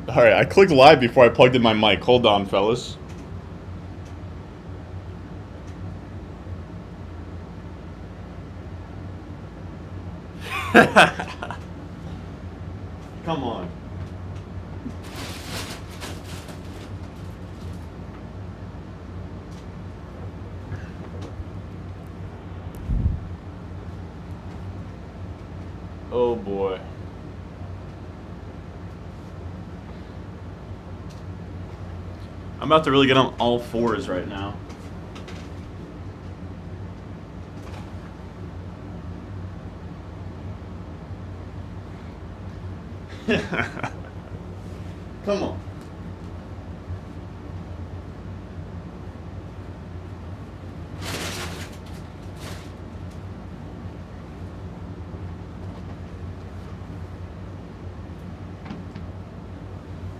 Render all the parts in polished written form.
Alright, I clicked live before I plugged in my mic. Hold on, fellas. Come on. Oh boy. I'm about to really get on all fours right now. Come on.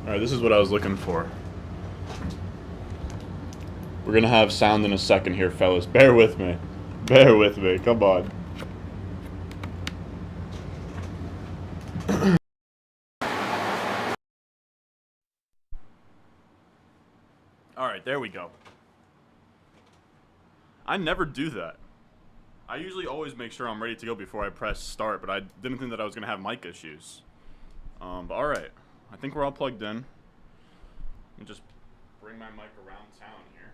Alright, this is what I was looking for. We're gonna have sound in a second here, fellas. Bear with me. Bear with me. Come on. Alright, there we go. I never do that. I usually always make sure I'm ready to go before I press start, but I didn't think that I was gonna have mic issues. But alright. I think we're all plugged in. Let me just bring my mic around town here.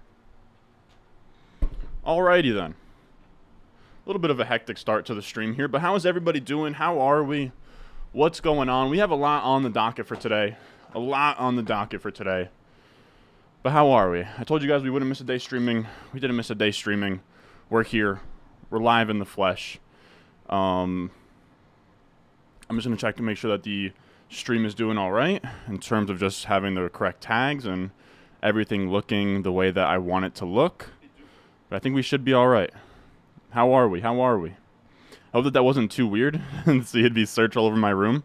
Alrighty then. A little bit of a hectic start to the stream here, but how is everybody doing? How are we? What's going on? We have a lot on the docket for today. A lot on the docket for today. But how are we? I told you guys we wouldn't miss a day streaming. We didn't miss a day streaming. We're here. We're live in the flesh. I'm just going to check to make sure that the stream is doing all right in terms of just having the correct tags and everything looking the way that I want it to look. But I think we should be all right. How are we? How are we? I hope that that wasn't too weird and see it'd be search all over my room.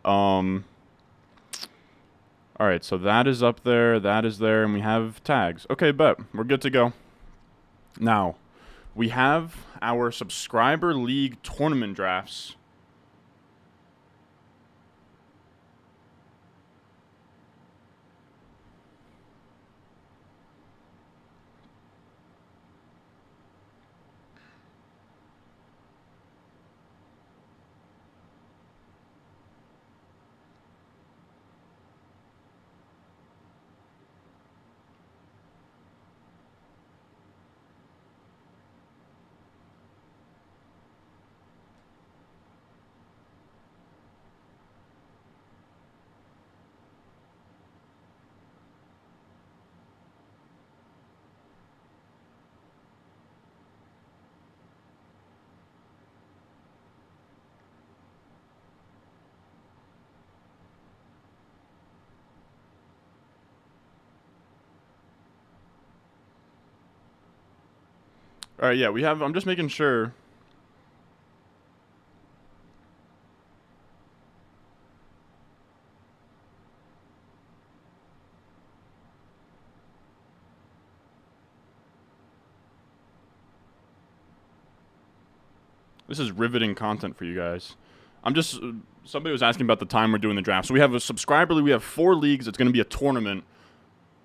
All right, so that is up there, that is there, and we have tags. Okay, bet. We're good to go. Now, we have our subscriber league tournament drafts. All right, yeah, we have, I'm just making sure. This is riveting content for you guys. I'm just, somebody was asking about the time we're doing the draft. So we have a subscriber league, we have 4 leagues, it's going to be a tournament.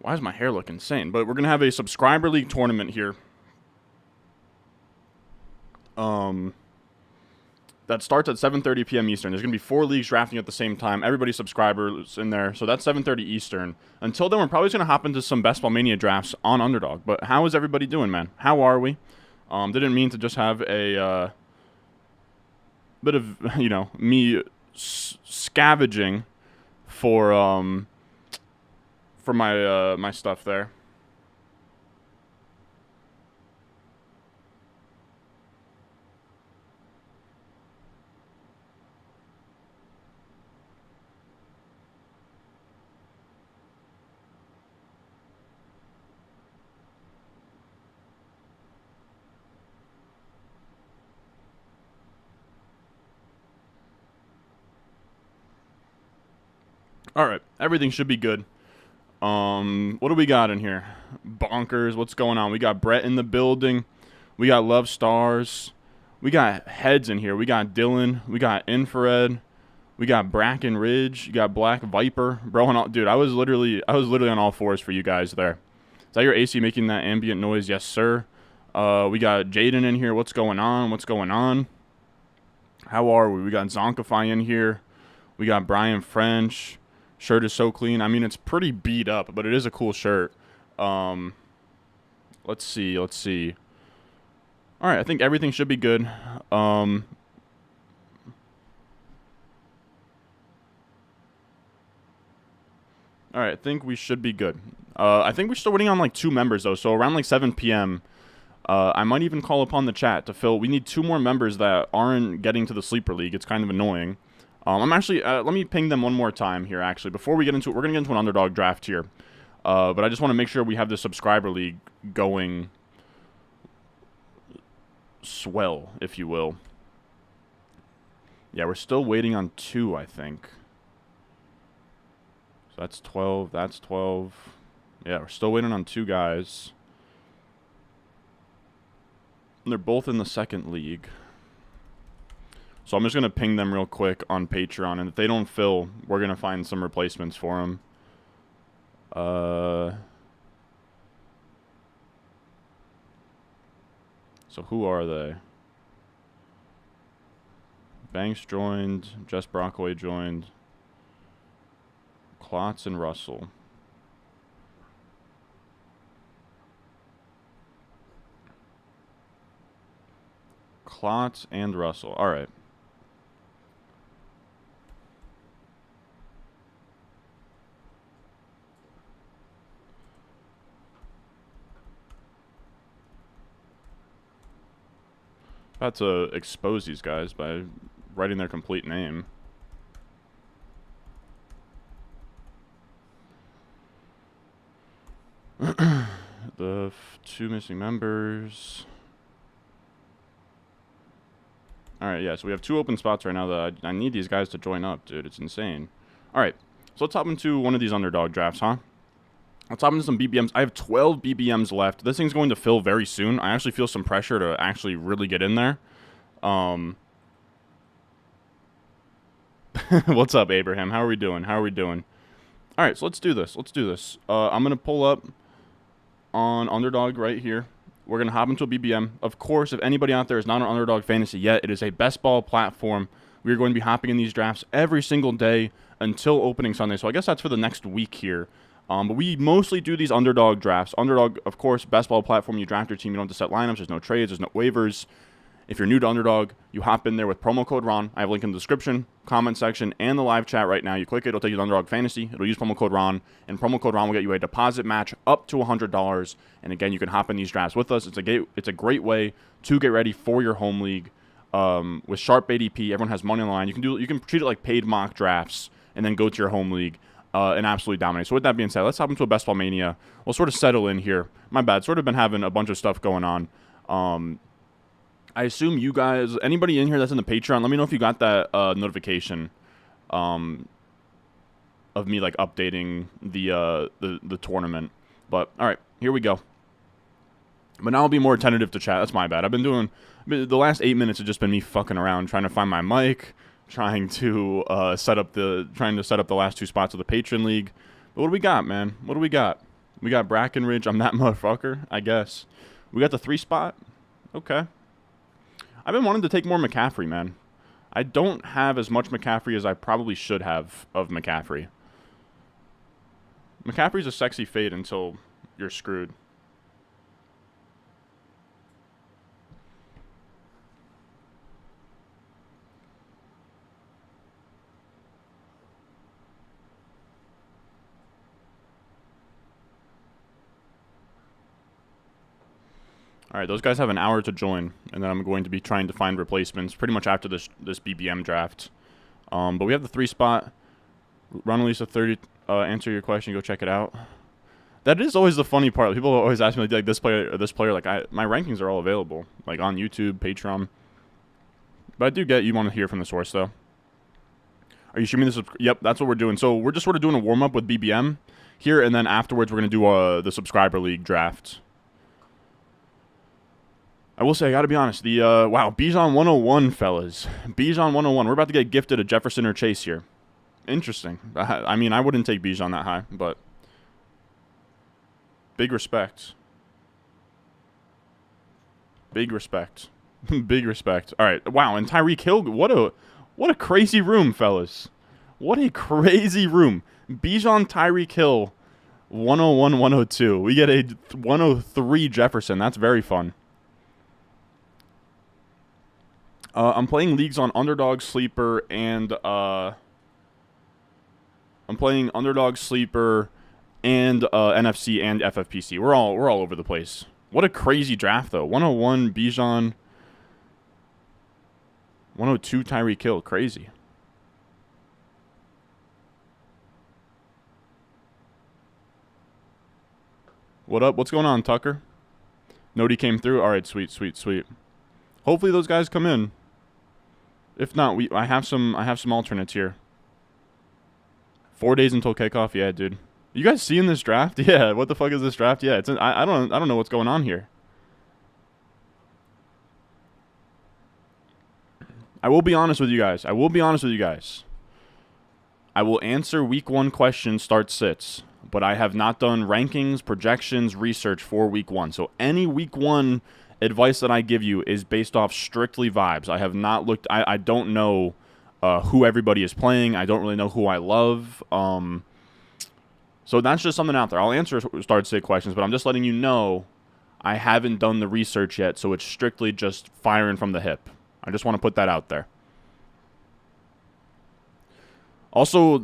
Why does my hair look insane? But we're going to have a subscriber league tournament here. That starts at 7:30 p.m. Eastern. There's going to be 4 leagues drafting at the same time. Everybody's subscribers in there. So that's 7:30 Eastern. Until then, we're probably going to hop into some Best Ball Mania drafts on Underdog. But how is everybody doing, man? How are we? Didn't mean to just have a bit of, you know, me scavenging for my my stuff there. All right, everything should be good. What do we got in here? Bonkers, what's going on? We got Brett in the building. We got Love Stars. We got Heads in here. We got Dylan. We got Infrared. We got Bracken Ridge. You got Black Viper. Bro, and all, dude, I was literally on all fours for you guys there. Is that your AC making that ambient noise? Yes, sir. We got Jaden in here. What's going on? What's going on? How are we? We got Zonkify in here. We got Brian French. Shirt is so clean. I mean, it's pretty beat up, but it is a cool shirt. Let's see. All right, I think everything should be good. All right, I think we should be good. I think we're still waiting on like 2 members though, so around like 7 p.m. I might even call upon the chat to fill. We need 2 more members that aren't getting to the sleeper league. It's kind of annoying. I'm actually let me ping them one more time here. Actually, before we get into it, we're gonna get into an underdog draft here. But I just want to make sure we have the subscriber league going swell, if you will. Yeah, we're still waiting on 2, I think. So that's 12. That's 12. Yeah, we're still waiting on 2 guys. They're both in the second league. So I'm just going to ping them real quick on Patreon. And if they don't fill, we're going to find some replacements for them. So who are they? Banks joined. Jess Brockway joined. Klotz and Russell. Klotz and Russell. All right. About to expose these guys by writing their complete name. The 2 missing members. Alright, yeah, so we have 2 open spots right now that I need these guys to join up, dude. It's insane. Alright, so let's hop into one of these underdog drafts, huh? Let's hop into some BBMs. I have 12 BBMs left. This thing's going to fill very soon. I actually feel some pressure to actually really get in there. What's up, Abraham? How are we doing? Alright, so let's do this. I'm going to pull up on Underdog right here. We're going to hop into a BBM. Of course, if anybody out there is not on Underdog Fantasy yet, it is a best ball platform. We're going to be hopping in these drafts every single day until opening Sunday. So I guess that's for the next week here. But we mostly do these Underdog drafts. Underdog, of course, best ball platform. You draft your team. You don't have to set lineups. There's no trades. There's no waivers. If you're new to Underdog, you hop in there with promo code RON. I have a link in the description, comment section, and the live chat right now. You click it, it'll take you to Underdog Fantasy. It'll use promo code RON, and promo code RON will get you a deposit match up to $100. And again, you can hop in these drafts with us. It's a great way to get ready for your home league. With sharp ADP, everyone has money on the line. You can treat it like paid mock drafts, and then go to your home league and absolutely dominate. So with that being said, let's hop into a best ball mania. We'll sort of settle in here. My bad. Sort of been having a bunch of stuff going on. I assume you guys, anybody in here that's in the Patreon, let me know if you got that notification of me like updating the tournament. But all right, here we go. But now I'll be more attentive to chat. That's my bad. The last 8 minutes have just been me fucking around trying to find my mic, trying to set up the last 2 spots of the Patreon League. But what do we got, man? What do we got? We got Brackenridge. I'm that motherfucker, I guess. We got the 3 spot. Okay. I've been wanting to take more McCaffrey, man. I don't have as much McCaffrey as I probably should have of McCaffrey. McCaffrey's a sexy fade until you're screwed. All right, those guys have an hour to join, and then I'm going to be trying to find replacements pretty much after this BBM draft. But we have the 3 spot. Run Lisa 30. Answer your question. Go check it out. That is always the funny part. People always ask me like this player or this player. Like my rankings are all available, like on YouTube, Patreon. But I do get you want to hear from the source though. Are you streaming this? Yep, that's what we're doing. So we're just sort of doing a warm up with BBM here, and then afterwards we're gonna do the subscriber league draft. I will say, I got to be honest. The, wow, Bijan 101, fellas. Bijan 101. We're about to get gifted a Jefferson or Chase here. Interesting. I mean, I wouldn't take Bijan that high, but big respect. Big respect. Big respect. All right. Wow, and Tyreek Hill, what a crazy room, fellas. What a crazy room. Bijan, Tyreek Hill, 101, 102. We get a 103 Jefferson. That's very fun. I'm playing leagues on Underdog, Sleeper, and I'm playing Underdog, Sleeper, and NFC and FFPC. We're all over the place. What a crazy draft though. 101 Bijan, 102 Tyreek Hill. Crazy. What up? What's going on, Tucker? Nody came through. All right, sweet, sweet, sweet. Hopefully those guys come in. If not, I have some alternates here. 4 days until kickoff. Yeah, dude. You guys seeing this draft? Yeah. What the fuck is this draft? Yeah. I don't know what's going on here. I will be honest with you guys. I will answer week 1 questions, start sits, but I have not done rankings, projections, research for week 1. So any week 1 advice that I give you is based off strictly vibes. I have not looked. I don't know who everybody is playing. I don't really know who I love. So that's just something out there. I'll answer start sit questions, but I'm just letting you know I haven't done the research yet. So it's strictly just firing from the hip. I just want to put that out there. Also,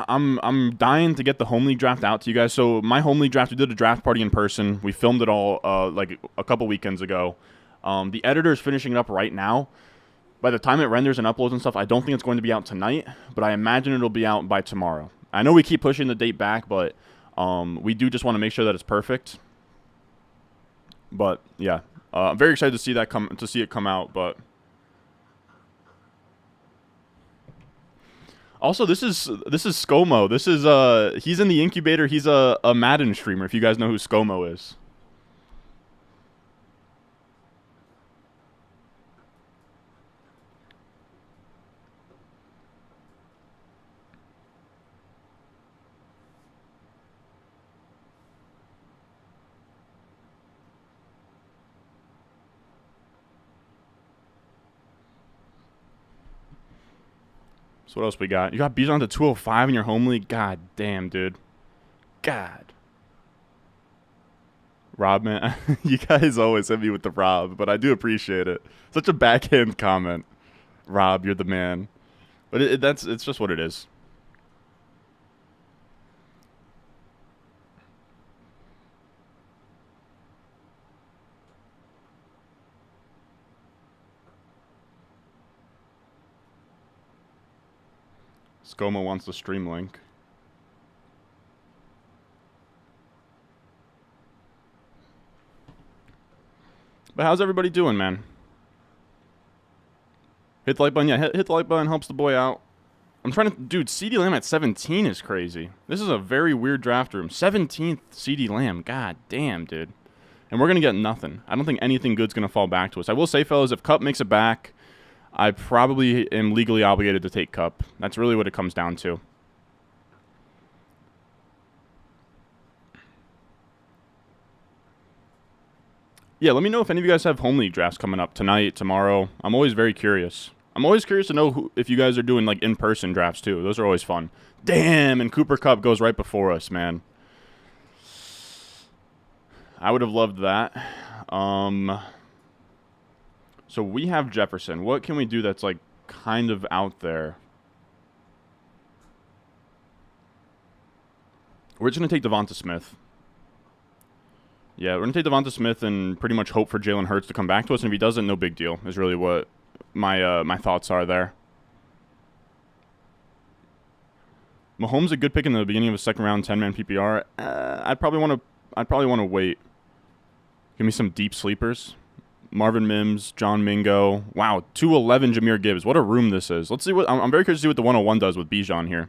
I'm dying to get the home league draft out to you guys. So my home league draft, we did a draft party in person. We filmed it all like a couple weekends ago. The editor is finishing it up right now. By the time it renders and uploads and stuff, I don't think it's going to be out tonight, but I imagine it'll be out by tomorrow. I know we keep pushing the date back, but we do just want to make sure that it's perfect. But yeah, I'm very excited to see it come out. But also, this is ScoMo. This is he's in the incubator. He's a Madden streamer. If you guys know who ScoMo is. So what else we got? You got Bijan to 205 in your home league? God damn, dude. God. Rob, man. You guys always hit me with the Rob, but I do appreciate it. Such a backhand comment. Rob, you're the man. But it's just what it is. ScoMo wants the stream link. But how's everybody doing, man? Hit the like button. Yeah, hit the like button. Helps the boy out. I'm trying to... Dude, CD Lamb at 17 is crazy. This is a very weird draft room. 17th CD Lamb. God damn, dude. And we're going to get nothing. I don't think anything good's going to fall back to us. I will say, fellas, if Cup makes it back, I probably am legally obligated to take Cup. That's really what it comes down to. Yeah, let me know if any of you guys have home league drafts coming up tonight, tomorrow. I'm always very curious. I'm always curious to know if you guys are doing like in-person drafts too. Those are always fun. Damn, and Cooper Kupp goes right before us, man. I would have loved that. So we have Jefferson. What can we do that's like kind of out there? We're just going to take Devonta Smith. Yeah, we're going to take Devonta Smith and pretty much hope for Jalen Hurts to come back to us. And if he doesn't, no big deal is really what my thoughts are there. Mahomes a good pick in the beginning of a second round 10-man PPR. I'd probably want to wait. Give me some deep sleepers. Marvin Mims, John Mingo. Wow, 211 Jahmyr Gibbs. What a room this is. Let's see what I'm very curious to see what the 101 does with Bijan here.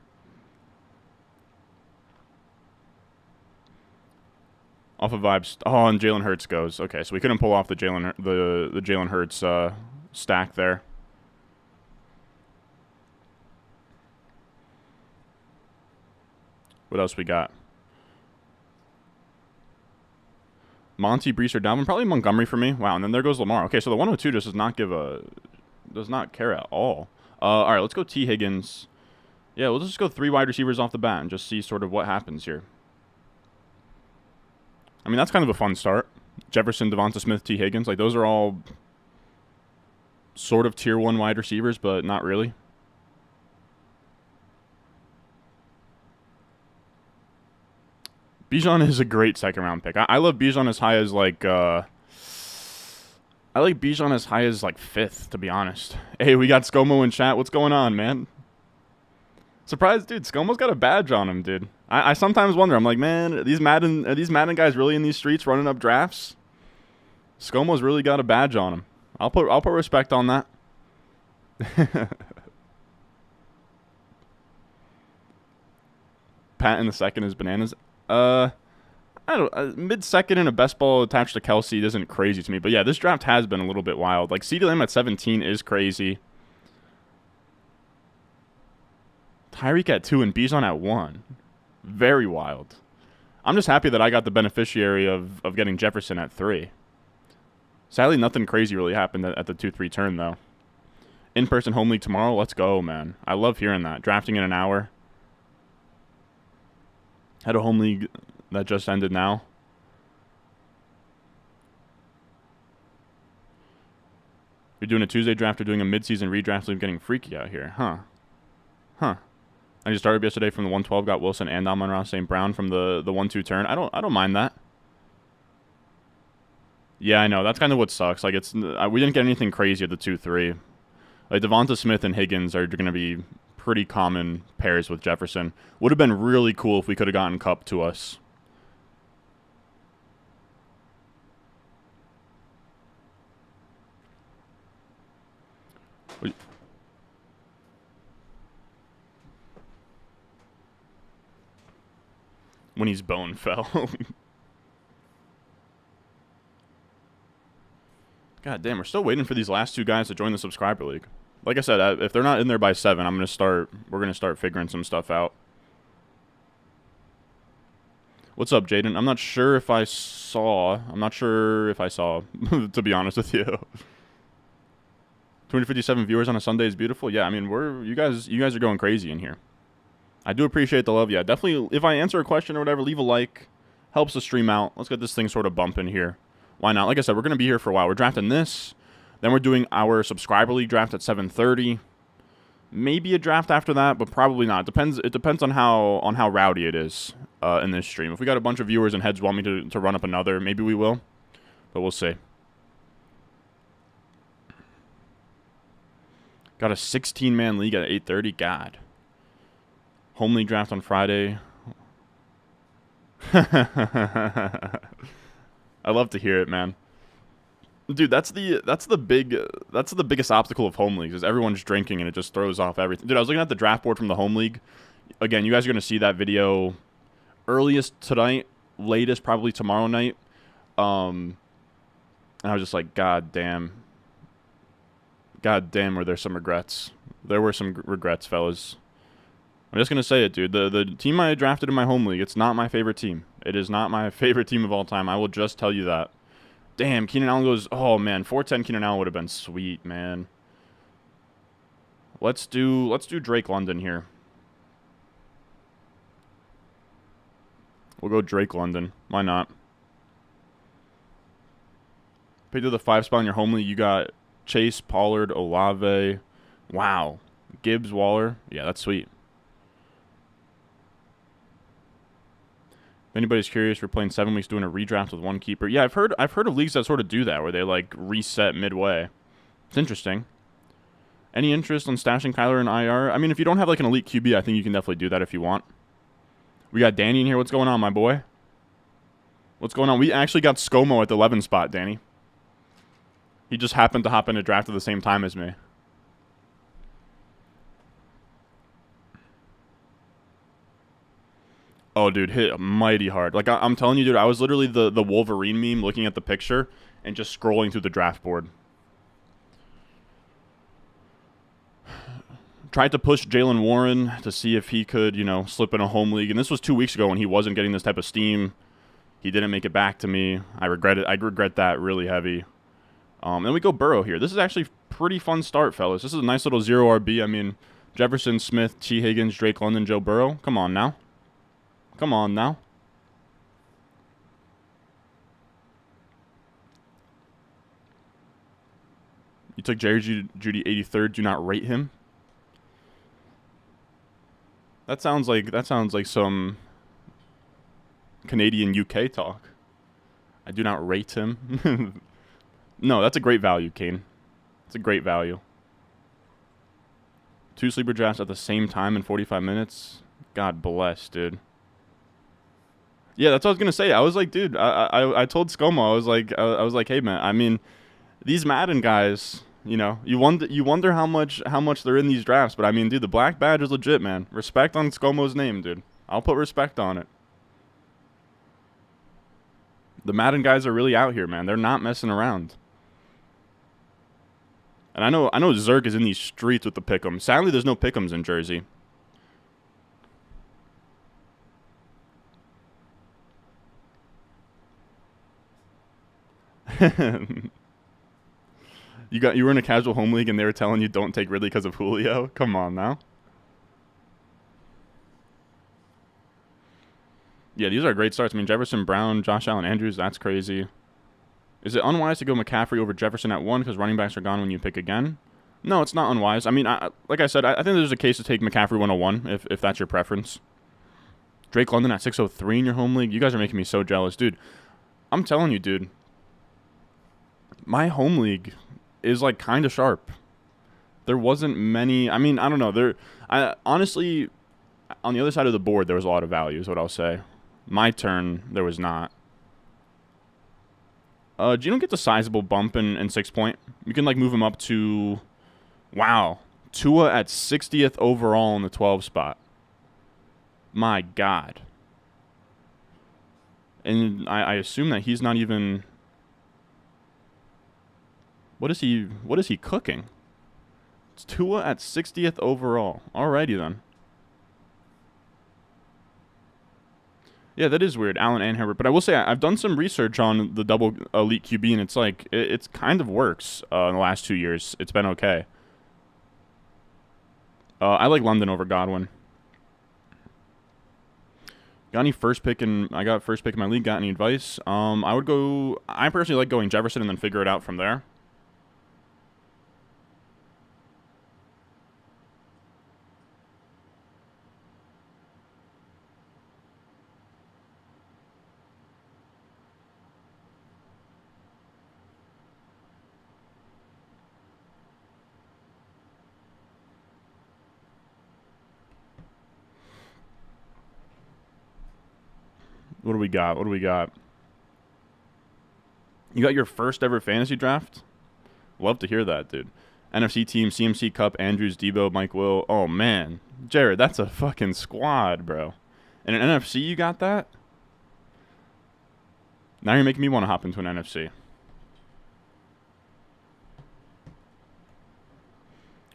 Off of vibes. Oh, and Jalen Hurts goes. Okay, so we couldn't pull off the Jalen Hurts stack there. What else we got? Monty, Brees, or Dalvin. Probably Montgomery for me. Wow, and then there goes Lamar. Okay, so the 102 just does not care at all. All right, let's go T. Higgins. Yeah, we'll just go 3 wide receivers off the bat and just see sort of what happens here. I mean, that's kind of a fun start. Jefferson, Devonta Smith, T. Higgins. Like, those are all sort of tier 1 wide receivers, but not really. Bijan is a great second-round pick. I love Bijan as high as, like, I like Bijan as high as, like, 5th, to be honest. Hey, we got ScoMo in chat. What's going on, man? Surprised, dude. ScoMo's got a badge on him, dude. I sometimes wonder. I'm like, man, are these Madden guys really in these streets running up drafts? ScoMo's really got a badge on him. I'll put respect on that. Pat in the second is bananas. I don't mid-second and a best ball attached to Kelsey isn't crazy to me. But yeah, this draft has been a little bit wild. Like, CeeDee Lamb at 17 is crazy. Tyreek at 2 and Bijan at 1. Very wild. I'm just happy that I got the beneficiary of getting Jefferson at 3. Sadly, nothing crazy really happened at the 2-3 turn, though. In-person home league tomorrow? Let's go, man. I love hearing that. Drafting in an hour. Had a home league that just ended now. You're doing a Tuesday draft or doing a mid-season redraft league, getting freaky out here. Huh. I just started yesterday from the 112, got Wilson and Amon-Ra St. Brown from the 1-2 turn. I don't mind that. Yeah, I know. That's kind of what sucks. Like, we didn't get anything crazy at the 2-3. Like, Devonta Smith and Higgins are going to be pretty common pairs with Jefferson. Would have been really cool if we could have gotten Kupp to us. When his bone fell. God damn, we're still waiting for these last 2 guys to join the subscriber league. Like I said, if they're not in there by 7, we're gonna start figuring some stuff out. What's up, Jaden? I'm not sure if I saw, to be honest with you. 257 viewers on a Sunday is beautiful. Yeah, I mean, you guys are going crazy in here. I do appreciate the love. Yeah, definitely. If I answer a question or whatever, leave a like. Helps the stream out. Let's get this thing sort of bumping here. Why not? Like I said, we're going to be here for a while. We're drafting this. Then we're doing our subscriber league draft at 7:30. Maybe a draft after that, but probably not. It depends on how rowdy it is in this stream. If we got a bunch of viewers and heads want me to run up another, maybe we will. But we'll see. Got a 16-man league at 8:30. God. Home league draft on Friday. I love to hear it, man. Dude, that's the biggest obstacle of home leagues is everyone's drinking and it just throws off everything. Dude, I was looking at the draft board from the home league. Again, you guys are gonna see that video earliest tonight, latest probably tomorrow night. And I was just like, God damn, were there some regrets? There were some regrets, fellas. I'm just going to say it, dude. The team I drafted in my home league, it's not my favorite team. It is not my favorite team of all time. I will just tell you that. Damn, Keenan Allen goes... Oh, man. 410 Keenan Allen would have been sweet, man. Let's do Drake London here. We'll go Drake London. Why not? Pick to the 5 spot in your home league. You got Chase, Pollard, Olave. Wow. Gibbs, Waller. Yeah, that's sweet. If anybody's curious, we're playing 7 weeks doing a redraft with 1 keeper. Yeah, I've heard of leagues that sort of do that, where they like reset midway. It's interesting. Any interest on stashing Kyler in IR? I mean, if you don't have like an elite QB, I think you can definitely do that if you want. We got Danny in here. What's going on, my boy? What's going on? We actually got ScoMo at the 11 spot, Danny. He just happened to hop in a draft at the same time as me. Oh, dude, hit mighty hard. Like, I'm telling you, dude, I was literally the Wolverine meme looking at the picture and just scrolling through the draft board. Tried to push Jalen Warren to see if he could, you know, slip in a home league. And this was 2 weeks ago when he wasn't getting this type of steam. He didn't make it back to me. I regret it. I regret that really heavy. Then we go Burrow here. This is actually pretty fun start, fellas. This is a nice little 0 RB. I mean, Jefferson, Smith, T. Higgins, Drake London, Joe Burrow. Come on now. Come on now. You took Jerry Judy 83rd. Do not rate him. That sounds like some Canadian UK talk. I do not rate him. No, that's a great value, Kane. It's a great value. 2 sleeper drafts at the same time in 45 minutes. God bless, dude. Yeah, that's what I was gonna say. I was like, dude, I told ScoMo, I was like, hey man, I mean, these Madden guys, you know, you wonder how much they're in these drafts, but I mean, dude, the black badge is legit, man. Respect on ScoMo's name, dude. I'll put respect on it. The Madden guys are really out here, man. They're not messing around. And I know Zerk is in these streets with the pick'em. Sadly, there's no pick'ems in Jersey. You were in a casual home league and they were telling you don't take Ridley because of Julio? Come on now. Yeah, these are great starts. I mean, Jefferson, Brown, Josh Allen, Andrews, that's crazy. Is it unwise to go McCaffrey over Jefferson at 1 because running backs are gone when you pick again? No, it's not unwise. I mean, like I said, I think there's a case to take McCaffrey 101 if that's your preference. Drake London at 603 in your home league. You guys are making me so jealous. Dude, I'm telling you, dude. My home league is like kind of sharp. There wasn't many. I mean, I don't know. Honestly, on the other side of the board, there was a lot of value is what I'll say. My turn, there was not. Gino gets a sizable bump in 6 point. You can like move him up to, wow, Tua at 60th overall in the 12 spot. My God. And I assume that he's not even. What is he cooking? It's Tua at 60th overall. Alrighty then. Yeah, that is weird, Allen and Herbert. But I will say I've done some research on the double elite QB, and it's like it's kind of works in the last 2 years. It's been okay. I like London over Godwin. Got any first pick I got first pick in my league. Got any advice? I personally like going Jefferson and then figure it out from there. What do we got? What do we got? You got your first ever fantasy draft? Love to hear that, dude. NFC team, CMC Cup, Andrews, Debo, Mike Will. Oh, man. Jared, that's a fucking squad, bro. In an NFC, you got that? Now you're making me want to hop into an NFC.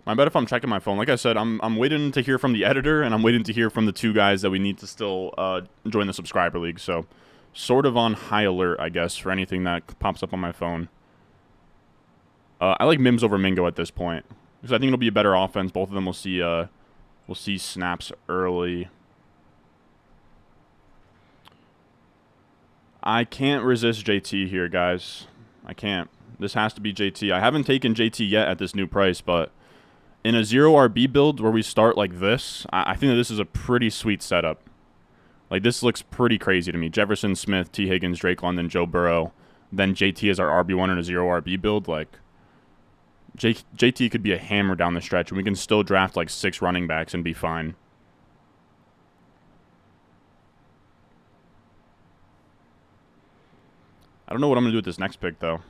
My bad if I'm checking my phone. Like I said, I'm waiting to hear from the editor, and I'm waiting to hear from the 2 guys that we need to still join the subscriber league. So, sort of on high alert, I guess, for anything that pops up on my phone. I like Mims over Mingo at this point because I think it'll be a better offense. Both of them will see snaps early. I can't resist JT here, guys. I can't. This has to be JT. I haven't taken JT yet at this new price, but in a 0 RB build where we start like this, I think that this is a pretty sweet setup. Like, this looks pretty crazy to me. Jefferson, Smith, T. Higgins, Drake London, Joe Burrow. Then JT as our RB1 in a 0 RB build. Like, JT could be a hammer down the stretch, and we can still draft like 6 running backs and be fine. I don't know what I'm going to do with this next pick, though.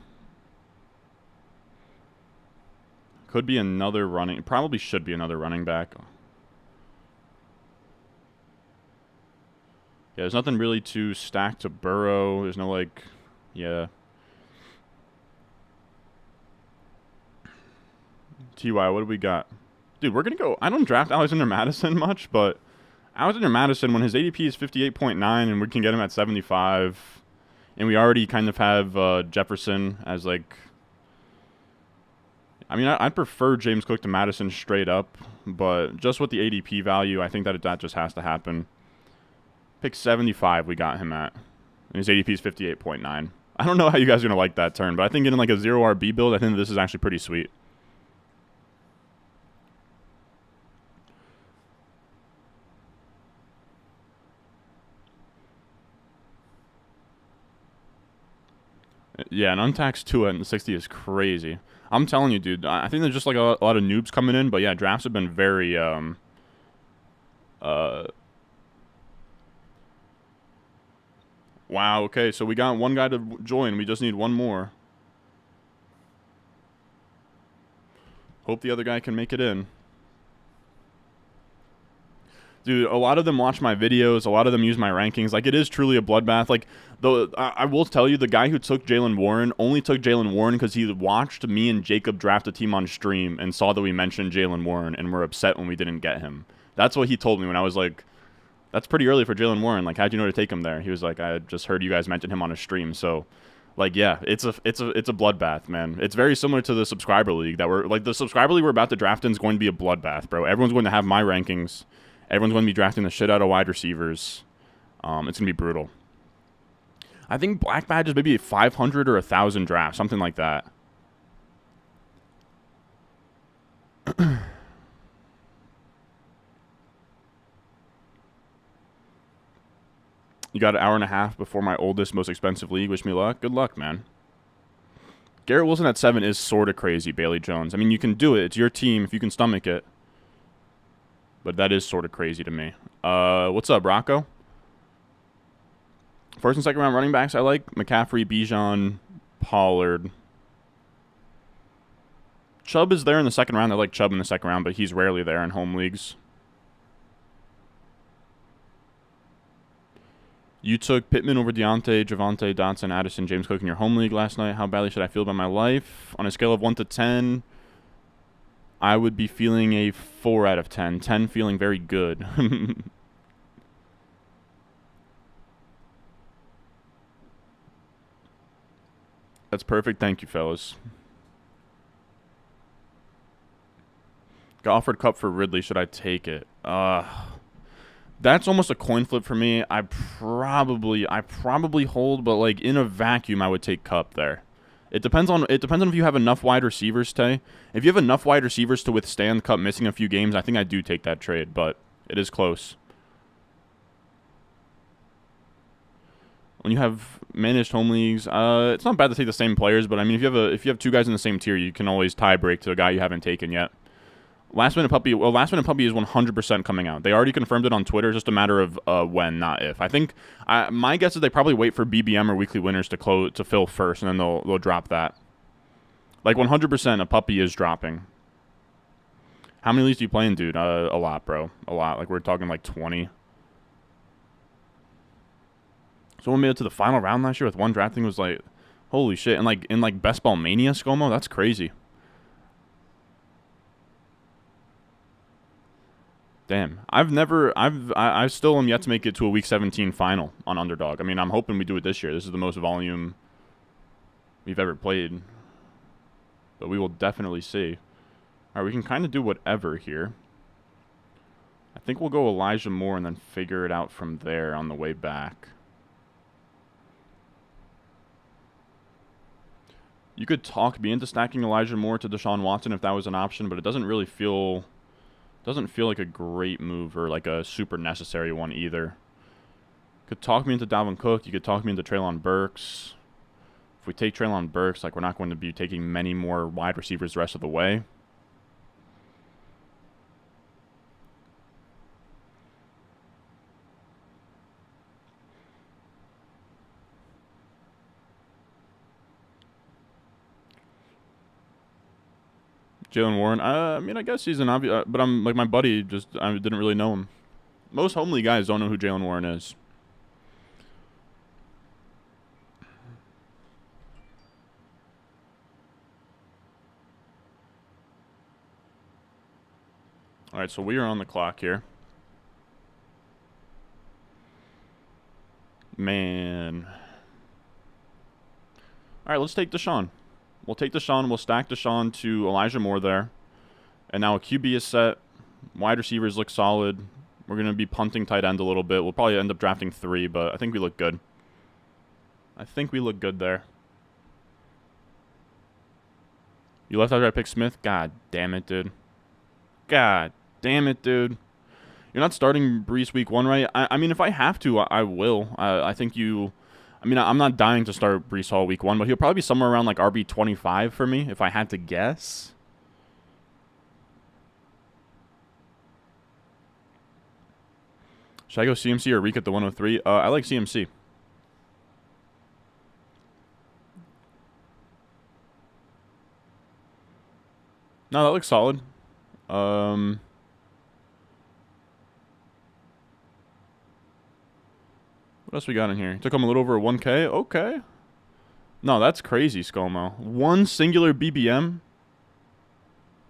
Could be another running. Probably should be another running back. Yeah, there's nothing really to stack to Burrow. There's no, like, yeah. TY, what do we got? Dude, we're going to go. I don't draft Alexander Madison much, but Alexander Madison, when his ADP is 58.9 and we can get him at 75, and we already kind of have Jefferson as, like, I mean, I'd prefer James Cook to Madison straight up, but just with the ADP value, I think that just has to happen. Pick 75 we got him at, and his ADP is 58.9. I don't know how you guys are going to like that turn, but I think getting like a 0 RB build, I think this is actually pretty sweet. Yeah, an untaxed 2 at 60 is crazy. I'm telling you, dude. I think there's just like a lot of noobs coming in, but yeah, drafts have been very Wow, okay, so we got one guy to join. We just need one more. Hope the other guy can make it in. Dude, a lot of them watch my videos. A lot of them use my rankings. Like, it is truly a bloodbath. Like, though, I will tell you, the guy who took Jalen Warren only took Jalen Warren because he watched me and Jacob draft a team on stream and saw that we mentioned Jalen Warren and were upset when we didn't get him. That's what he told me when I was like, that's pretty early for Jalen Warren. Like, how'd you know to take him there? He was like, I just heard you guys mention him on a stream. So, like, yeah, it's a bloodbath, man. It's very similar to the subscriber league that we're like the subscriber league we're about to draft in is going to be a bloodbath, bro. Everyone's going to have my rankings. Everyone's going to be drafting the shit out of wide receivers. It's going to be brutal. I think Black Badge is maybe 500 or 1,000 drafts, something like that. You got an hour and a half before my oldest, most expensive league. Wish me luck. Good luck, man. Garrett Wilson at 7 is sort of crazy, Bailey Jones. I mean, you can do it. It's your team if you can stomach it. But that is sort of crazy to me. What's up, Rocco? First and second round running backs I like. McCaffrey, Bijan, Pollard. Chubb is there in the second round. I like Chubb in the second round, but he's rarely there in home leagues. You took Pittman over Deontay, Javonte, Dotson, Addison, James Cook in your home league last night. How badly should I feel about my life? On a scale of 1 to 10, I would be feeling a 4 out of 10. 10 feeling very good. That's perfect. Thank you, fellas. Got offered Cup for Ridley. Should I take it? That's almost a coin flip for me. I probably hold, but like in a vacuum, I would take Cup there. It depends on if you have enough wide receivers, Tay. If you have enough wide receivers to withstand Cup missing a few games, I think I do take that trade, but it is close. When you have managed home leagues, it's not bad to take the same players, but I mean, if you have two guys in the same tier, you can always tie break to a guy you haven't taken yet. Last minute puppy is 100% coming out. They already confirmed it on Twitter. It's just a matter of when, not if. I think my guess is they probably wait for BBM or weekly winners to fill first, and then they'll drop that. Like 100%, a puppy is dropping. How many leagues do you play in, dude? A lot, bro. A lot. Like we're talking like 20. Someone made it to the final round last year with one drafting was like, holy shit! And like in like Best Ball Mania, ScoMo, that's crazy. Damn, I still am yet to make it to a Week 17 final on Underdog. I mean, I'm hoping we do it this year. This is the most volume we've ever played. But we will definitely see. All right, we can kind of do whatever here. I think we'll go Elijah Moore and then figure it out from there on the way back. You could talk me into stacking Elijah Moore to Deshaun Watson if that was an option, but it doesn't really feel... Doesn't feel like a great move or like a super necessary one either. Could talk me into Dalvin Cook. You could talk me into Treylon Burks. If we take Treylon Burks, like we're not going to be taking many more wide receivers the rest of the way. Jalen Warren, I mean, I guess he's an obvious, but I'm like my buddy. I didn't really know him. Most homely guys don't know who Jalen Warren is. All right, so we are on the clock here. Man. All right, let's take Deshaun. We'll take Deshaun. We'll stack Deshaun to Elijah Moore there. And now a QB is set. Wide receivers look solid. We're going to be punting tight end a little bit. We'll probably end up drafting 3, but I think we look good. I think we look good there. You left after I picked Smith? God damn it, dude. God damn it, dude. You're not starting Brees week 1, right? I mean, if I have to, I will. I think you... I mean, I'm not dying to start Brees Hall week 1, but he'll probably be somewhere around like RB 25 for me, if I had to guess. Should I go CMC or Reek at the 103? I like CMC. No, that looks solid. What else we got in here? Took him a little over 1K. Okay. No, that's crazy, ScoMo. One singular BBM.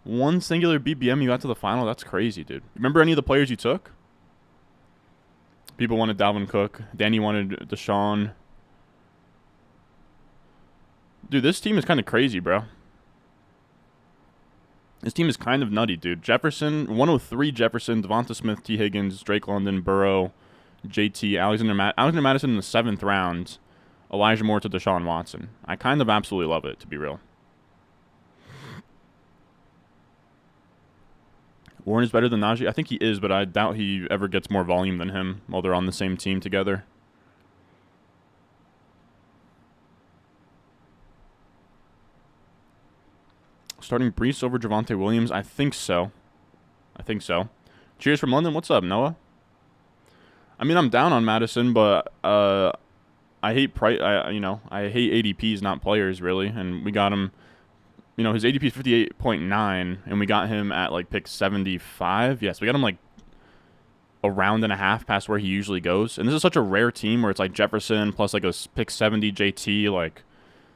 One singular BBM you got to the final? That's crazy, dude. Remember any of the players you took? People wanted Dalvin Cook. Danny wanted Deshaun. Dude, this team is kind of crazy, bro. This team is kind of nutty, dude. Jefferson, 103 Jefferson, Devonta Smith, T. Higgins, Drake London, Burrow, JT, Alexander Madison in the 7th round, Elijah Moore to Deshaun Watson. I kind of absolutely love it, to be real. Warren is better than Najee? I think he is, but I doubt he ever gets more volume than him while they're on the same team together. Starting Brees over Javonte Williams? I think so. I think so. Cheers from London. What's up, Noah? I mean, I'm down on Madison, but I hate I hate ADPs, not players, really. And we got him. You know, his ADP is 58.9, and we got him at like pick 75. Yes, we got him like a round and a half past where he usually goes. And this is such a rare team where it's like Jefferson plus like a pick 70 JT. Like,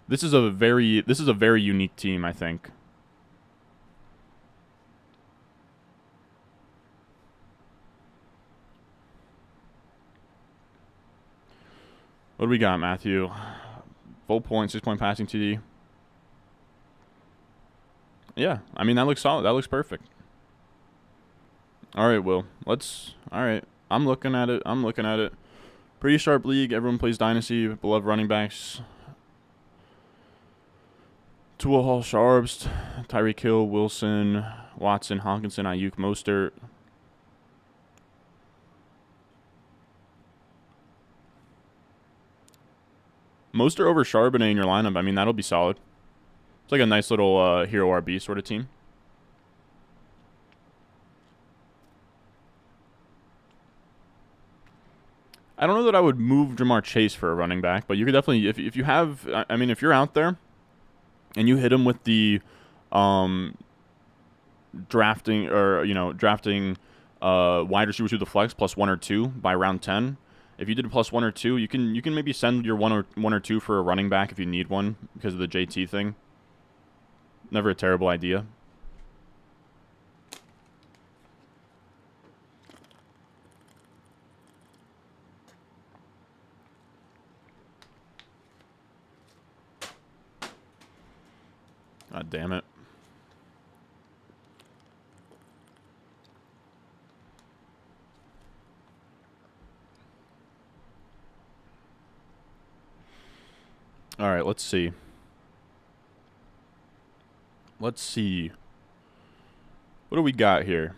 this is a very unique team, I think. What do we got, Matthew? Full point, 6-point passing TD. Yeah, I mean, that looks solid. That looks perfect. All right, Will. All right. I'm looking at it. Pretty sharp league. Everyone plays Dynasty. Beloved running backs. Tua, Hall, Sharps, Tyreek Hill, Wilson, Watson, Hawkinson, Ayuk, Mostert. Mostert over Charbonnet in your lineup. I mean, that'll be solid. It's like a nice little hero RB sort of team. I don't know that I would move Jamar Chase for a running back, but you could definitely, if you have, I mean, if you're out there and you hit him with the drafting wide receivers through the flex plus 1 or 2 by round 10. If you did a plus 1 or 2, you can maybe send your one or two for a running back if you need one because of the JT thing. Never a terrible idea. God damn it. All right, let's see. What do we got here?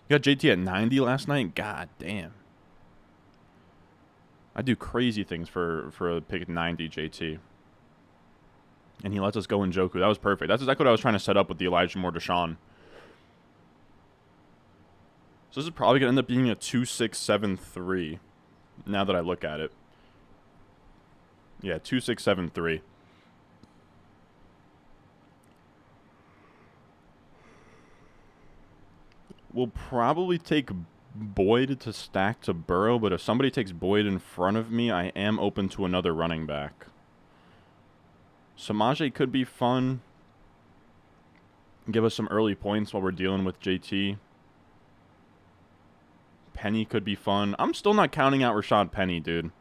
You got JT at 90 last night? God damn. I do crazy things for a pick at 90 JT. And he lets us go in Njoku. That was perfect. That's exactly what I was trying to set up with the Elijah Moore Deshaun. So this is probably going to end up being a 2-6-7-3 now that I look at it. Yeah, 2-6-7-3. We'll probably take Boyd to stack to Burrow, but if somebody takes Boyd in front of me, I am open to another running back. Samaje could be fun. Give us some early points while we're dealing with JT. Penny could be fun. I'm still not counting out Rashad Penny, dude.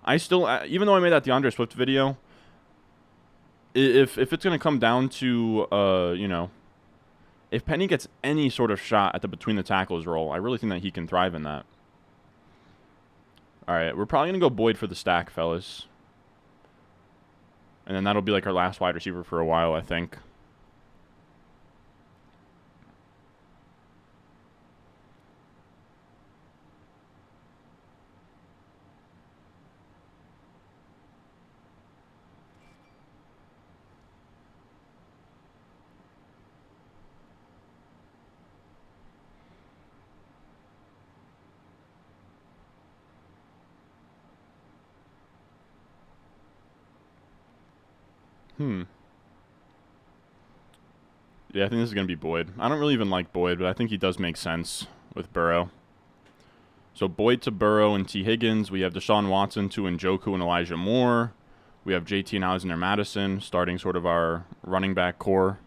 I still, even though I made that DeAndre Swift video, if it's going to come down to, you know, if Penny gets any sort of shot at the between the tackles role, I really think that he can thrive in that. All right, we're probably going to go Boyd for the stack, fellas. And then that'll be like our last wide receiver for a while, I think. Yeah, I think this is going to be Boyd. I don't really even like Boyd, but I think he does make sense with Burrow. So Boyd to Burrow and T. Higgins. We have Deshaun Watson to Njoku and Elijah Moore. We have JT and Alexander Madison starting sort of our running back core.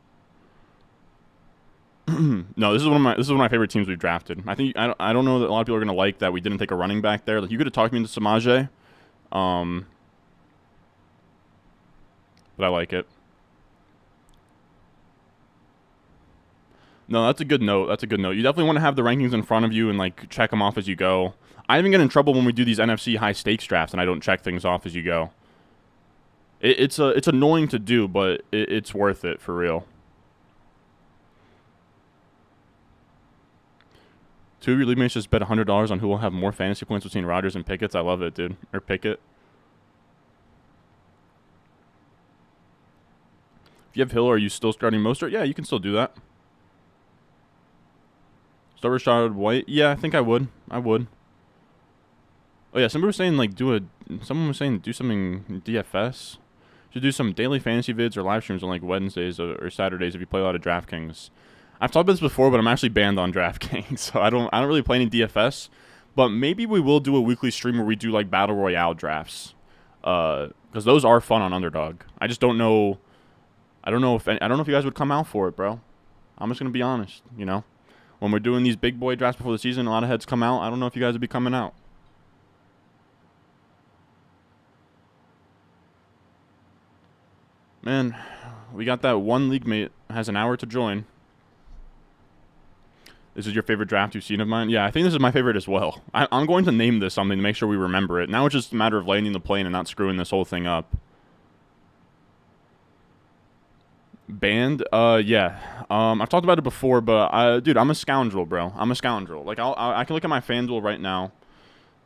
No, this is one of my favorite teams we've drafted. I think I don't know that a lot of people are going to like that we didn't take a running back there. Like, you could have talked me into Samaje. But I like it. No, that's a good note. That's a good note. You definitely want to have the rankings in front of you and, like, check them off as you go. I even get in trouble when we do these NFC high stakes drafts and I don't check things off as you go. It's annoying to do, but it's worth it for real. Two of your league mates just bet $100 on who will have more fantasy points between Rodgers and Pickett. I love it, dude. Or Pickett. If you have Hill, are you still starting Mostert? Yeah, you can still do that. Start Rashad White? Yeah, I think I would. I would. Oh yeah, somebody was saying like someone was saying do something DFS. Should do some daily fantasy vids or live streams on like Wednesdays or Saturdays if you play a lot of DraftKings. I've talked about this before, but I'm actually banned on DraftKings, so I don't really play any DFS. But maybe we will do a weekly stream where we do like battle royale drafts, because those are fun on Underdog. I just don't know. I don't know if you guys would come out for it, bro. I'm just gonna be honest. You know, when we're doing these big boy drafts before the season, a lot of heads come out. I don't know if you guys would be coming out. Man, we got that one league mate has an hour to join. This is your favorite draft you've seen of mine? Yeah, I think this is my favorite as well. I'm going to name this something to make sure we remember it. Now it's just a matter of landing the plane and not screwing this whole thing up. Banned? Yeah. I've talked about it before, but dude, I'm a scoundrel, bro. I'm a scoundrel. Like, I can look at my FanDuel right now.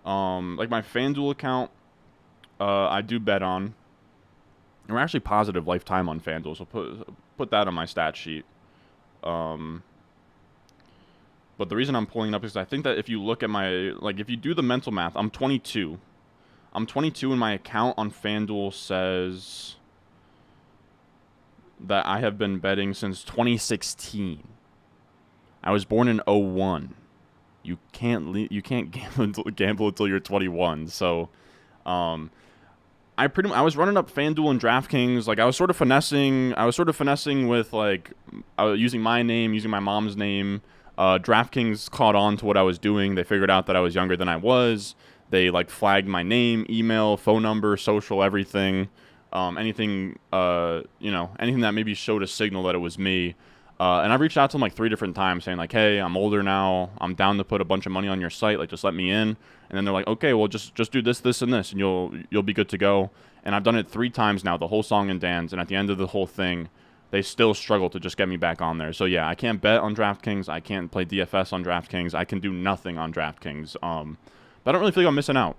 Like my FanDuel account, I do bet on. And we're actually positive lifetime on FanDuel, so put that on my stat sheet. But the reason I'm pulling it up is I think that if you look at my, like, if you do the mental math, I'm 22. I'm 22 and my account on FanDuel says that I have been betting since 2016. I was born in 01. You can't gamble until you're 21. So, I was running up FanDuel and DraftKings. Like, I was sort of finessing with, like, I was using my name, using my mom's name. DraftKings caught on to what I was doing. They figured out that I was younger than I was. They, like, flagged my name, email, phone number, social, everything. Anything that maybe showed a signal that it was me. And I've reached out to them like 3 different times saying like, hey, I'm older now. I'm down to put a bunch of money on your site. Like, just let me in. And then they're like, okay, well, just do this, this, and this, and you'll be good to go. And I've done it 3 times now, the whole song and dance. And at the end of the whole thing, they still struggle to just get me back on there. So yeah, I can't bet on DraftKings. I can't play DFS on DraftKings. I can do nothing on DraftKings. But I don't really feel like I'm missing out.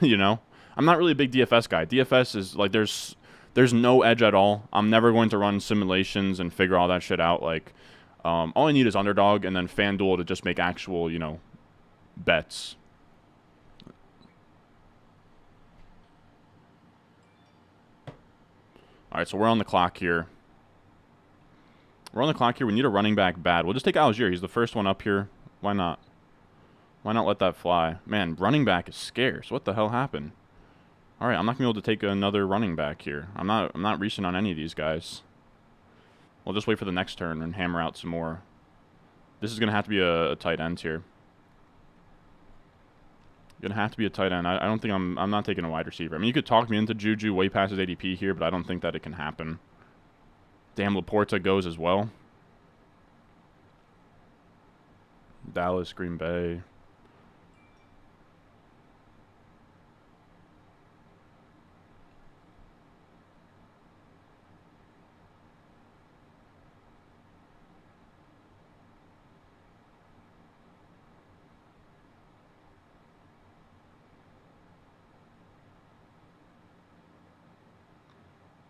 You know, I'm not really a big DFS guy. DFS is like there's no edge at all. I'm never going to run simulations and figure all that shit out. Like, all I need is Underdog and then FanDuel to just make actual, you know, bets. All right, so we're on the clock here. We need a running back bad. We'll just take Algier. He's the first one up here. Why not? Why not let that fly? Man, running back is scarce. What the hell happened? All right, I'm not going to be able to take another running back here. I'm not reaching on any of these guys. We'll just wait for the next turn and hammer out some more. This is going to have to be a tight end here. Going to have to be a tight end. I don't think I'm not taking a wide receiver. I mean, you could talk me into Juju way past his ADP here, but I don't think that it can happen. Damn, Laporta goes as well. Dallas, Green Bay.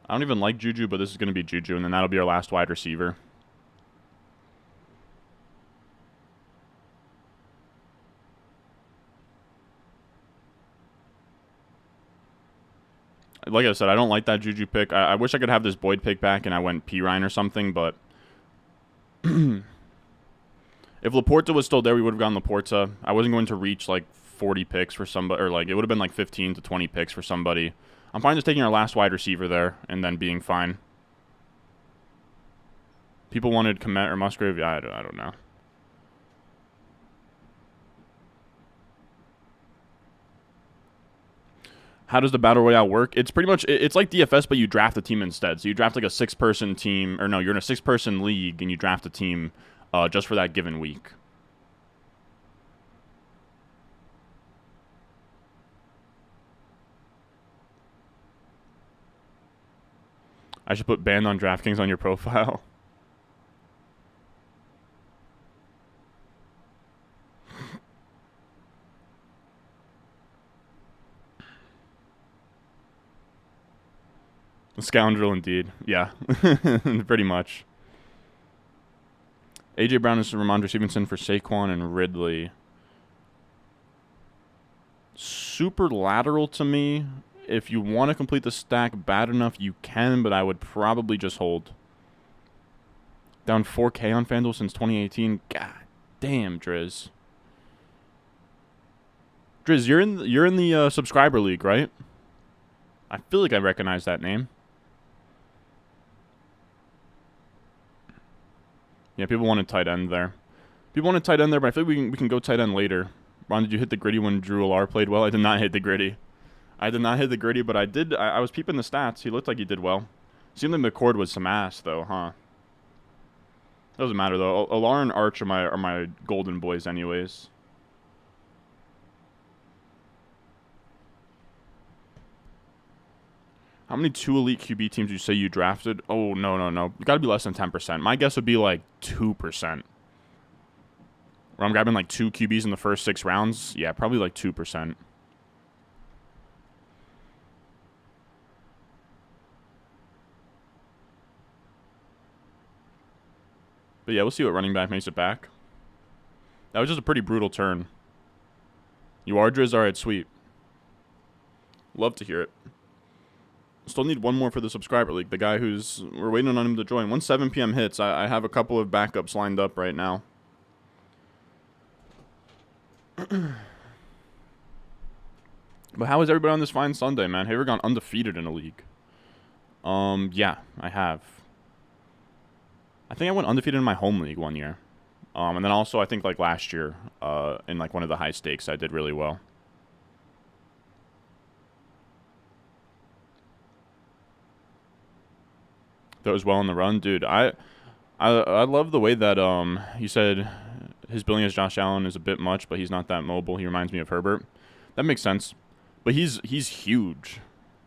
I don't even like Juju, but this is going to be Juju, and then that'll be our last wide receiver. Like I said, I don't like that Juju pick. I wish I could have this Boyd pick back and I went Pirine or something, but if Laporta was still there, we would have gone Laporta. I wasn't going to reach like 40 picks for somebody, or like it would have been like 15 to 20 picks for somebody. I'm fine just taking our last wide receiver there and then being fine. People wanted Komet or Musgrave. Yeah, I don't know. How does the Battle Royale work? It's pretty much, it's like DFS, but you draft a team instead. So you draft like a 6-person team, or no, you're in a 6-person league and you draft a team just for that given week. I should put banned on DraftKings on your profile. A scoundrel indeed. Yeah, pretty much. A.J. Brown is Ramondre Stevenson for Saquon and Ridley. Super lateral to me. If you want to complete the stack bad enough, you can, but I would probably just hold. Down 4K on FanDuel since 2018. God damn, Driz. Driz, you're in the subscriber league, right? I feel like I recognize that name. Yeah, people wanted tight end there. People wanted tight end there, but I feel like we can go tight end later. Ron, did you hit the gritty when Drew Alar played well? I did not hit the gritty. I did not hit the gritty, but I did. I was peeping the stats. He looked like he did well. Seemed like McCord was some ass, though, huh? Doesn't matter, though. Alar and Arch are my golden boys anyways. How many 2 elite QB teams do you say you drafted? Oh, no. You got to be less than 10%. My guess would be like 2%. Where I'm grabbing like 2 QBs in the first 6 rounds. Yeah, probably like 2%. But yeah, we'll see what running back makes it back. That was just a pretty brutal turn. You are Driz? Alright, sweet. Love to hear it. Still need one more for the subscriber league. The guy we're waiting on him to join. Once 7 p.m. hits, I have a couple of backups lined up right now. But how is everybody on this fine Sunday, man? Have you ever gone undefeated in a league? Yeah, I have. I think I went undefeated in my home league one year. And then also I think like last year, in like one of the high stakes, I did really well. That was well in the run, dude. I love the way that you said his billing as Josh Allen is a bit much, but he's not that mobile. He reminds me of Herbert. That makes sense. But he's huge,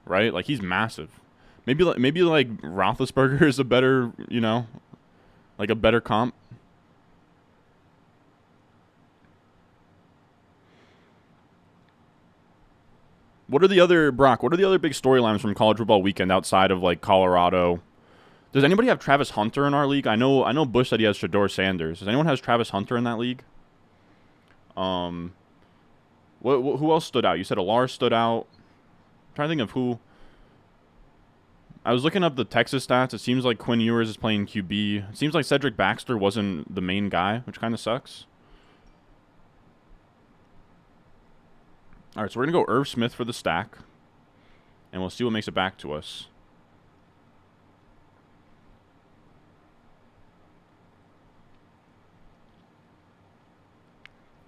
right? Like he's massive. Maybe like Roethlisberger is a better, like a better comp. What are the other big storylines from college football weekend outside of like Colorado? Does anybody have Travis Hunter in our league? I know Bush said he has Shador Sanders. Does anyone has Travis Hunter in that league? Who else stood out? You said Alar stood out. I'm trying to think of who. I was looking up the Texas stats. It seems like Quinn Ewers is playing QB. It seems like Cedric Baxter wasn't the main guy, which kind of sucks. All right, so we're going to go Irv Smith for the stack. And we'll see what makes it back to us.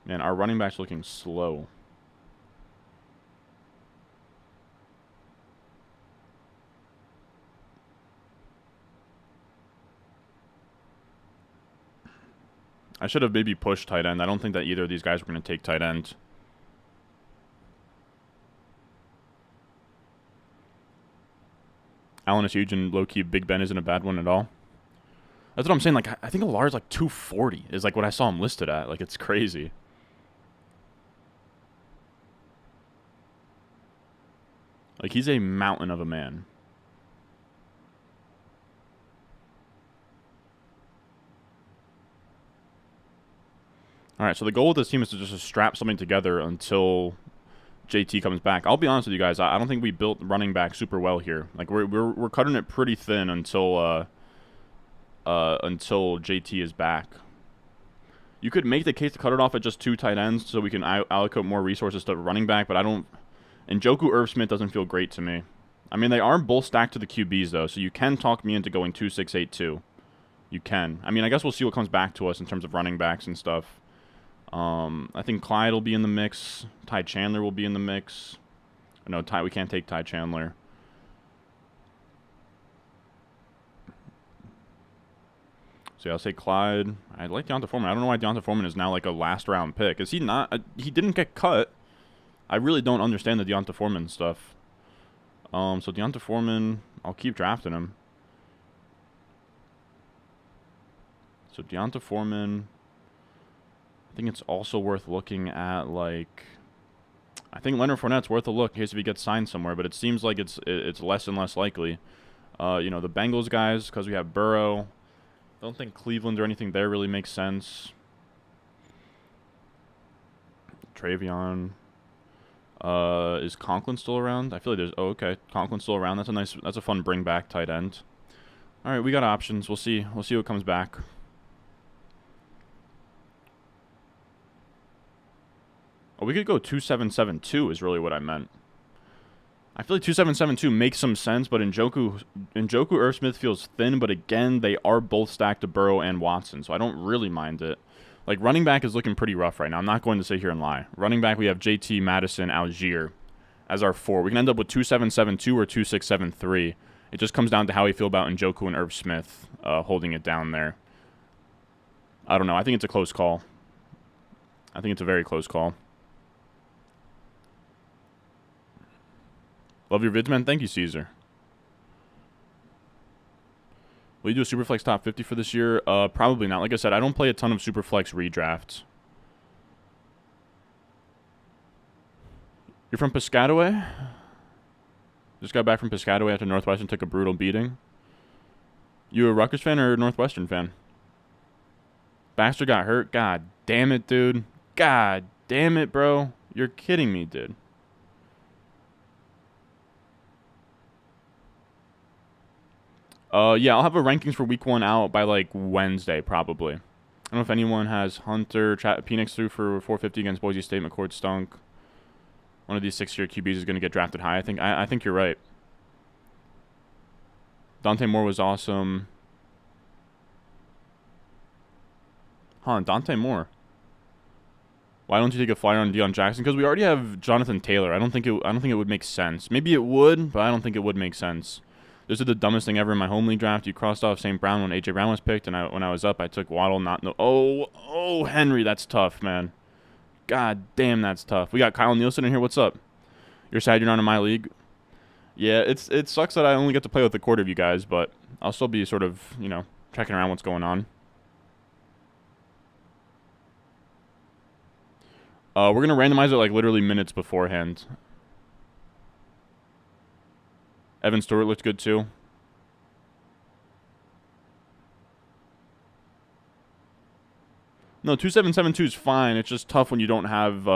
Man, our running back's looking slow. I should have maybe pushed tight end. I don't think that either of these guys were going to take tight end. Allen is huge, and low-key Big Ben isn't a bad one at all. That's what I'm saying. Like, I think Alar's like 240 is like what I saw him listed at. Like, it's crazy. Like, he's a mountain of a man. All right, so the goal with this team is to just strap something together until JT comes back. I'll be honest with you guys. I don't think we built running back super well here. Like, we're cutting it pretty thin until JT is back. You could make the case to cut it off at just 2 tight ends so we can allocate more resources to running back, but I don't. And Njoku Irv Smith doesn't feel great to me. I mean, they are both stacked to the QBs though, so you can talk me into going 2-6-8-2. You can. I mean, I guess we'll see what comes back to us in terms of running backs and stuff. I think Clyde will be in the mix. Ty Chandler will be in the mix. No, we can't take Ty Chandler. So yeah, I'll say Clyde. I like Deonta Foreman. I don't know why Deonta Foreman is now like a last round pick. Is he not? He didn't get cut. I really don't understand the Deonta Foreman stuff. So Deonta Foreman, I'll keep drafting him. So Deonta Foreman. I think it's also worth looking at, like, I think Leonard Fournette's worth a look in case if he gets signed somewhere, but it seems like it's less and less likely. You know, the Bengals guys, because we have Burrow. I don't think Cleveland or anything there really makes sense. Travion. Is Conklin still around? I feel like there's... Oh, okay. Conklin's still around. That's a fun bring back tight end. All right, we got options. We'll see. We'll see what comes back. Oh, we could go 2-7-7-2 is really what I meant. I feel like 2-7-7-2 makes some sense, but Njoku Irv Smith feels thin, but again, they are both stacked to Burrow and Watson, so I don't really mind it. Like, running back is looking pretty rough right now. I'm not going to sit here and lie. Running back, we have JT, Madison, Algier as our 4. We can end up with 2-7-7-2 or 2-6-7-3. It just comes down to how we feel about Njoku and Irv Smith holding it down there. I don't know. I think it's a close call. I think it's a very close call. Love your vids, man. Thank you, Caesar. Will you do a Superflex top 50 for this year? Probably not. Like I said, I don't play a ton of Superflex redrafts. You're from Piscataway? Just got back from Piscataway after Northwestern took a brutal beating. You a Rutgers fan or a Northwestern fan? Baxter got hurt? God damn it, dude. God damn it, bro. You're kidding me, dude. Yeah, I'll have a rankings for week 1 out by, like, Wednesday, probably. I don't know if anyone has Hunter, Penix through for 450 against Boise State. McCord stunk. One of these 6-year QBs is going to get drafted high. I think you're right. Dante Moore was awesome. Huh, Dante Moore. Why don't you take a flyer on Deion Jackson? Because we already have Jonathan Taylor. I don't think it would make sense. Maybe it would, but I don't think it would make sense. This is the dumbest thing ever in my home league draft. You crossed off St. Brown when A.J. Brown was picked, and when I was up, I took Waddle. Oh, Henry, that's tough, man. God damn, that's tough. We got Kyle Nielsen in here. What's up? You're sad you're not in my league? Yeah, it sucks that I only get to play with a quarter of you guys, but I'll still be sort of, you know, checking around what's going on. We're going to randomize it, like, literally minutes beforehand. Evan Stewart looked good, too. No, 2-7-7-2 is fine. It's just tough when you don't have...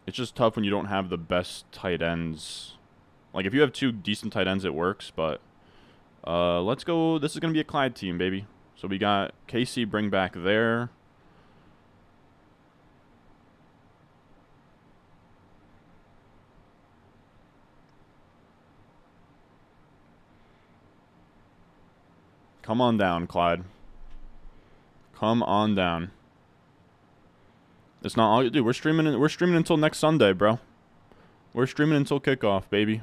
It's just tough when you don't have the best tight ends. Like, if you have 2 decent tight ends, it works, but... let's go... This is going to be a Clyde team, baby. So we got KC bring back there. Come on down, Clyde. Come on down. It's not all you do. We're streaming until next Sunday, bro. We're streaming until kickoff, baby.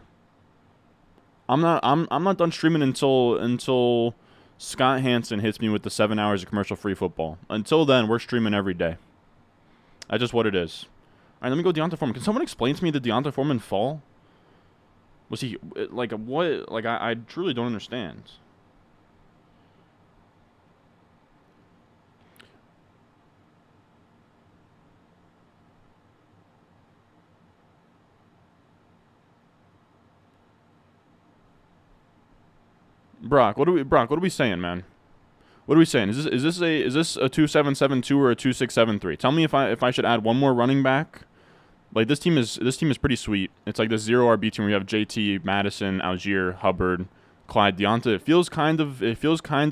I'm not done streaming until Scott Hansen hits me with the 7 hours of commercial-free football. Until then, we're streaming every day. That's just what it is. All right, let me go Deonta Foreman. Can someone explain to me the Deonta Foreman fall? Was he, like, what? Like, I truly don't understand. Brock, what are we saying, man? What are we saying? Is this a 2772 or a 2673? Tell me if I should add one more running back. Like this team is pretty sweet. It's like this 0 RB team where you have JT, Madison, Algier, Hubbard, Clyde, Deonta. It feels kind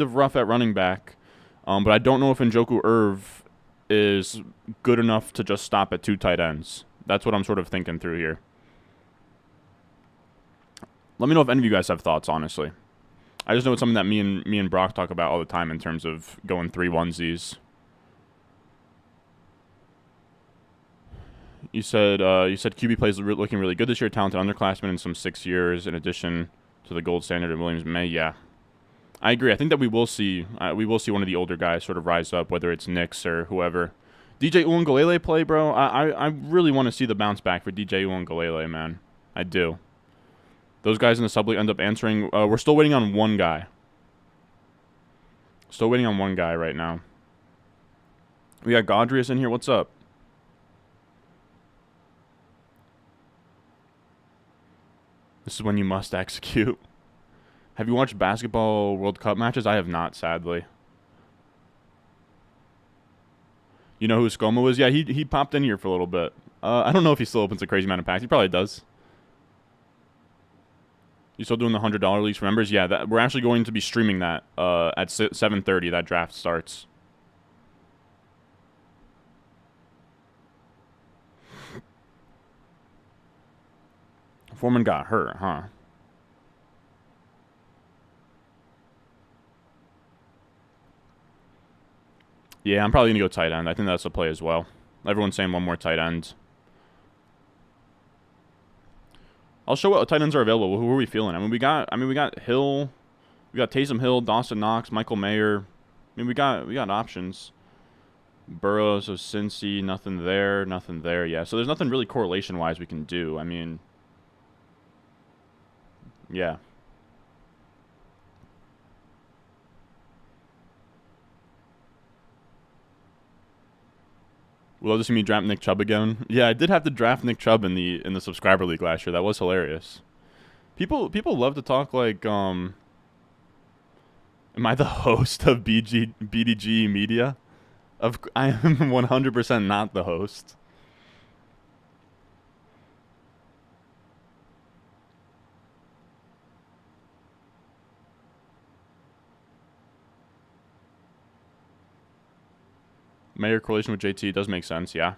of rough at running back. But I don't know if Njoku Irv is good enough to just stop at 2 tight ends. That's what I'm sort of thinking through here. Let me know if any of you guys have thoughts, honestly. I just know it's something that me and Brock talk about all the time in terms of going 3 onesies. You said QB plays looking really good this year. Talented underclassmen in some 6 years, in addition to the gold standard of Williams May. Yeah, I agree. I think that we will see one of the older guys sort of rise up, whether it's Knicks or whoever. DJ Uiagalelei play, bro. I really want to see the bounce back for DJ Uiagalelei, man. I do. Those guys in the sub league end up answering. We're still waiting on one guy. Still waiting on one guy right now. We got Godrius in here. What's up? This is when you must execute. Have you watched basketball World Cup matches? I have not, sadly. You know who Skoma is? Yeah, he popped in here for a little bit. I don't know if he still opens a crazy amount of packs. He probably does. You still doing the $100 leagues for members? Yeah, we're actually going to be streaming that at 7:30. That draft starts. Foreman got hurt, huh? Yeah, I'm probably going to go tight end. I think that's the play as well. Everyone's saying one more tight end. I'll show what tight ends are available. Who are we feeling? I mean, we got Hill, we got Taysom Hill, Dawson Knox, Michael Mayer. I mean, we got options. Burrows of Cincy, nothing there. Yeah, so there's nothing really correlation-wise we can do. I mean, yeah. We'll love to see me draft Nick Chubb again. Yeah, I did have to draft Nick Chubb in the subscriber league last year. That was hilarious. People love to talk like, am I the host of BDG Media? I am 100% not the host. Mayor correlation with JT does make sense, yeah.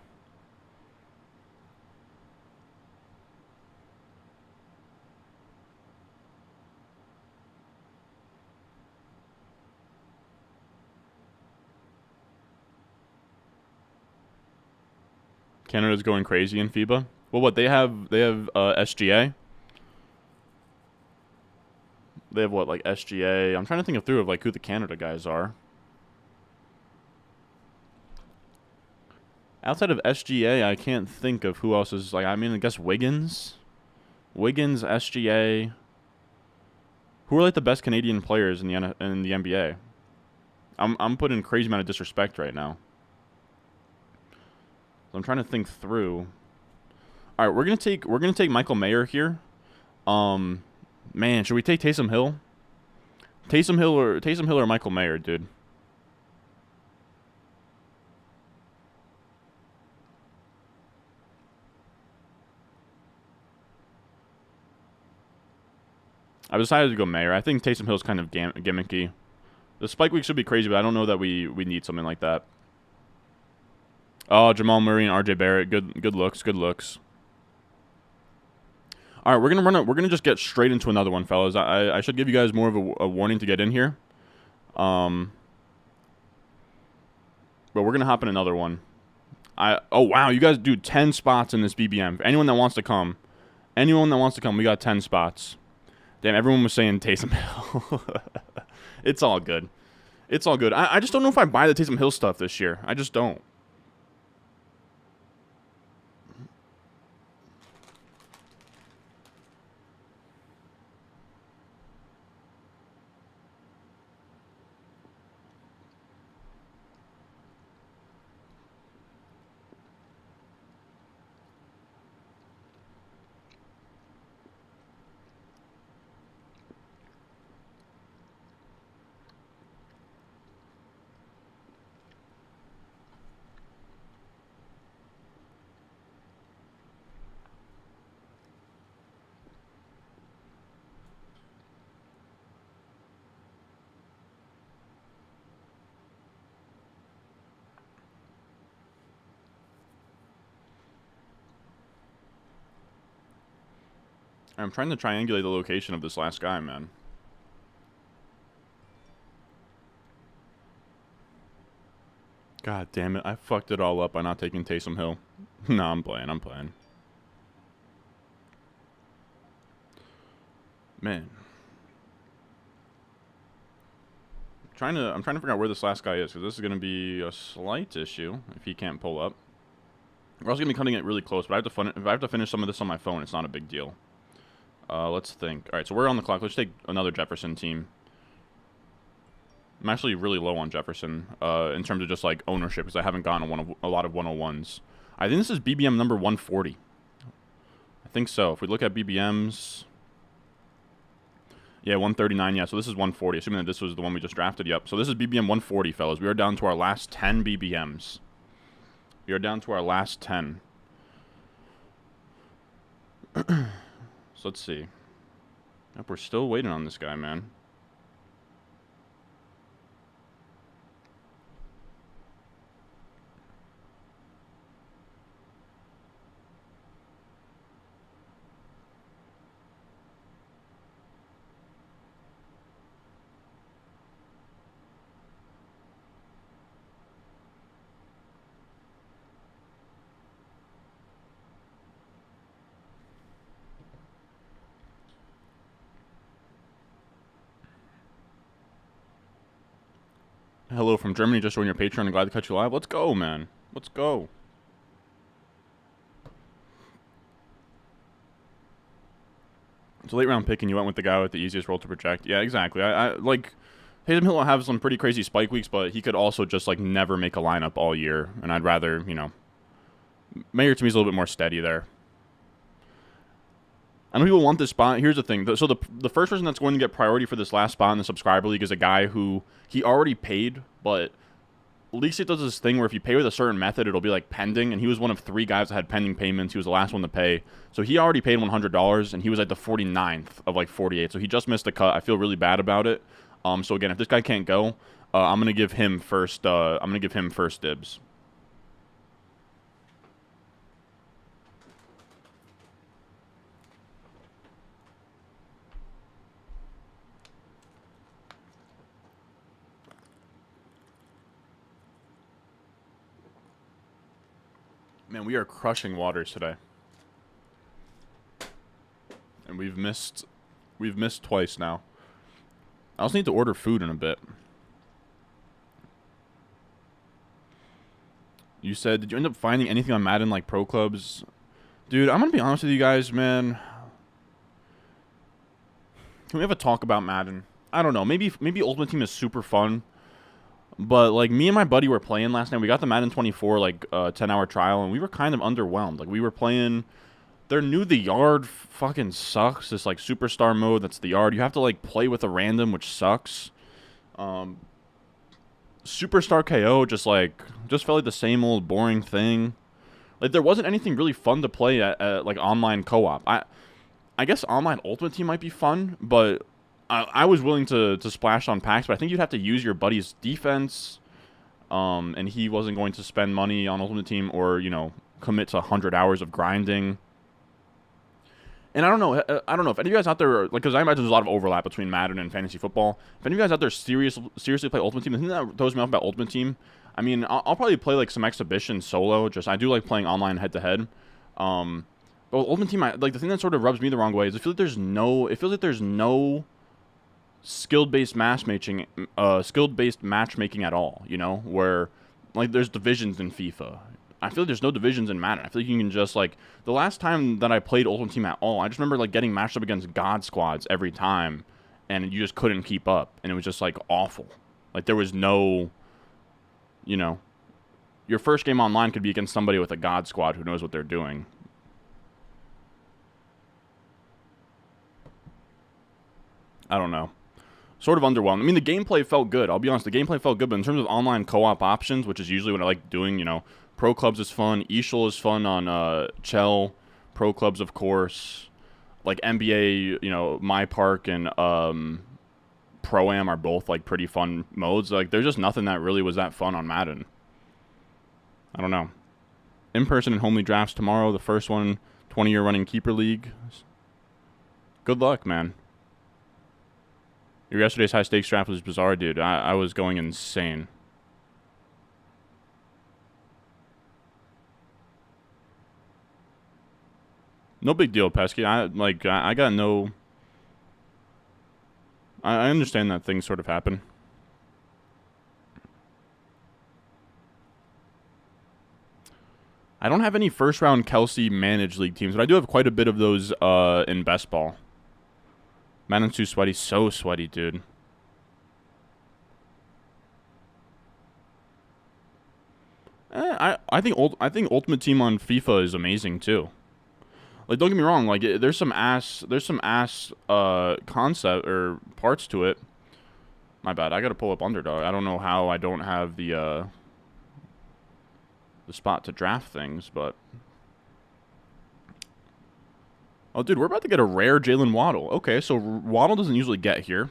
Canada's going crazy in FIBA. Well, what they have SGA. They have what, like SGA? I'm trying to think of who the Canada guys are. Outside of SGA, I can't think of who else is, like, I mean, I guess Wiggins, SGA. Who are like the best Canadian players in the NBA? I'm putting crazy amount of disrespect right now. So I'm trying to think through. All right, we're gonna take Michael Mayer here. Man, should we take Taysom Hill? Taysom Hill or Michael Mayer, dude? I decided to go Mayer. I think Taysom Hill's kind of gimmicky. The spike week should be crazy, but I don't know that we need something like that. Oh, Jamal Murray and RJ Barrett, good looks. All right, we're gonna just get straight into another one, fellas. I should give you guys more of a warning to get in here. But we're going to hop in another one. Oh, wow. You guys do 10 spots in this BBM. Anyone that wants to come. We got 10 spots. Damn, everyone was saying Taysom Hill. It's all good. It's all good. I just don't know if I buy the Taysom Hill stuff this year. I just don't. I'm trying to triangulate the location of this last guy, man. God damn it. I fucked it all up by not taking Taysom Hill. No, I'm playing. Man. I'm trying to figure out where this last guy is, because this is going to be a slight issue if he can't pull up. We're also going to be cutting it really close, but if I have to finish some of this on my phone, it's not a big deal. Let's think. All right, so we're on the clock. Let's take another Jefferson team. I'm actually really low on Jefferson in terms of just like ownership, because I haven't gotten a lot of 101s. I think this is BBM number 140. I think so. If we look at BBMs, yeah, 139. Yeah, so this is 140. Assuming that this was the one we just drafted. Yep. So this is BBM 140, fellas. We are down to our last 10 BBMs. We are down to our last 10. So let's see. Yep, we're still waiting on this guy, man. Hello from Germany. Just joined your Patreon and glad to catch you live. Let's go, man. Let's go. It's a late round pick and you went with the guy with the easiest role to project. Yeah, exactly. I like Taysom Hill will have some pretty crazy spike weeks, but he could also just like never make a lineup all year. And I'd rather, you know, Mayer to me is a little bit more steady there. I know people want this spot. Here's the thing. So the first person that's going to get priority for this last spot in the subscriber league is a guy who he already paid, but at least it does this thing where if you pay with a certain method, it'll be like pending. And he was one of 3 guys that had pending payments. He was the last one to pay. So he already paid $100, and he was at the 49th of like 48. So he just missed the cut. I feel really bad about it. So again, if this guy can't go, I'm gonna give him first. I'm gonna give him first dibs. Man, we are crushing waters today. And we've missed twice now. I also need to order food in a bit. You said, did you end up finding anything on Madden like pro clubs? Dude, I'm going to be honest with you guys, man. Can we have a talk about Madden? I don't know. Maybe Ultimate Team is super fun. But, like, me and my buddy were playing last night. We got the Madden 24, like, 10-hour trial, and we were kind of underwhelmed. Like, we were playing... They're new. The yard fucking sucks. This, like, superstar mode, that's the yard. You have to, like, play with a random, which sucks. Superstar KO just felt like the same old boring thing. Like, there wasn't anything really fun to play at like, online co-op. I guess online Ultimate Team might be fun, but... I was willing to splash on packs, but I think you'd have to use your buddy's defense, and he wasn't going to spend money on Ultimate Team or, you know, commit to 100 hours of grinding. And I don't know if any of you guys out there, like, because I imagine there's a lot of overlap between Madden and fantasy football. If any of you guys out there seriously play Ultimate Team, the thing that throws me off about Ultimate Team, I mean, I'll probably play like some exhibition solo. Just I do like playing online head to head. But with Ultimate Team, like the thing that sort of rubs me the wrong way is it feels like there's no skill-based matchmaking, skill-based matchmaking at all. You know, where like there's divisions in FIFA. I feel like there's no divisions in Madden. I feel like you can just, like, the last time that I played Ultimate Team at all, I just remember, like, getting matched up against God Squads every time, and you just couldn't keep up, and it was just, like, awful. Like, there was no, you know, your first game online could be against somebody with a God Squad who knows what they're doing. I don't know. Sort of underwhelmed. I mean, the gameplay felt good. I'll be honest, the gameplay felt good, but in terms of online co-op options, which is usually what I like doing, you know, Pro Clubs is fun. Eashel is fun on Chell. Pro Clubs, of course. Like NBA, you know, My Park and Pro-Am are both, like, pretty fun modes. Like, there's just nothing that really was that fun on Madden. I don't know. In-person and homely drafts tomorrow. The first one, 20-year running Keeper League. Good luck, man. Your yesterday's high-stakes draft was bizarre, dude. I was going insane. No big deal, Pesky. I got no... I understand that things sort of happen. I don't have any first-round Kelsey managed league teams, but I do have quite a bit of those in best ball. Madden's too sweaty. So sweaty, dude. I think Ultimate Team on FIFA is amazing too. Like, don't get me wrong. Like, there's some ass concept or parts to it. My bad. I gotta pull up Underdog. I don't know how I don't have the spot to draft things, but oh, dude, we're about to get a rare Jalen Waddle. Okay, so Waddle doesn't usually get here.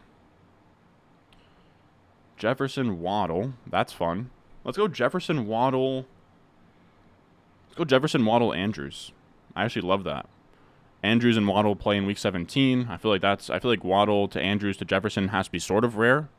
Jefferson Waddle. That's fun. Let's go Jefferson Waddle. Let's go Jefferson Waddle Andrews. I actually love that. Andrews and Waddle play in week 17. I feel like Waddle to Andrews to Jefferson has to be sort of rare.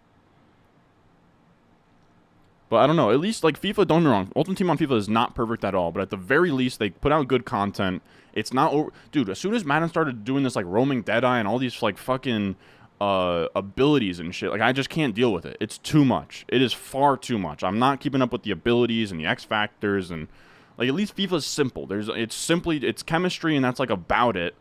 But I don't know. At least, like, FIFA, don't get me wrong, Ultimate Team on FIFA is not perfect at all. But at the very least, they put out good content. It's not over. Dude, as soon as Madden started doing this, like, roaming Deadeye and all these, like, fucking abilities and shit, like, I just can't deal with it. It's too much. It is far too much. I'm not keeping up with the abilities and the X factors and... Like, at least FIFA's simple. It's chemistry, and that's, like, about it.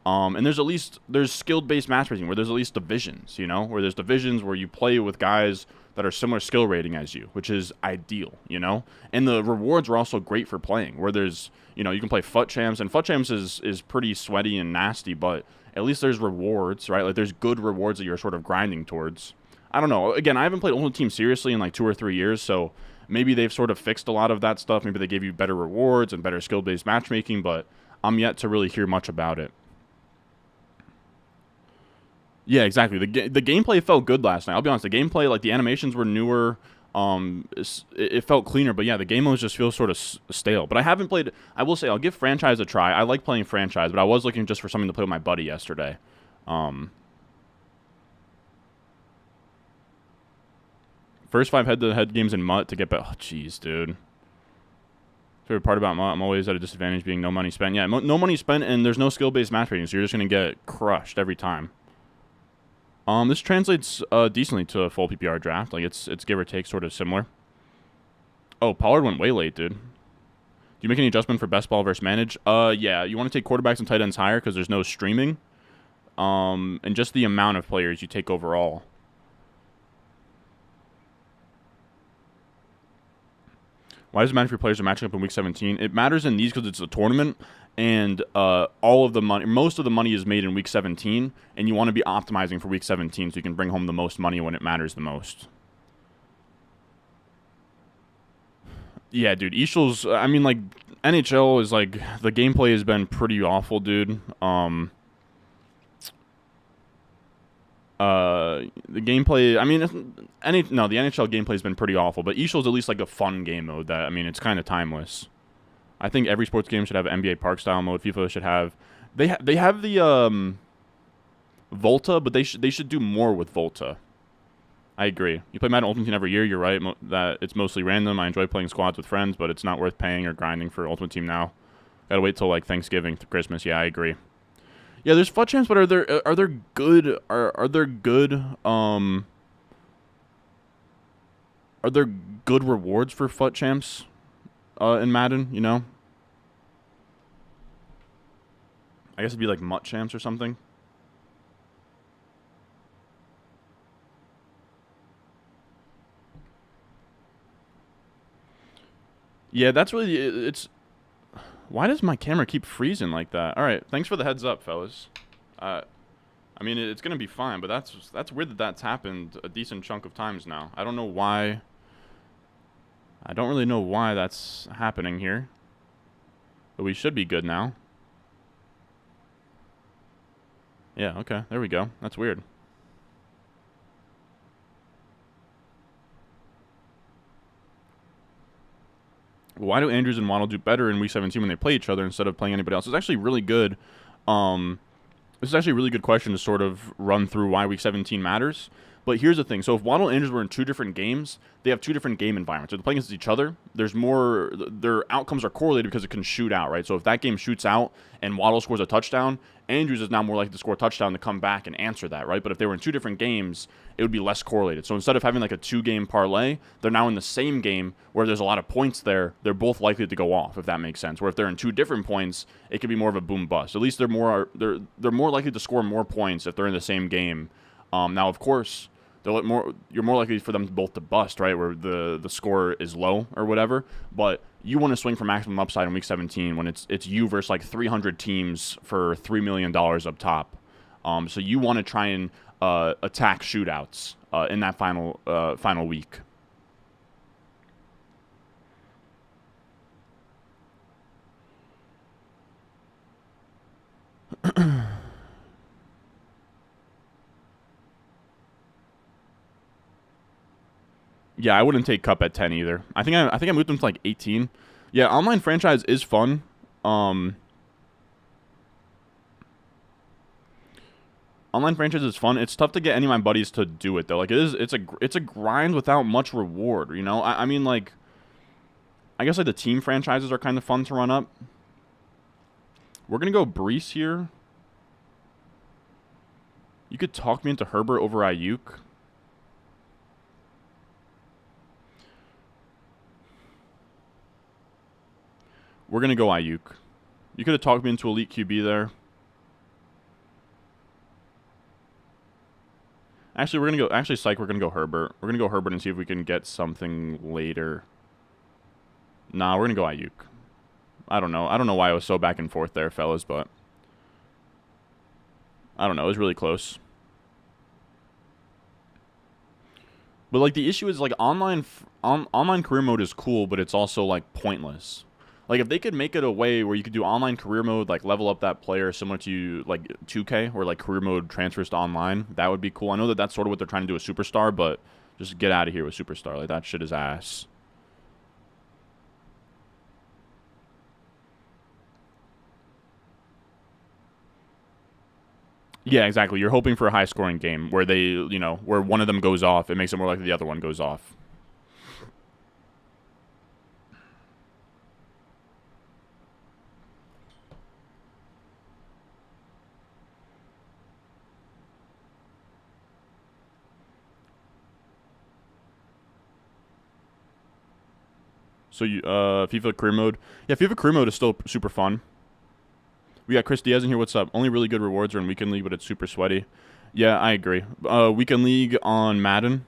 And there's skill-based matchmaking where there's at least divisions, you know? Where there's divisions where you play with guys that are similar skill rating as you, which is ideal, you know? And the rewards are also great for playing, where there's, you know, you can play FUT Champs, and FUT Champs is pretty sweaty and nasty, but at least there's rewards, right? Like, there's good rewards that you're sort of grinding towards. I don't know. Again, I haven't played Ultimate Team seriously in, like, 2 or 3 years, so... Maybe they've sort of fixed a lot of that stuff. Maybe they gave you better rewards and better skill-based matchmaking, but I'm yet to really hear much about it. Yeah, exactly. The gameplay felt good last night. I'll be honest. The gameplay, like, the animations were newer. It felt cleaner, but yeah, the game modes just feel sort of stale. But I haven't played... I will say, I'll give Franchise a try. I like playing Franchise, but I was looking just for something to play with my buddy yesterday. First 5 head-to-head games in MUT to get back. Oh, jeez, dude. Favorite part about MUT, I'm always at a disadvantage being no money spent. Yeah, no money spent, and there's no skill-based matchmaking, so you're just going to get crushed every time. This translates decently to a full PPR draft. Like, it's give or take sort of similar. Oh, Pollard went way late, dude. Do you make any adjustment for best ball versus manage? Yeah, you want to take quarterbacks and tight ends higher because there's no streaming. And just the amount of players you take overall. Why does it matter if your players are matching up in week 17? It matters in these because it's a tournament, and all of the money, most of the money is made in week 17, and you want to be optimizing for week 17 so you can bring home the most money when it matters the most. Yeah, dude, Eashel's, I mean, like, NHL is, like, the gameplay has been pretty awful, dude. The gameplay, I mean, the NHL gameplay has been pretty awful, but Eashel's at least like a fun game mode that, I mean, it's kind of timeless. I think every sports game should have NBA Park style mode. FIFA should have They have the Volta, but they should do more with Volta. I agree. You play Madden Ultimate Team every year. You're right that it's mostly random. I enjoy playing squads with friends, but it's not worth paying or grinding for Ultimate Team now. Gotta wait till like Thanksgiving, Christmas. Yeah, I agree. Yeah, there's FUT champs, but are there good are there good are there good rewards for FUT champs in Madden? You know, I guess it'd be like MUT champs or something. Yeah, that's really it's. Why does my camera keep freezing like that? All right, thanks for the heads up, fellas. I mean, it's gonna be fine, but that's weird that that's happened a decent chunk of times now. I don't know why. I don't really know why that's happening here, but we should be good now. Yeah, okay, there we go. That's weird. Why do Andrews and Waddle do better in Week 17 when they play each other instead of playing anybody else? It's actually really good. This is actually a really good question to sort of run through why Week 17 matters. But here's the thing. So if Waddle and Andrews were in two different games, they have two different game environments. If they're playing against each other, there's more, their outcomes are correlated because it can shoot out, right? So if that game shoots out and Waddle scores a touchdown, Andrews is now more likely to score a touchdown to come back and answer that, right? But if they were in two different games, it would be less correlated. So instead of having like a 2-game parlay, they're now in the same game where there's a lot of points there. They're both likely to go off, if that makes sense. Where if they're in two different points, it could be more of a boom bust. At least they're more likely to score more points if they're in the same game. Now, of course, you're more likely for them both to bust, right? Where the score is low or whatever. But you want to swing for maximum upside in Week 17 when it's you versus like 300 teams for $3 million up top. So you want to try and attack shootouts in that final week. Yeah, I wouldn't take Cup at 10 either. I think I moved them to like 18. Yeah, online franchise is fun. Online franchise is fun. It's tough to get any of my buddies to do it though. Like it's a grind without much reward. You know, I mean like, I guess like the team franchises are kind of fun to run up. We're gonna go Brees here. You could talk me into Herbert over Ayuk. We're going to go Ayuk. You could have talked me into elite QB there. Actually, we're going to go... Actually, psych, we're going to go Herbert. We're going to go Herbert and see if we can get something later. Nah, we're going to go Ayuk. I don't know. I don't know why I was so back and forth there, fellas, but... I don't know. It was really close. But, like, the issue is, like, online career mode is cool, but it's also, like, pointless. Like, if they could make it a way where you could do online career mode, like, level up that player similar to, like, 2K, where, like, career mode transfers to online, that would be cool. I know that that's sort of what they're trying to do with Superstar, but just get out of here with Superstar. Like, that shit is ass. Yeah, exactly. You're hoping for a high-scoring game where they, you know, where one of them goes off. It makes it more likely the other one goes off. So you, FIFA career mode. Yeah, FIFA career mode is still super fun. We got Chris Diaz in here. What's up? Only really good rewards are in Weekend League, but it's super sweaty. Yeah, I agree. Weekend League on Madden.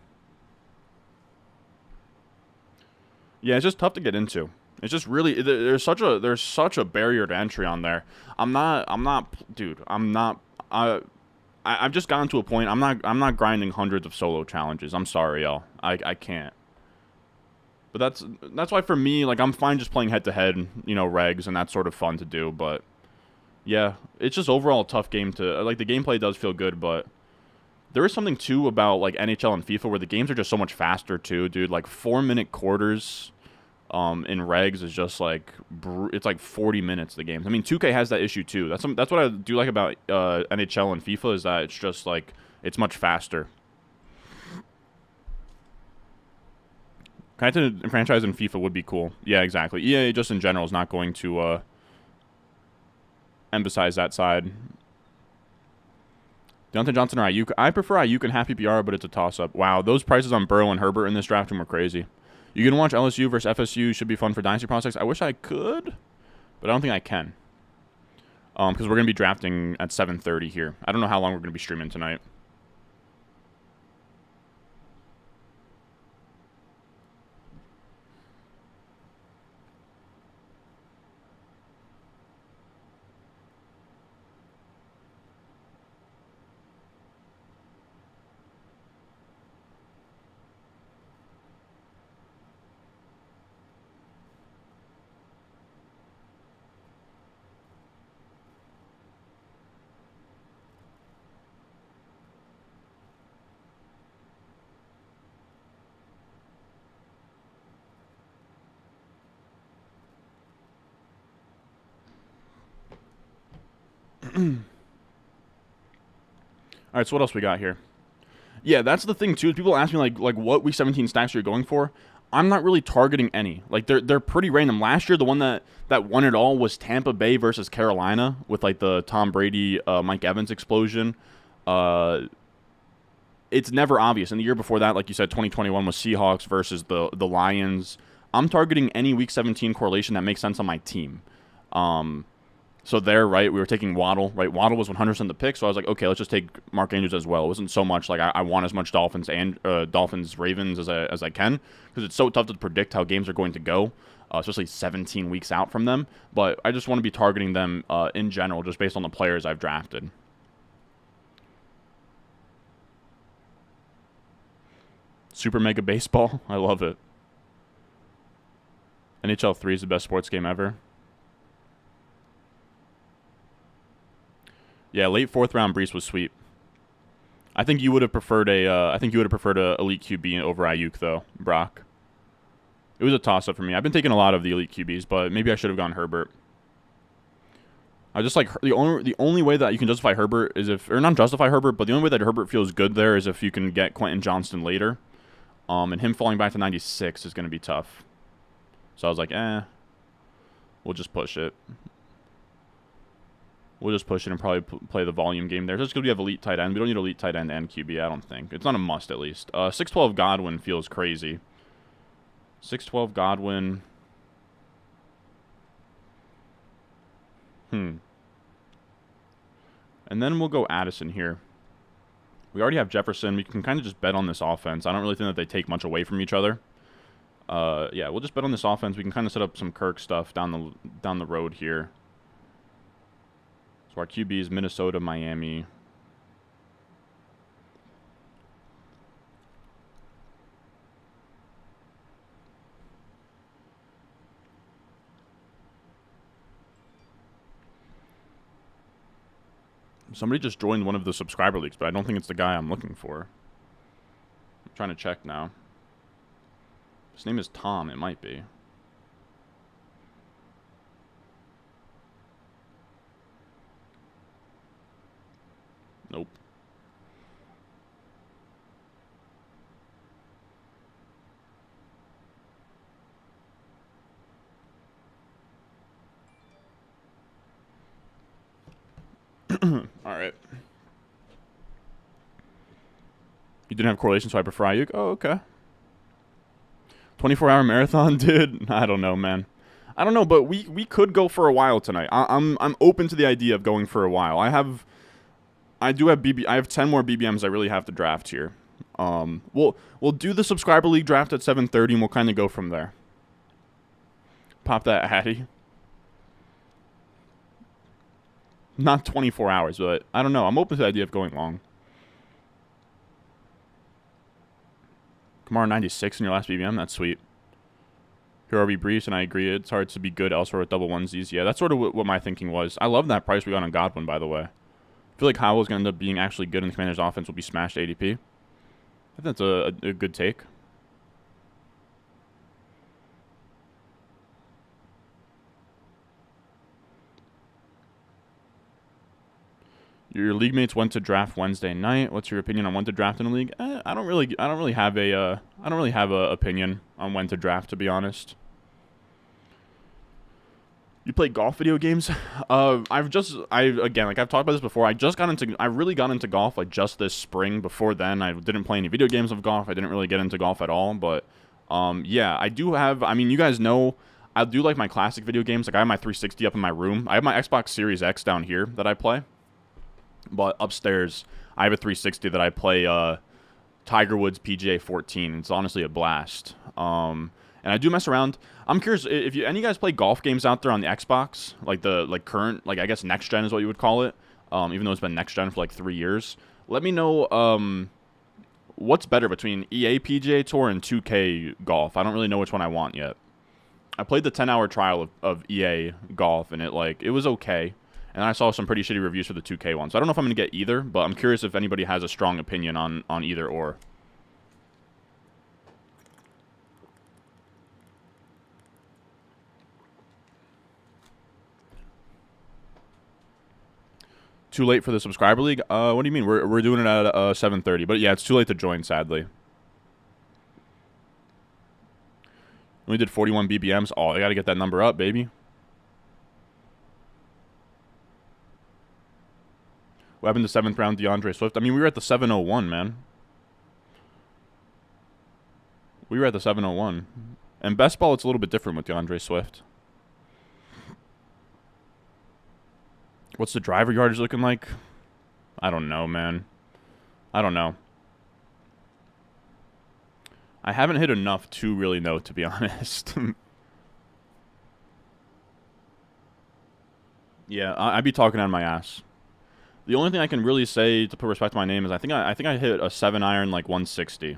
Yeah, it's just tough to get into. It's just really there's such a barrier to entry on there. Dude. I've just gotten to a point. I'm not grinding hundreds of solo challenges. I'm sorry, y'all. I can't. But that's why for me, like, I'm fine just playing head-to-head, you know, regs, and that's sort of fun to do, but yeah, it's just overall a tough game to, like, the gameplay does feel good, but there is something, too, about, like, NHL and FIFA where the games are just so much faster, too, dude. Like, 4-minute quarters in regs is just like it's like 40 minutes the games. I mean, 2K has that issue too. That's what I do like about NHL and FIFA is that it's just like it's much faster. Connected franchise in FIFA would be cool. Yeah, exactly. EA just in general is not going to emphasize that side. Deontay Johnson or Ayuk? I prefer Ayuk and half PPR, but it's a toss-up. Wow, those prices on Burrow and Herbert in this draft room are crazy. You can watch LSU versus FSU. Should be fun for Dynasty prospects. I wish I could, but I don't think I can. Because we're going to be drafting at 7:30 here. I don't know how long we're going to be streaming tonight. All right, so what else we got here? Yeah, that's the thing too. People ask me like what week 17 stacks are you going for? I'm not really targeting any. Like they're pretty random. Last year, the one that won it all was Tampa Bay versus Carolina with like the Tom Brady, Mike Evans explosion. It's never obvious. And the year before that, like you said, 2021 was Seahawks versus the Lions. I'm targeting any week 17 correlation that makes sense on my team. So there, right, we were taking Waddle, right? Waddle was 100% the pick, so I was like, okay, let's just take Mark Andrews as well. It wasn't so much like I want as much Dolphins and Ravens as I can, because it's so tough to predict how games are going to go, especially 17 weeks out from them. But I just want to be targeting them in general, just based on the players I've drafted. Super Mega Baseball, I love it. NHL 3 is the best sports game ever. Yeah, late 4th round Brees was sweet. I think you would have preferred a elite QB over Ayuk though, Brock. It was a toss up for me. I've been taking a lot of the elite QBs, but maybe I should have gone Herbert. I just like the only way that you can justify Herbert is or not justify Herbert, but the only way that Herbert feels good there is if you can get Quentin Johnston later. And him falling back to 96 is going to be tough. So I was like, we'll just push it. We'll just push it and probably play the volume game there. Just because we have elite tight end. We don't need elite tight end and QB, I don't think. It's not a must, at least. 6'12 Godwin feels crazy. 6'12 Godwin. And then we'll go Addison here. We already have Jefferson. We can kind of just bet on this offense. I don't really think that they take much away from each other. Yeah, we'll just bet on this offense. We can kind of set up some Kirk stuff down the road here. So our QB is Minnesota, Miami. Somebody just joined one of the subscriber leagues, but I don't think it's the guy I'm looking for. I'm trying to check now. His name is Tom. It might be. Nope. All right. You didn't have correlation, so I prefer Ayuk. Oh, okay. 24-hour marathon, dude. I don't know, man. I don't know, but we could go for a while tonight. I'm open to the idea of going for a while. I have 10 more BBMs I really have to draft here. We'll do the subscriber league draft at 7:30 and we'll kind of go from there. Pop that Addy. Not 24 hours, but I don't know. I'm open to the idea of going long. Kamara 96 in your last BBM. That's sweet. Here are we briefs, and I agree. It's hard to be good elsewhere with double onesies. Yeah, that's sort of what my thinking was. I love that price we got on Godwin, by the way. I feel like Howell's going to end up being actually good in the Commanders' offense. Will be smashed ADP. I think that's a good take. Your league mates went to draft Wednesday night. What's your opinion on when to draft in a league? I don't really have a opinion on when to draft, to be honest. You play golf video games? I've talked about this before. I really got into golf like just this spring. Before then, I didn't play any video games of golf. I didn't really get into golf at all. But, yeah, I do have. I mean, you guys know I do like my classic video games. Like I have my 360 up in my room. I have my Xbox Series X down here that I play. But upstairs, I have a 360 that I play. Tiger Woods PGA 14. It's honestly a blast. And I do mess around. I'm curious if any of you guys play golf games out there on the Xbox, like current, like I guess next gen is what you would call it. Even though it's been next gen for like 3 years. Let me know what's better between EA PGA Tour and 2K golf. I don't really know which one I want yet. I played the 10-hour trial of EA golf, and it was okay. And I saw some pretty shitty reviews for the 2K one. So I don't know if I'm gonna get either, but I'm curious if anybody has a strong opinion on either or. Too late for the subscriber league? What do you mean? We're doing it at 7:30, but yeah, it's too late to join, sadly. We did 41 BBMs. Oh, I gotta get that number up, baby. What happened to 7th round DeAndre Swift? I mean, we were at the 701, man. We were at the 701. And best ball, it's a little bit different with DeAndre Swift. What's the driver yardage looking like? I don't know, man. I don't know. I haven't hit enough to really know, to be honest. Yeah, I'd be talking out of my ass. The only thing I can really say to put respect to my name is I think I hit a 7-iron like 160,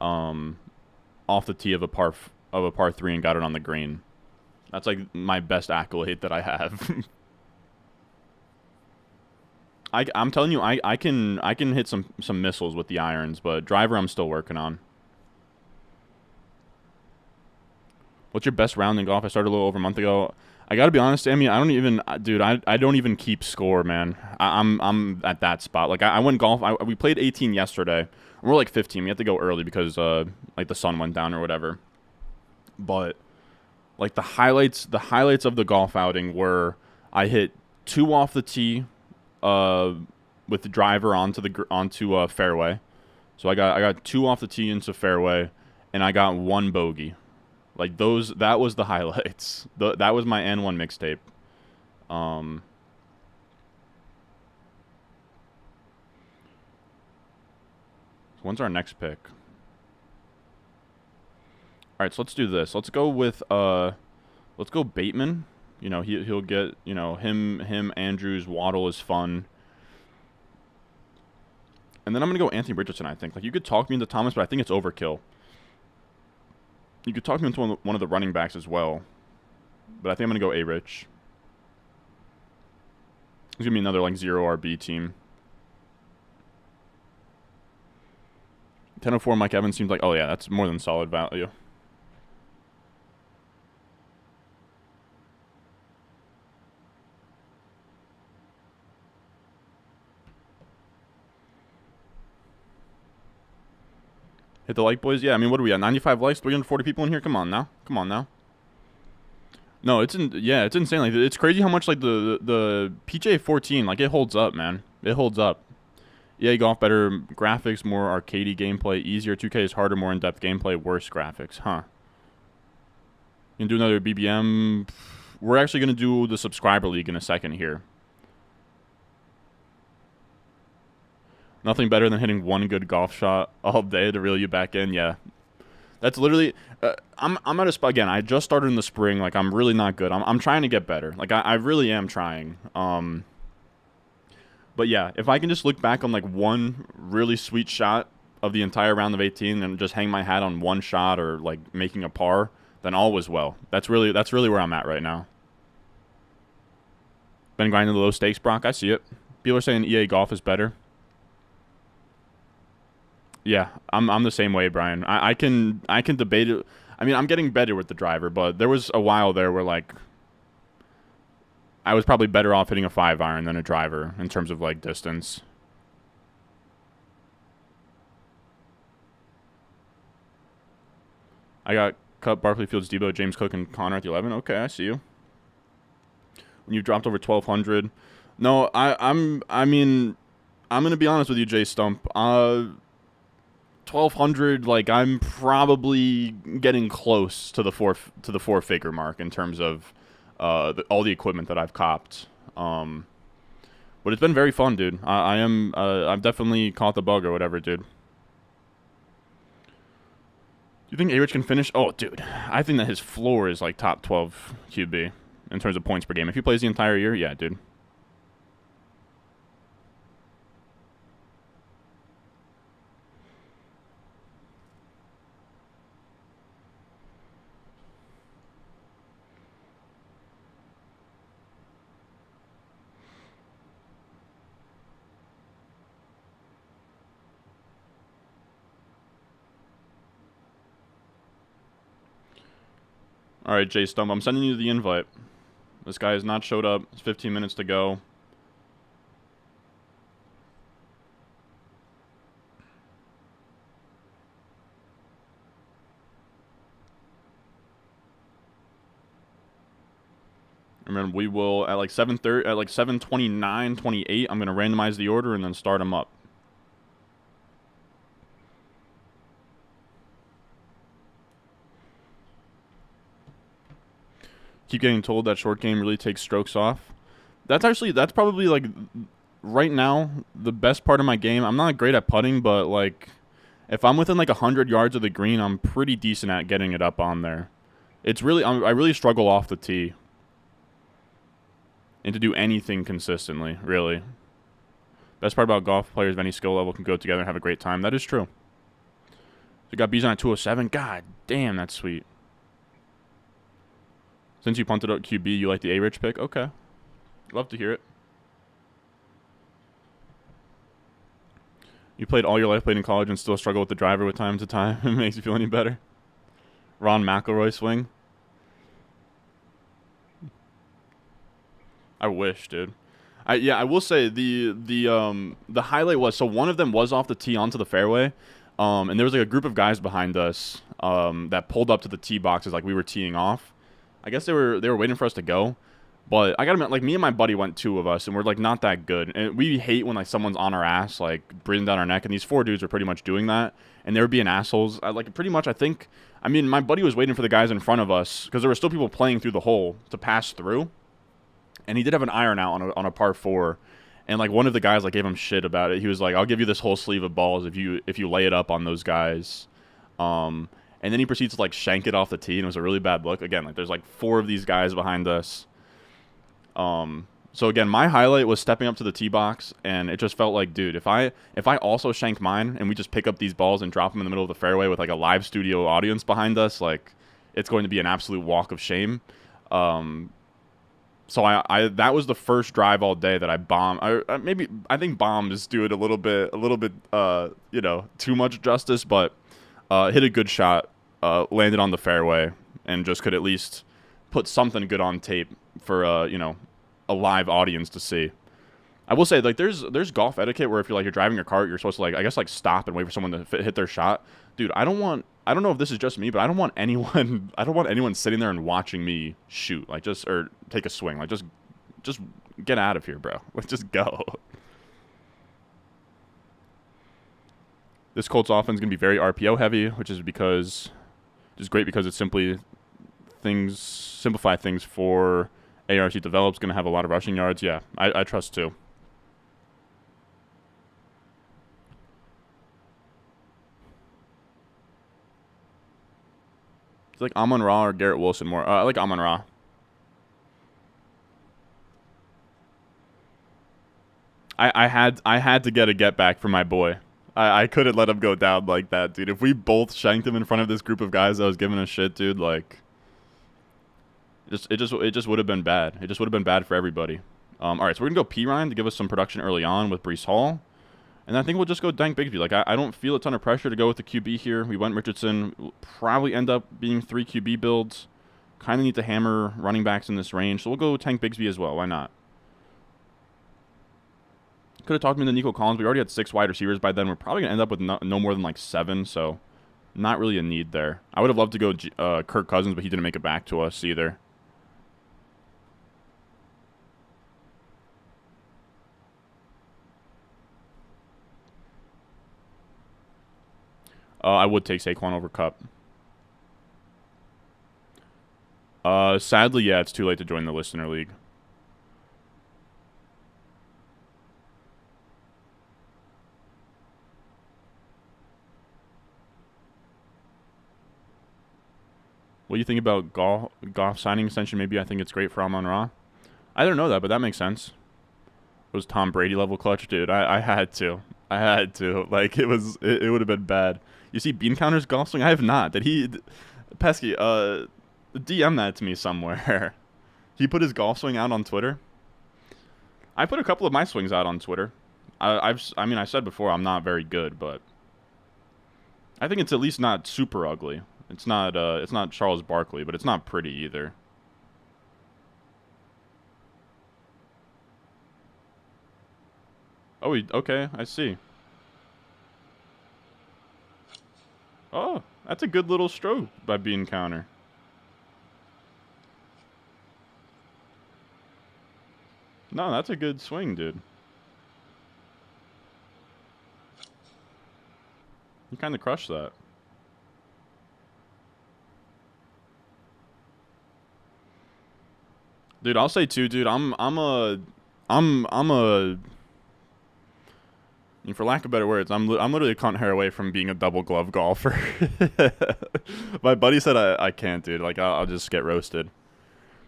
off the tee of a par 3 and got it on the green. That's like my best accolade that I have. I'm telling you, I can hit some missiles with the irons, but driver I'm still working on. What's your best round in golf? I started a little over a month ago. I gotta be honest, Sammy. I don't even keep score, man. I'm at that spot. Like I went golf. We played 18 yesterday. And we're like 15. We had to go early because like the sun went down or whatever. But like the highlights of the golf outing were I hit 2 off the tee, with the driver onto fairway. So I got 2 off the tee into fairway, and I got 1 bogey. Like that was the highlights. That was my N1 mixtape. When's our next pick? All right, so let's do this. Let's go with let's go Bateman. You know, he'll get, you know, him Andrews, Waddle is fun. And then I'm going to go Anthony Richardson, I think. Like, you could talk me into Thomas, but I think it's overkill. You could talk me into one of the running backs as well. But I think I'm going to go A-Rich. It's going to be another, like, 0 RB team. 1004 Mike Evans seems like, oh, yeah, that's more than solid value. Hit the like, boys. Yeah, I mean, what are we at? 95 likes, 340 people in here. Come on now. Come on now. No, it's insane. Like, it's crazy how much like the PGA 14, like, it holds up, man. It holds up. EA golf better graphics, more arcadey gameplay, easier. 2K is harder, more in-depth gameplay, worse graphics. Huh. You can do another BBM. We're actually gonna do the subscriber league in a second here. Nothing better than hitting 1 good golf shot all day to reel you back in. Yeah, that's literally. I'm at a spot again. I just started in the spring. Like, I'm really not good. I'm trying to get better. Like, I really am trying. But yeah, if I can just look back on like 1 really sweet shot of the entire round of 18 and just hang my hat on 1 shot or like making a par, then all was well. That's really where I'm at right now. Been grinding the low stakes, Brock. I see it. People are saying EA golf is better. Yeah, I'm the same way, Brian. I can debate it. I mean, I'm getting better with the driver, but there was a while there where like I was probably better off hitting a 5-iron than a driver in terms of, like, distance. I got Cup, Barkley, Fields, Debo, James Cook, and Connor at the 11. Okay, I see you. When you dropped over 1,200. No, I mean, I'm going to be honest with you, Jay Stump. 1,200, like, I'm probably getting close to the four-figure mark in terms of all the equipment that I've copped. But it's been very fun, dude. I've definitely caught the bug or whatever, dude. Do you think A-Rich can finish? Oh, dude, I think that his floor is like top 12 QB in terms of points per game. If he plays the entire year, yeah, dude. All right, Jay Stump, I'm sending you the invite. This guy has not showed up. It's 15 minutes to go. Remember, we will at like 7:30, at like 7:29, 28. I'm gonna randomize the order and then start them up. Keep getting told that short game really takes strokes off. That's probably like right now the best part of my game. I'm not great at putting, but like if I'm within like 100 yards of the green, I'm pretty decent at getting it up on there. It's really I really struggle off the tee and to do anything consistently, really. Best part about golf, players of any skill level can go together and have a great time. That is true. We got B's on at 207. God damn, that's sweet. Since you punted out QB, you like the A-Rich pick? Okay. Love to hear it. You played all your life, played in college, and still struggle with the driver with time to time. It makes you feel any better. Ron McElroy swing. I wish, dude. I will say the highlight was, so one of them was off the tee onto the fairway, and there was like a group of guys behind us that pulled up to the tee boxes like we were teeing off. I guess they were waiting for us to go, but I gotta admit, like me and my buddy went, two of us, and we're like not that good. And we hate when like someone's on our ass, like breathing down our neck. And these four dudes were pretty much doing that, and they were being assholes. Like pretty much, I mean, my buddy was waiting for the guys in front of us because there were still people playing through the hole to pass through, and he did have an iron out on a par 4, and like one of the guys like gave him shit about it. He was like, "I'll give you this whole sleeve of balls if you lay it up on those guys." And then he proceeds to like shank it off the tee, and it was a really bad look. Again, like there's like 4 of these guys behind us. So again, my highlight was stepping up to the tee box, and it just felt like, dude, if I also shank mine and we just pick up these balls and drop them in the middle of the fairway with like a live studio audience behind us, like it's going to be an absolute walk of shame. So I that was the first drive all day that I bombed. I think bombed is doing a little bit you know, too much justice, but hit a good shot. Landed on the fairway and just could at least put something good on tape for you know, a live audience to see. I will say, like, there's golf etiquette where if you're driving your cart, you're supposed to like, I guess, like stop and wait for someone to hit their shot. Dude, I don't know if this is just me, but I don't want anyone sitting there and watching me shoot, like or take a swing. Like just get out of here, bro. Let's just go. This Colts offense is going to be very RPO heavy, which is great because it's simplify things for ARC develops. Going to have a lot of rushing yards. Yeah, I trust too. It's like Amon-Ra or Garrett Wilson more. I like Amon-Ra. I had to get a get back for my boy. I couldn't let him go down like that, dude. If we both shanked him in front of this group of guys that was giving us shit, dude, like, it just would have been bad. It just would have been bad for everybody. All right, so we're gonna go P-Ryan to give us some production early on with Breece Hall, and I think we'll just go Dank Bigsby. Like, I don't feel a ton of pressure to go with the QB here. We went Richardson. We'll probably end up being 3 QB builds. Kind of need to hammer running backs in this range, so we'll go Tank Bigsby as well. Why not? Could have talked me to Nico Collins. We already had 6 wide receivers by then. We're probably going to end up with no more than like 7, so not really a need there. I would have loved to go Kirk Cousins, but he didn't make it back to us either. I would take Saquon over Kupp. Sadly, yeah, it's too late to join the Listener League. What do you think about Goff signing extension? Maybe I think it's great for Amon-Ra. I don't know that, but that makes sense. It was Tom Brady level clutch, dude. I had to. I had to. Like, it would have been bad. You see Bean Counter's golf swing? I have not. Did he... Pesky, DM that to me somewhere. He put his golf swing out on Twitter. I put a couple of my swings out on Twitter. I mean, I said before I'm not very good, but I think it's at least not super ugly. It's not Charles Barkley, but it's not pretty either. Oh, okay, I see. Oh, that's a good little stroke by Bean Counter. No, that's a good swing, dude. You kind of crushed that. Dude, I'll say too, dude. I'm a, for lack of better words, I'm literally a cunt hair away from being a double glove golfer. My buddy said I can't, dude. Like I'll just get roasted.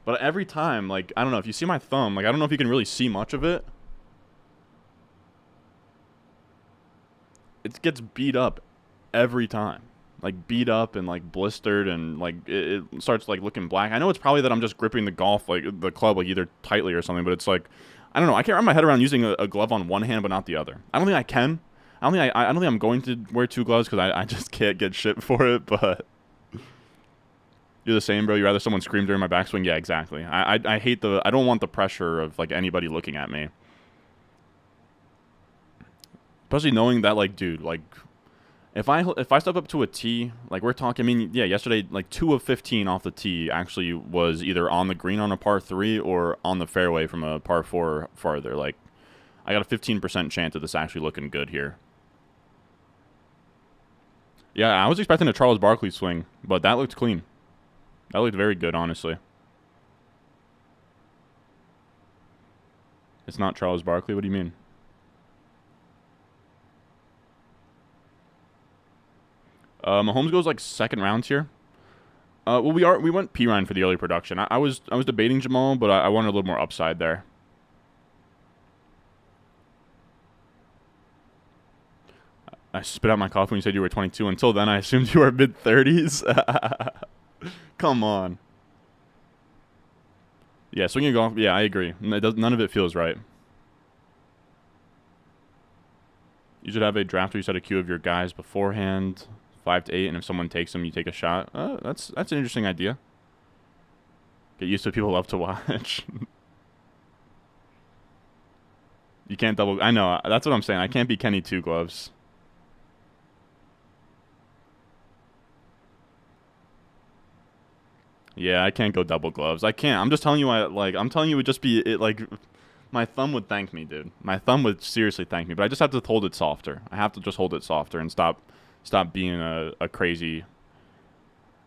But every time, like I don't know if you see my thumb, like I don't know if you can really see much of it. It gets beat up every time. Like beat up and like blistered and like it starts like looking black. I know it's probably that I'm just gripping the club like either tightly or something, but it's like I don't know. I can't wrap my head around using a glove on one hand but not the other. I don't think I can. I don't think I'm going to wear 2 gloves because I just can't get shit for it. But you're the same, bro. You rather someone scream during my backswing? Yeah, exactly. I hate I don't want the pressure of like anybody looking at me, especially knowing that like dude like. If I step up to a tee, like we're talking, I mean, yeah, yesterday, like 2 of 15 off the tee actually was either on the green on a par 3 or on the fairway from a par 4 farther. Like, I got a 15% chance of this actually looking good here. Yeah, I was expecting a Charles Barkley swing, but that looked clean. That looked very good, honestly. It's not Charles Barkley? What do you mean? Mahomes goes like 2nd round here. Well, we went Pirine for the early production. I was debating Jamal, but I wanted a little more upside there. I spit out my coffee when you said you were 22. Until then, I assumed you were mid-30s. Come on. Yeah, swinging golf. Yeah, I agree. None of it feels right. You should have a draft where you set a queue of your guys beforehand. 5 to 8, and if someone takes them, you take a shot. That's an interesting idea. Get used to people love to watch. You can't double. I know. That's what I'm saying. I can't be Kenny 2 gloves. Yeah, I can't go double gloves. I can't. I'm just telling you. I'm telling you, it would just be it. Like, my thumb would thank me, dude. My thumb would seriously thank me. But I just have to hold it softer. I have to just hold it softer and stop being a crazy.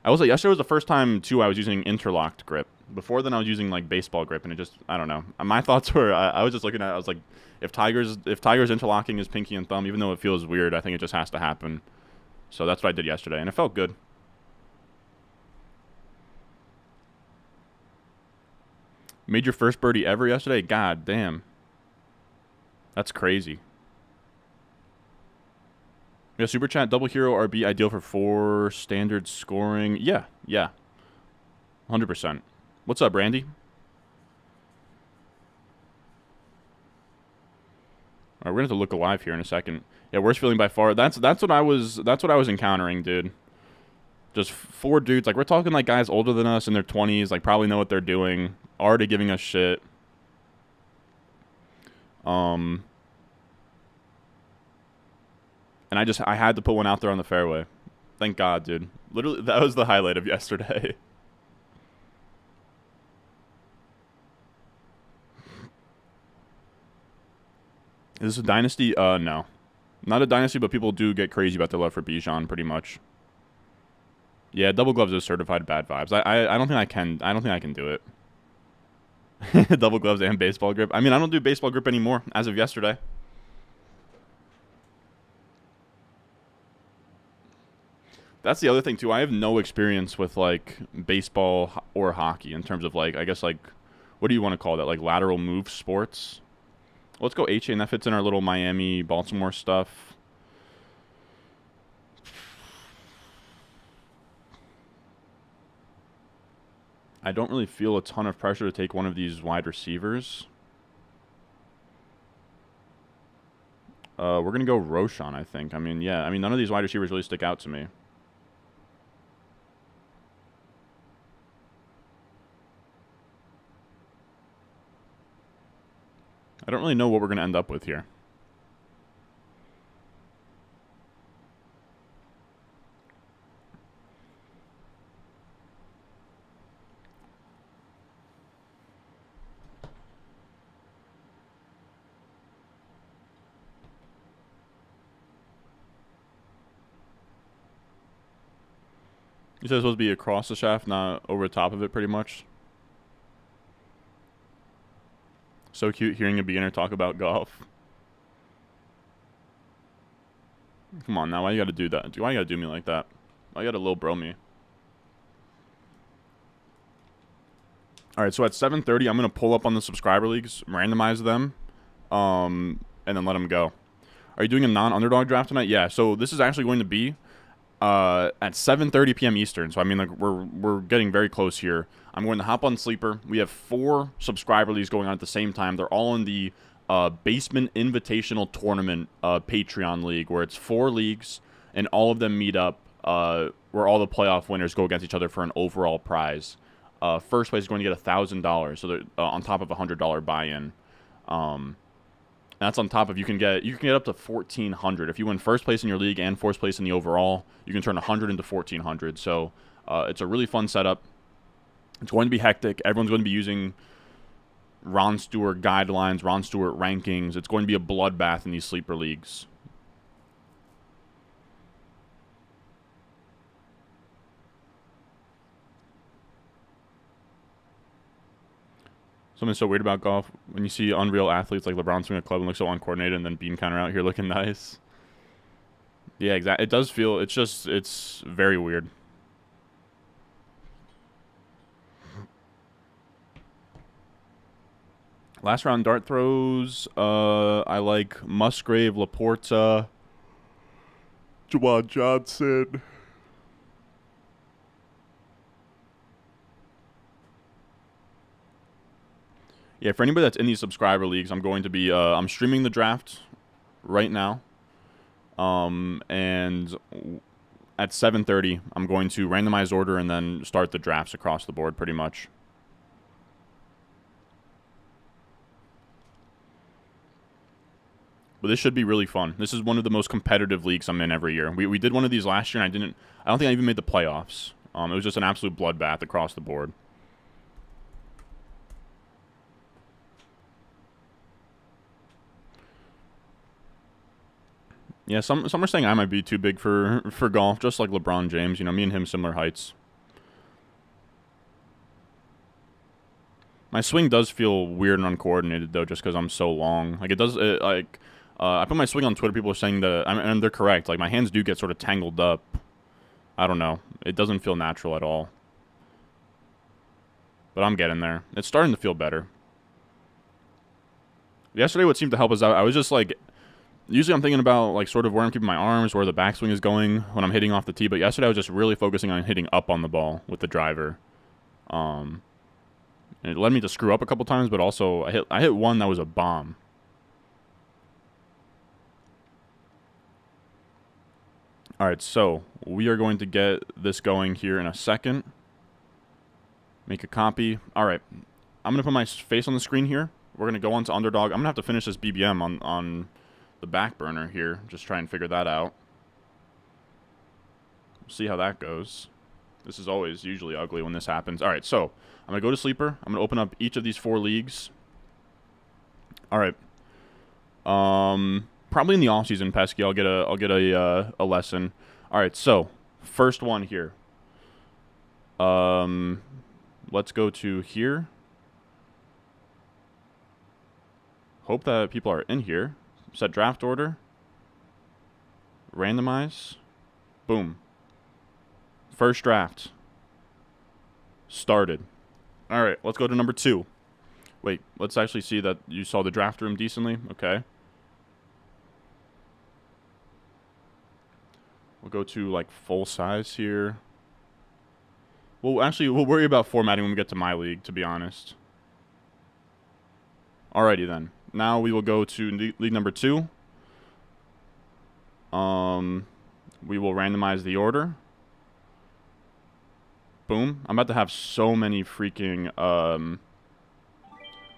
I was like, yesterday was the first time too I was using interlocked grip. Before then I was using like baseball grip, and it just, I don't know. My thoughts were I was just looking at it, I was like, if Tiger's interlocking his pinky and thumb, even though it feels weird, I think it just has to happen. So that's what I did yesterday, and it felt good. Made your first birdie ever yesterday? God damn. That's crazy. Yeah, Super Chat, double hero RB, ideal for 4 standard scoring. Yeah. 100%. What's up, Randy? All right, we're gonna have to look alive here in a second. Yeah, worst feeling by far. That's what I was encountering, dude. Just 4 dudes. Like, we're talking like guys older than us in their 20s, like probably know what they're doing, already giving us shit. And I had to put one out there on the fairway. Thank God, dude. Literally, that was the highlight of yesterday. Is this a dynasty? No. Not a dynasty, but people do get crazy about their love for Bijan, pretty much. Yeah, double gloves is certified bad vibes. I don't think I can. I don't think I can do it. Double gloves and baseball grip. I mean, I don't do baseball grip anymore as of yesterday. That's the other thing too. I have no experience with like baseball or hockey in terms of like, I guess like, what do you want to call that? Like lateral move sports. Let's go HA, and that fits in our little Miami, Baltimore stuff. I don't really feel a ton of pressure to take one of these wide receivers. We're going to go Roshan, I think. I mean, yeah. I mean, none of these wide receivers really stick out to me. I don't really know what we're going to end up with here. You said it's supposed to be across the shaft, not over the top of it, pretty much. So cute hearing a beginner talk about golf. Come on now, why you gotta do that? Why you gotta do me like that? Why you gotta little bro me? Alright, so at 7:30, I'm gonna pull up on the subscriber leagues, randomize them, and then let them go. Are you doing a non-underdog draft tonight? Yeah, so this is actually going to be at 7:30 p.m. Eastern. So I mean, like we're getting very close here. I'm going to hop on Sleeper. We have 4 subscriber leagues going on at the same time. They're all in the Basement Invitational Tournament Patreon league, where it's 4 leagues and all of them meet up. Where all the playoff winners go against each other for an overall prize. First place is going to get $1,000, so they're on top of $100 buy-in. That's on top of you can get up to $1,400 if you win first place in your league and fourth place in the overall. You can turn 100 into 1,400. So it's a really fun setup. It's going to be hectic. Everyone's going to be using Ron Stewart guidelines, Ron Stewart rankings. It's going to be a bloodbath in these sleeper leagues. Something so weird about golf, when you see unreal athletes like LeBron swing a club and look so uncoordinated, and then beam counter out here looking nice. Yeah, exactly. It does feel, it's very weird. Last round dart throws, I like Musgrave, Laporta, Jawan Johnson. Yeah, for anybody that's in these subscriber leagues, I'm going to be, I'm streaming the draft right now. And at 7:30, I'm going to randomize order and then start the drafts across the board pretty much. But this should be really fun. This is one of the most competitive leagues I'm in every year. We did one of these last year, and I don't think I even made the playoffs. It was just an absolute bloodbath across the board. Yeah, some are saying I might be too big for golf, just like LeBron James. You know, me and him similar heights. My swing does feel weird and uncoordinated though, just because I'm so long. Like it does. I put my swing on Twitter. People are saying that, and they're correct. Like my hands do get sort of tangled up. I don't know. It doesn't feel natural at all. But I'm getting there. It's starting to feel better. Yesterday, what seemed to help us out, I was just like. Usually I'm thinking about like sort of where I'm keeping my arms, where the backswing is going when I'm hitting off the tee. But yesterday I was just really focusing on hitting up on the ball with the driver. And it led me to screw up a couple times, but also I hit one that was a bomb. All right, so we are going to get this going here in a second. Make a copy. All right, I'm going to put my face on the screen here. We're going to go on to Underdog. I'm going to have to finish this BBM on the back burner here. Just try and figure that out. See how that goes. This is always usually ugly when this happens. All right, so I'm going to go to Sleeper. I'm going to open up each of these 4 leagues. All right. Probably in the offseason, Pesky, I'll get a lesson. All right, so first one here. Let's go to here. Hope that people are in here. Set draft order. Randomize. Boom. First draft. Started. All right, let's go to number 2. Wait, let's actually see that you saw the draft room decently. Okay. We'll go to, like, full size here. Well, actually, we'll worry about formatting when we get to my league, to be honest. Alrighty, then. Now we will go to league number 2. We will randomize the order. Boom. I'm about to have so many freaking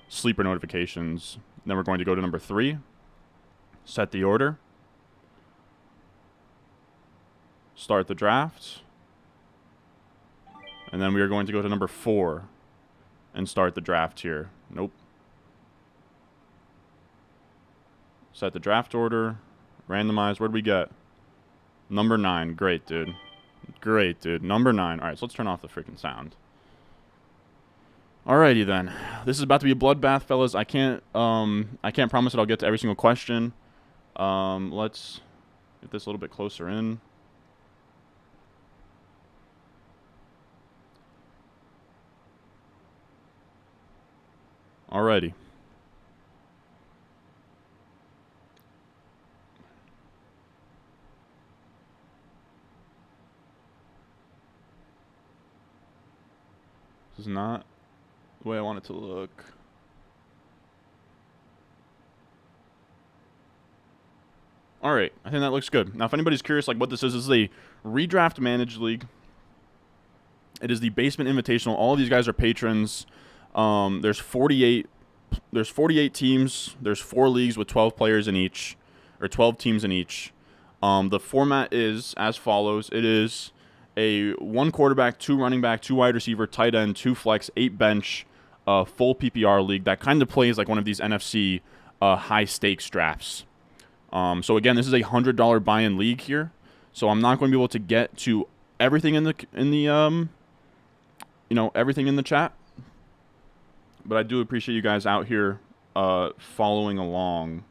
sleeper notifications. Then we're going to go to number 3. Set the order. Start the draft. And then we are going to go to number 4 and start the draft here. Nope. Set the draft order. Randomize. Where'd we get? Number 9. Great, dude. Great, dude. Number 9. All right, so let's turn off the freaking sound. Alrighty then. This is about to be a bloodbath, fellas. I can't promise that I'll get to every single question. Let's get this a little bit closer in. Alrighty. This is not the way I want it to look. Alright, I think that looks good. Now, if anybody's curious like what this is a redraft managed league. It is the Basement Invitational. All of these guys are patrons. There's 48 teams. There's 4 leagues with 12 players in each, or 12 teams in each. The format is as follows. It is a 1 quarterback, 2 running back, 2 wide receiver, tight end, 2 flex, 8 bench, full PPR league that kind of plays like one of these NFC high stakes drafts. So again, this is a $100 buy-in league here. So I'm not going to be able to get to everything everything in the chat. But I do appreciate you guys out here following along.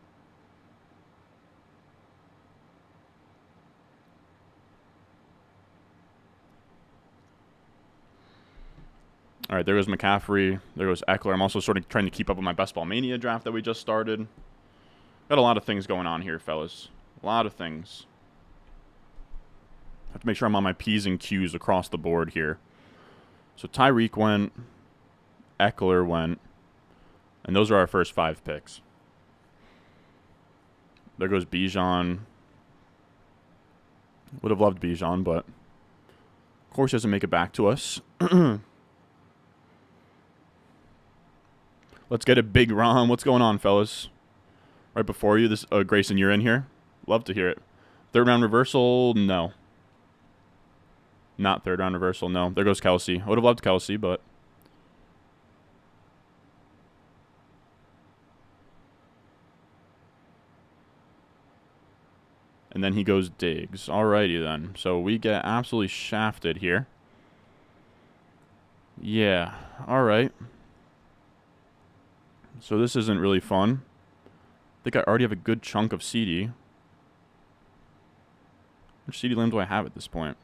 All right, there goes McCaffrey. There goes Eckler. I'm also sort of trying to keep up with my Best Ball Mania draft that we just started. Got a lot of things going on here, fellas. A lot of things. Have to make sure I'm on my P's and Q's across the board here. So Tyreek went. Eckler went. And those are our first 5 picks. There goes Bijan. Would have loved Bijan, but of course he doesn't make it back to us. Let's get a big Rom. What's going on, fellas? Right before you, this Grayson, you're in here. Love to hear it. 3rd round reversal, no. Not 3rd round reversal, no. There goes Kelsey. I would have loved Kelsey, but and then he goes Diggs. Alrighty then. So we get absolutely shafted here. Yeah. Alright. So this isn't really fun. I think I already have a good chunk of CD. Which CD lamb do I have at this point?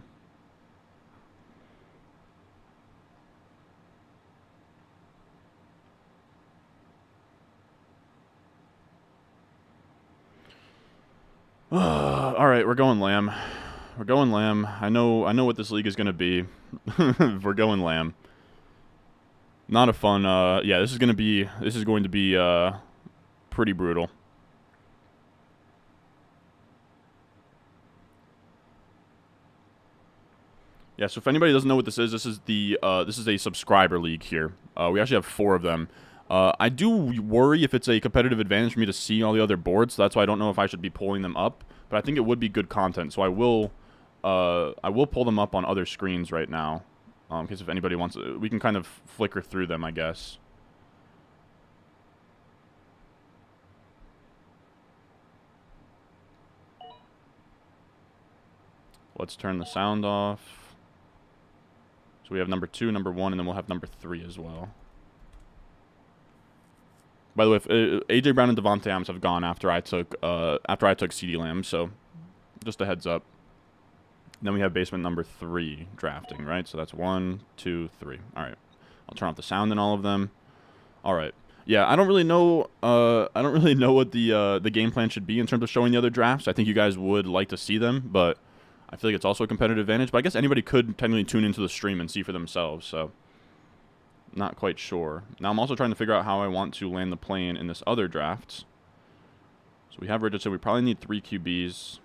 All right, we're going Lamb. We're going Lamb. I know what this league is going to be. We're going Lamb. Not a fun. Yeah, this is going to be pretty brutal. Yeah, so if anybody doesn't know what this is this is a subscriber league here. We actually have 4 of them. I do worry if it's a competitive advantage for me to see all the other boards, so that's why I don't know if I should be pulling them up. But I think it would be good content, so I will pull them up on other screens right now. Because if anybody wants to, we can kind of flicker through them, I guess. Let's turn the sound off. So we have number 2, number 1, and then we'll have number 3 as well. By the way, AJ Brown and Devontae Adams have gone after I took CeeDee Lamb, so just a heads up. Then we have basement number 3 drafting, right? So that's 1, 2, 3. All right. I'll turn off the sound in all of them. All right. Yeah, I don't really know. I don't really know what the game plan should be in terms of showing the other drafts. I think you guys would like to see them, but I feel like it's also a competitive advantage. But I guess anybody could technically tune into the stream and see for themselves. So not quite sure. Now I'm also trying to figure out how I want to land the plane in this other draft. So we have Richardson. We probably need 3 QBs.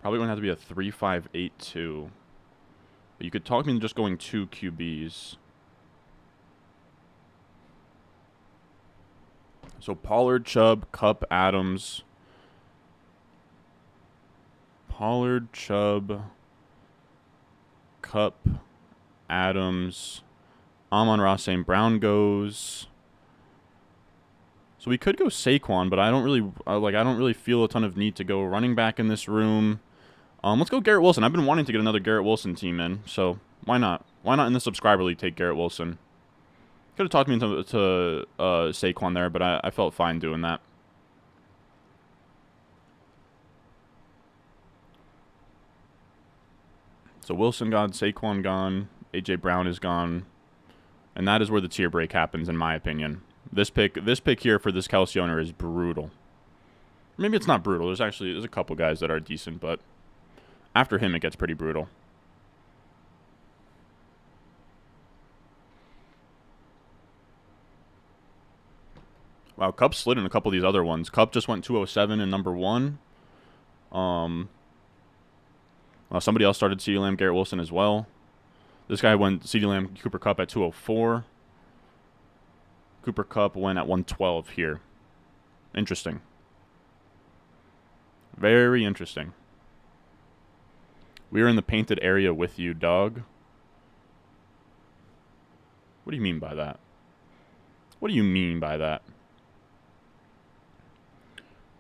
Probably going to have to be a 3-5-8-2. But you could talk me into just going 2 QBs. So Pollard, Chubb, Kupp, Adams. Pollard, Chubb, Kupp, Adams. Amon-Ra St. Brown goes. So we could go Saquon, but I don't really feel a ton of need to go running back in this room. Let's go Garrett Wilson. I've been wanting to get another Garrett Wilson team in, so why not? Why not in the subscriber league take Garrett Wilson? Could have talked me into Saquon there, but I felt fine doing that. So Wilson gone, Saquon gone, AJ Brown is gone, and that is where the tier break happens, in my opinion. This pick here for this Kelsey owner is brutal. Maybe it's not brutal. There's a couple guys that are decent, but after him, it gets pretty brutal. Wow, Kupp slid in a couple of these other ones. Kupp just went 207 in number 1. Well, somebody else started CeeDee Lamb, Garrett Wilson as well. This guy went CeeDee Lamb, Cooper Kupp at 204. Cooper Kupp went at 112 here. Interesting. Very interesting. We are in the painted area with you, dog. What do you mean by that? What do you mean by that?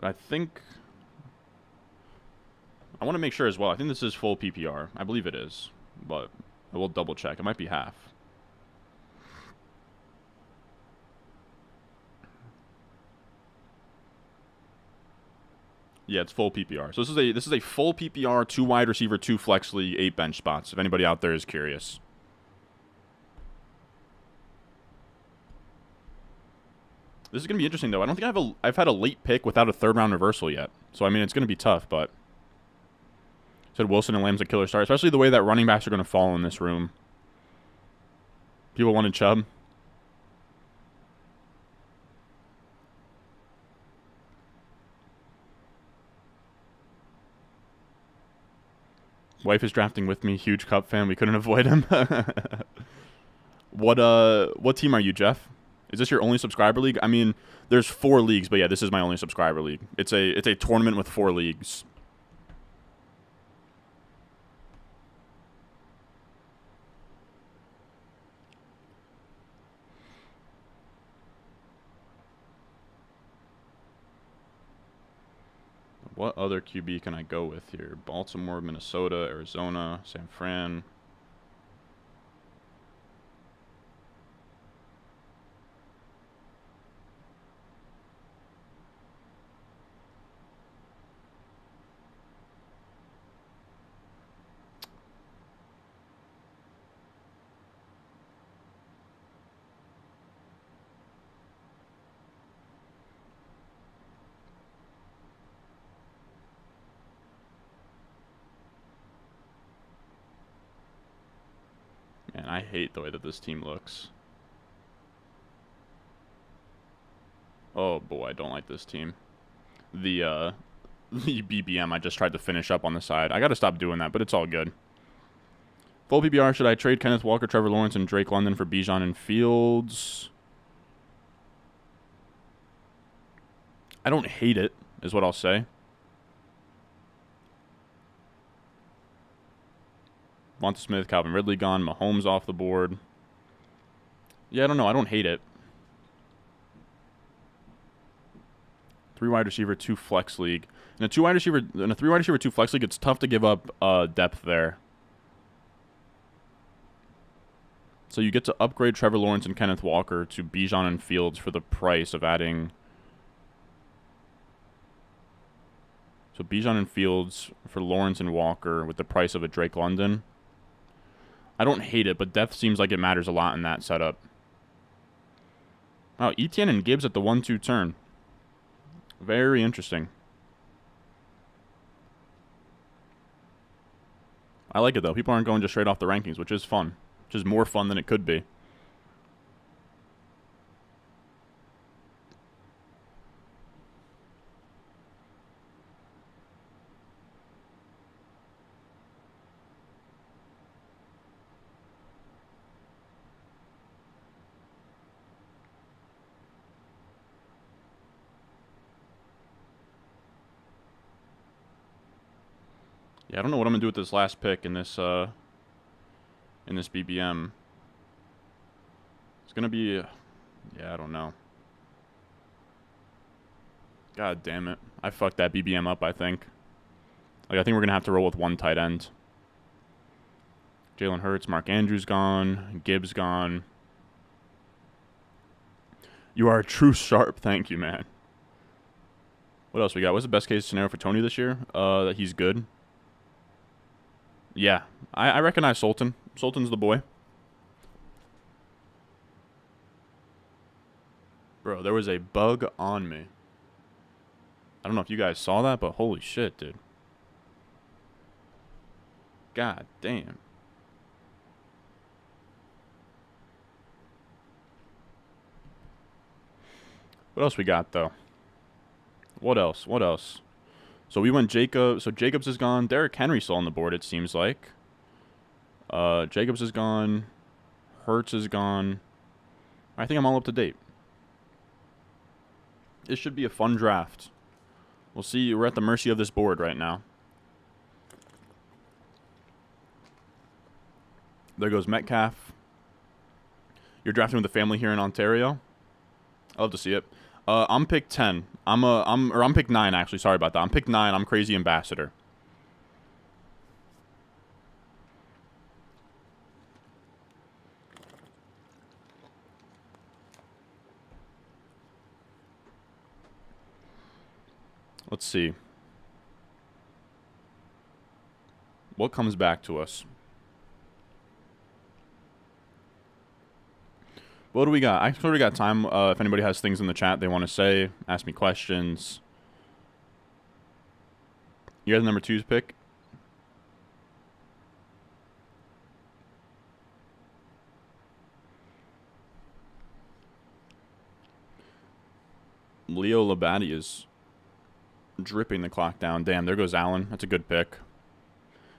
But I think I want to make sure as well. I think this is full PPR. I believe it is, but I will double check. It might be half. Yeah, it's full PPR. So this is a full PPR, 2 wide receiver, 2 flex league, 8 bench spots. If anybody out there is curious. This is gonna be interesting though. I don't think I've had a late pick without a 3rd round reversal yet. So I mean, it's gonna be tough. But said Wilson and Lamb's a killer start, especially the way that running backs are gonna fall in this room. People wanted Chubb. Wife is drafting with me. Huge Kupp fan. We couldn't avoid him. What team are you, Jeff? Is this your only subscriber league? I mean, there's 4 leagues, but yeah, this is my only subscriber league. It's a tournament with 4 leagues. What other QB can I go with here? Baltimore, Minnesota, Arizona, San Fran. Man, I hate the way that this team looks. Oh boy, I don't like this team. The the BBM I just tried to finish up on the side. I gotta stop doing that, but it's all good. Full PPR, should I trade Kenneth Walker, Trevor Lawrence, and Drake London for Bijan and Fields? I don't hate it, is what I'll say. Vonta Smith, Calvin Ridley gone. Mahomes off the board. Yeah, I don't know. I don't hate it. 3 wide receiver, 2 flex league. In a 3 wide receiver, 2 flex league, it's tough to give up depth there. So you get to upgrade Trevor Lawrence and Kenneth Walker to Bijan and Fields for the price of adding. So Bijan and Fields for Lawrence and Walker with the price of a Drake London. I don't hate it, but depth seems like it matters a lot in that setup. Oh, Etienne and Gibbs at the 1-2 turn. Very interesting. I like it, though. People aren't going just straight off the rankings, which is fun. Which is more fun than it could be. Yeah, I don't know what I'm gonna do with this last pick in this BBM. It's gonna be, yeah, I don't know. God damn it, I fucked that BBM up. I think. Like, I think we're gonna have to roll with 1 tight end. Jalen Hurts, Mark Andrews gone, Gibbs gone. You are a true sharp. Thank you, man. What else we got? What's the best case scenario for Tony this year? That he's good. Yeah, I recognize Sultan. Sultan's the boy. Bro, there was a bug on me. I don't know if you guys saw that, but holy shit, dude. God damn. What else we got, though? What else? What else? So we went Jacob. So Jacobs is gone. Derrick Henry's still on the board, it seems like. Jacobs is gone. Hurts is gone. I think I'm all up to date. This should be a fun draft. We'll see. We're at the mercy of this board right now. There goes Metcalf. You're drafting with the family here in Ontario. I'd love to see it. I'm pick 10. I'm pick 9 actually. Sorry about that. I'm pick 9. I'm Crazy Ambassador. Let's see. What comes back to us? What do we got? I sort of got time. If anybody has things in the chat they want to say, ask me questions. You guys number 2's pick? Leo Labadie is dripping the clock down. Damn, there goes Allen. That's a good pick.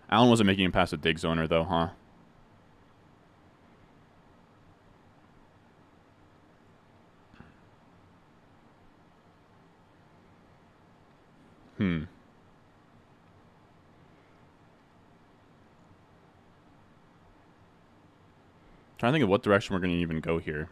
Allen wasn't making him past the dig zoner, though, huh? Trying to think of what direction we're going to even go here.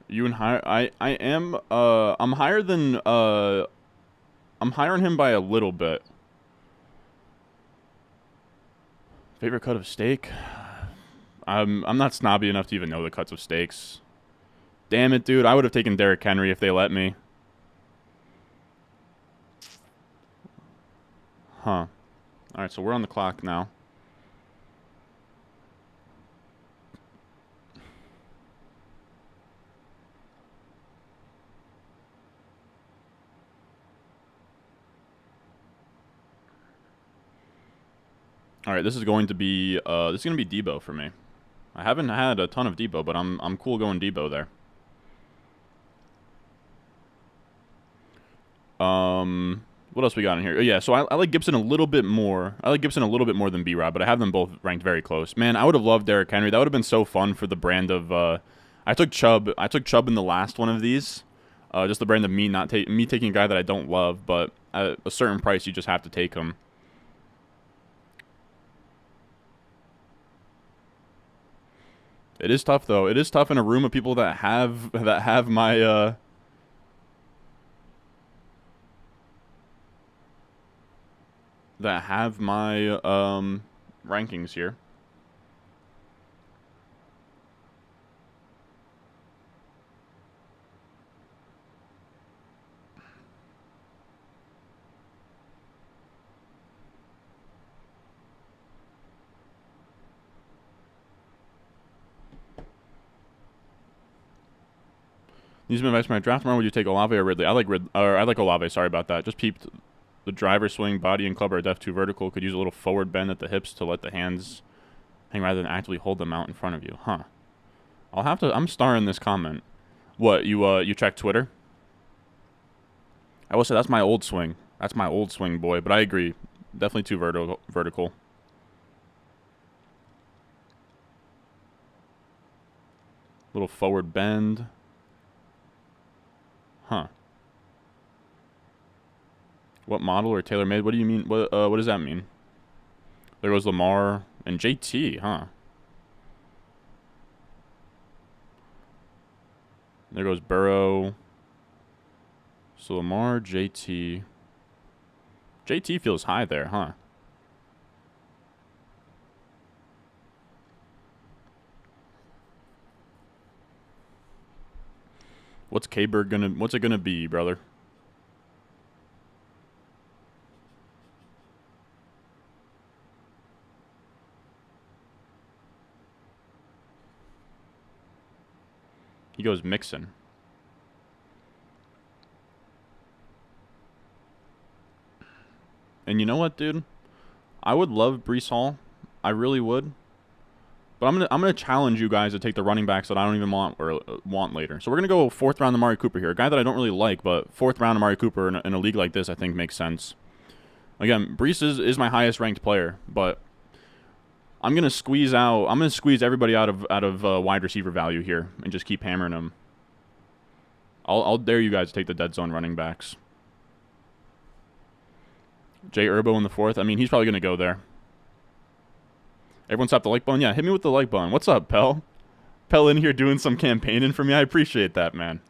You and higher? I am. I'm higher than. I'm higher on him by a little bit. Favorite cut of steak? I'm not snobby enough to even know the cuts of steaks. Damn it, dude. I would have taken Derrick Henry if they let me. Huh. Alright, so we're on the clock now. All right, this is going to be Debo for me. I haven't had a ton of Debo, but I'm cool going Debo there. What else we got in here? Oh, yeah, so I like Gibson a little bit more. I like Gibson a little bit more than B-Rob, but I have them both ranked very close. Man, I would have loved Derrick Henry. That would have been so fun for the brand of. I took Chubb. I took Chubb in the last one of these. Just the brand of me me taking a guy that I don't love, but at a certain price, you just have to take him. It is tough though. It is tough in a room of people that have my rankings here. These have been advice for my draft tomorrow. Would you take Olave or Ridley? I like Olave. Sorry about that. Just peeped. The driver swing, body, and club are def 2 vertical. Could use a little forward bend at the hips to let the hands hang rather than actively hold them out in front of you. Huh. I'll have to. I'm starring this comment. What, you check Twitter? I will say that's my old swing. That's my old swing, boy. But I agree. Definitely too vertical. Little forward bend. Huh. What model or tailor-made? What do you mean? What does that mean? There goes Lamar and JT, huh? There goes Burrow. So Lamar, JT. JT feels high there, huh? What's K-Bird what's it gonna be, brother? He goes Mixon. And you know what, dude? I would love Breece Hall. I really would. But I'm gonna challenge you guys to take the running backs that I don't even want later. So we're gonna go 4th round Amari Cooper here, a guy that I don't really like, but 4th round Amari Cooper in a league like this I think makes sense. Again, Breece is my highest ranked player, but I'm gonna squeeze everybody out of wide receiver value here and just keep hammering them. I'll dare you guys to take the dead zone running backs. Jay Urbo in the 4th. I mean, he's probably gonna go there. Everyone stop the like button? Yeah, hit me with the like button. What's up, Pell? Pell in here doing some campaigning for me. I appreciate that, man.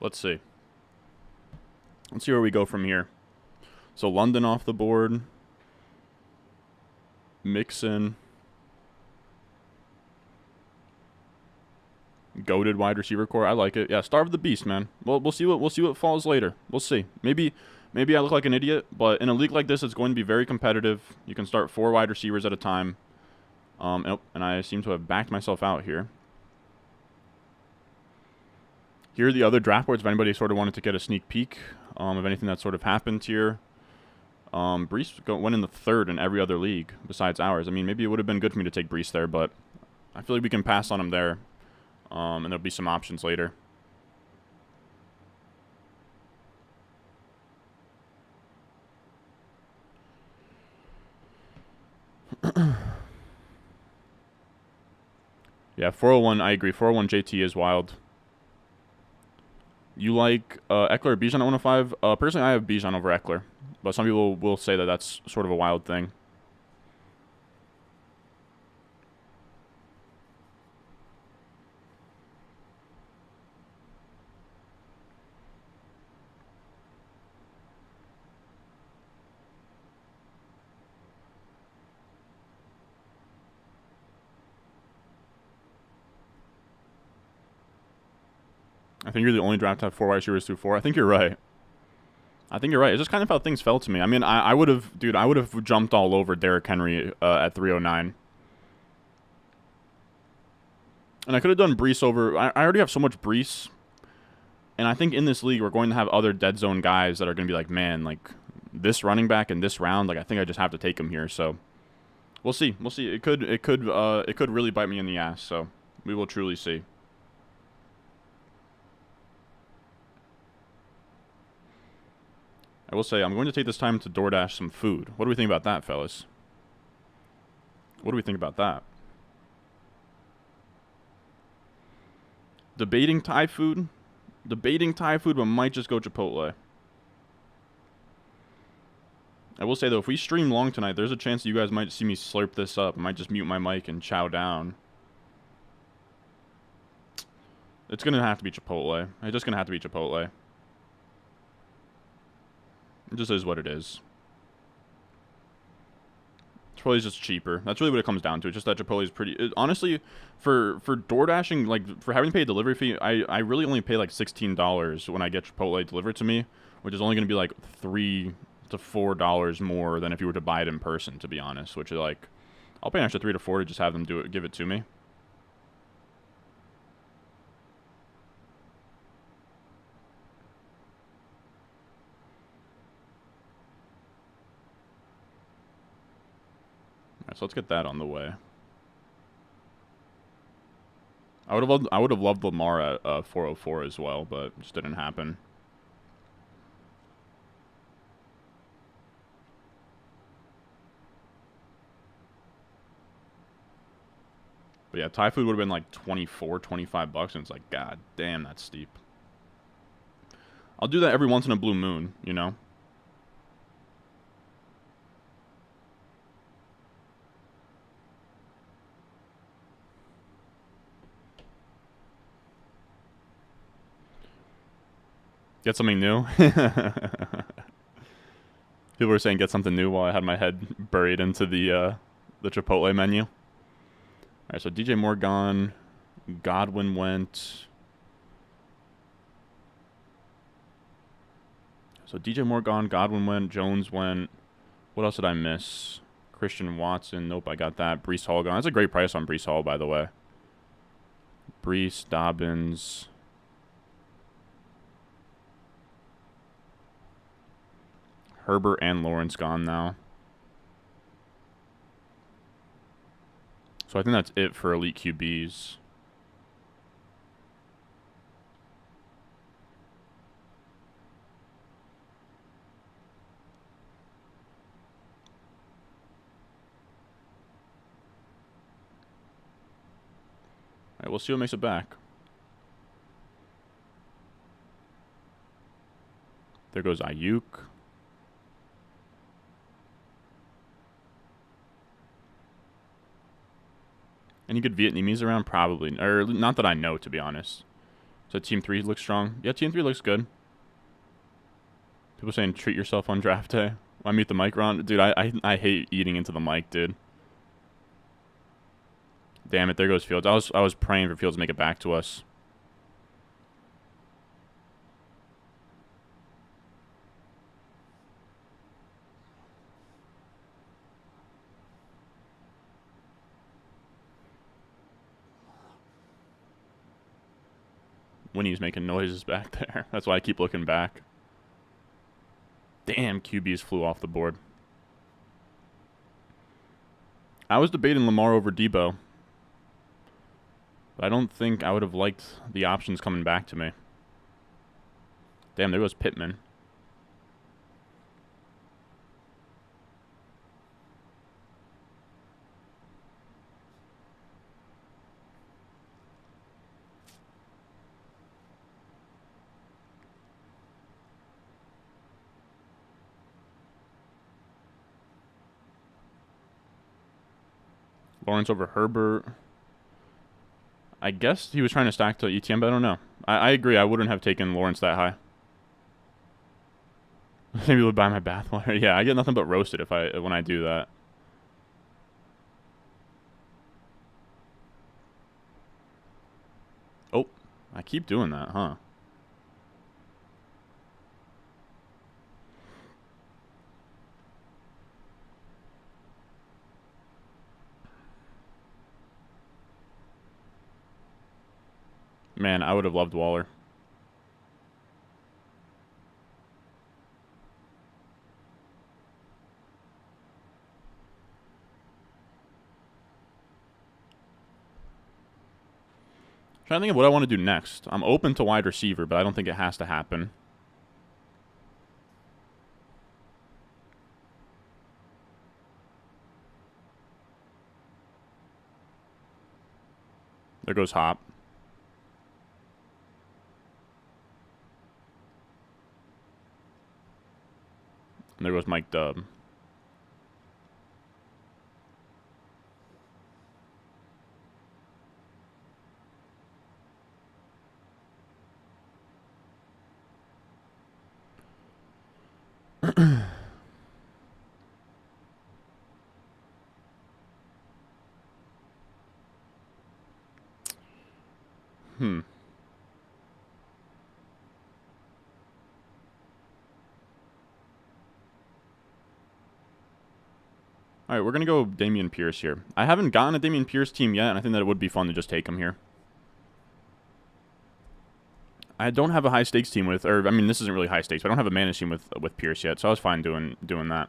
Let's see. Let's see where we go from here. So London off the board. Mixon. Goated wide receiver core. I like it. Yeah, starve the beast, man. Well, we'll see what falls later. We'll see. Maybe I look like an idiot, but in a league like this, it's going to be very competitive. You can start 4 wide receivers at a time. And I seem to have backed myself out here. Here are the other draft boards if anybody sort of wanted to get a sneak peek of anything that sort of happened here. Breece went in the 3rd in every other league besides ours. I mean, maybe it would have been good for me to take Breece there, but I feel like we can pass on him there. And there'll be some options later. Yeah, 401, I agree. 401 JT is wild. You like Eckler or Bijan at 105? Personally, I have Bijan over Eckler. But some people will say that that's sort of a wild thing. I think you're the only draft to have 4 wide receivers through 4. I think you're right. I think you're right. It's just kind of how things fell to me. I mean, I would have, dude, I would have jumped all over Derrick Henry at 309. And I could have done Brees over. I already have so much Brees. And I think in this league, we're going to have other dead zone guys that are going to be like, man, like this running back in this round, like I think I just have to take him here. So we'll see. We'll see. It could really bite me in the ass. So we will truly see. I will say I'm going to take this time to DoorDash some food. What do we think about that, fellas? What do we think about that? Debating Thai food, but might just go Chipotle. I will say, though, if we stream long tonight, there's a chance you guys might see me slurp this up. I might just mute my mic and chow down. It's going to have to be Chipotle. It's just going to have to be Chipotle. It just is what it is. Chipotle's just cheaper. That's really what it comes down to. It's just that Chipotle is pretty... honestly, for DoorDashing, like, for having to pay a delivery fee, I really only pay, like, $16 when I get Chipotle delivered to me, which is only going to be, like, $3 to $4 more than if you were to buy it in person, to be honest, which is, like... I'll pay an extra $3 to $4 to just have them give it to me. So let's get that on the way. I would have loved Lamar at 404 as well, but it just didn't happen. But yeah, Thai food would have been like 24, 25 bucks, and it's like, god damn, that's steep. I'll do that every once in a blue moon, you know? Get something new? People were saying get something new while I had my head buried into the Chipotle menu. Alright, so DJ Moore gone. Godwin went. So DJ Moore gone. Godwin went. Jones went. What else did I miss? Christian Watson. Nope, I got that. Breece Hall gone. That's a great price on Breece Hall, by the way. Breece, Dobbins. Herbert and Lawrence gone now. So I think that's it for elite QBs. Alright, we'll see what makes it back. There goes Ayuk. Any good Vietnamese around? Probably. Or not that I know, to be honest. So Team 3 looks strong? Yeah, Team 3 looks good. People saying treat yourself on draft day. I mute the mic, Ron. Dude, I hate eating into the mic, dude. Damn it, there goes Fields. I was praying for Fields to make it back to us. Winnie's making noises back there. That's why I keep looking back. Damn, QBs flew off the board. I was debating Lamar over Debo. But I don't think I would have liked the options coming back to me. Damn, there goes Pittman. Lawrence over Herbert. I guess he was trying to stack to ETN, but I don't know. I agree. I wouldn't have taken Lawrence that high. Maybe he would buy my bathwater. Yeah, I get nothing but roasted when I do that. Oh, I keep doing that, huh? Man, I would have loved Waller. Trying to think of what I want to do next. I'm open to wide receiver, but I don't think it has to happen. There goes Hop. And there goes Mike Dub. All right, we're going to go Dameon Pierce here. I haven't gotten a Dameon Pierce team yet, and I think that it would be fun to just take him here. I don't have a high stakes team with, or I mean, this isn't really high stakes, but I don't have a managed team with Pierce yet, so I was fine doing that.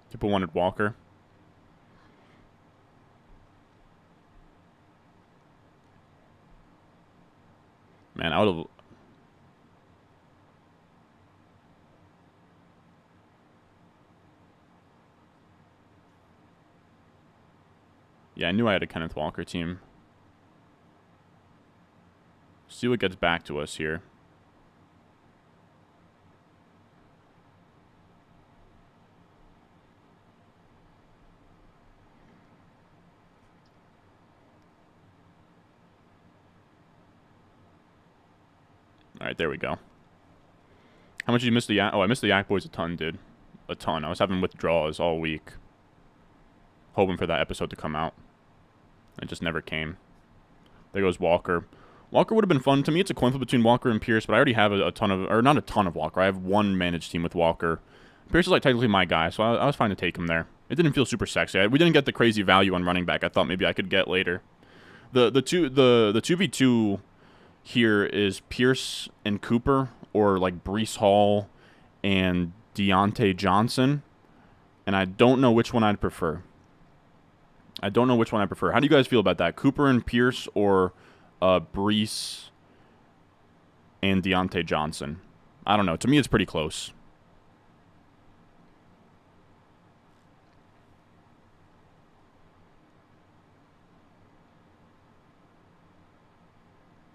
People wanted Walker. Man, I would have... Yeah, I knew I had a Kenneth Walker team. See what gets back to us here. All right, there we go. How much did you miss the Yak? Oh, I missed the Yak Boys a ton, dude. A ton. I was having withdrawals all week. Hoping for that episode to come out. It just never came. There goes Walker. Walker would have been fun. To me, it's a coin flip between Walker and Pierce, but I already have a ton of... Or not a ton of Walker. I have one managed team with Walker. Pierce is like technically my guy, so I was fine to take him there. It didn't feel super sexy. We didn't get the crazy value on running back I thought maybe I could get later. The 2v2 here is Pierce and Cooper, or like Breece Hall and Deontay Johnson, and I don't know which one I'd prefer. How do you guys feel about that? Cooper and Pierce, or Breece and Deontay Johnson? I don't know. To me, it's pretty close.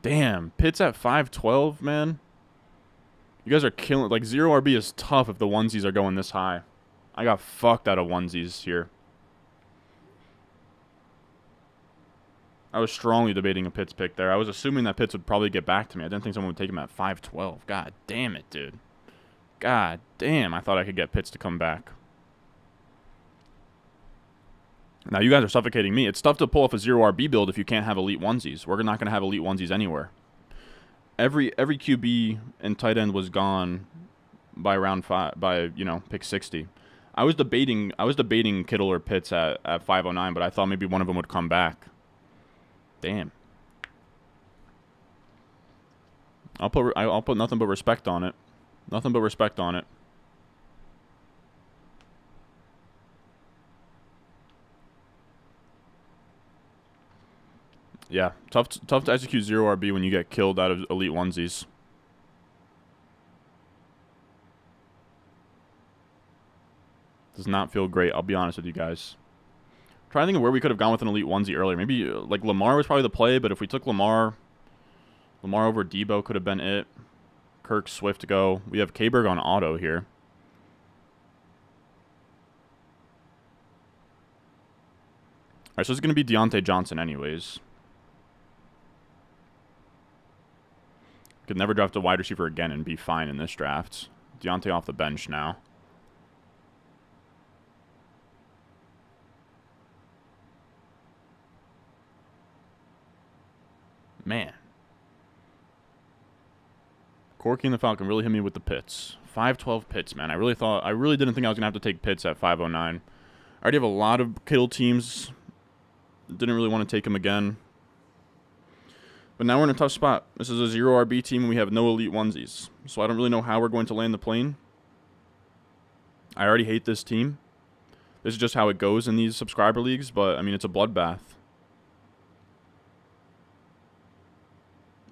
Damn, Pitt's at 512, man. You guys are killing. Like, 0 RB is tough if the onesies are going this high. I got fucked out of onesies here. I was strongly debating a Pitts pick there. I was assuming that Pitts would probably get back to me. I didn't think someone would take him at 512. God damn it, dude. God damn, I thought I could get Pitts to come back. Now, you guys are suffocating me. It's tough to pull off a 0 RB build if you can't have elite onesies. We're not going to have elite onesies anywhere. Every QB and tight end was gone by round 5, by, you know, pick 60. I was debating Kittle or Pitts at 509, but I thought maybe one of them would come back. Damn. I'll put nothing but respect on it. Nothing but respect on it. Yeah, tough to execute 0 RB when you get killed out of elite onesies. Does not feel great, I'll be honest with you guys. I'm trying to think of where we could have gone with an elite onesie earlier. Maybe, like, Lamar was probably the play, but if we took Lamar over Debo could have been it. Kirk, Swift to go. We have K-Berg on auto here. Alright, so it's going to be Deontay Johnson anyways. Could never draft a wide receiver again and be fine in this draft. Deontay off the bench now. Man. Corky and the Falcon really hit me with the pits. 512 Pitts, man. I really didn't think I was going to have to take Pitts at 509. I already have a lot of Kittle teams. Didn't really want to take him again. But now we're in a tough spot. This is a 0 RB team, and we have no elite onesies. So I don't really know how we're going to land the plane. I already hate this team. This is just how it goes in these subscriber leagues, but, I mean, it's a bloodbath.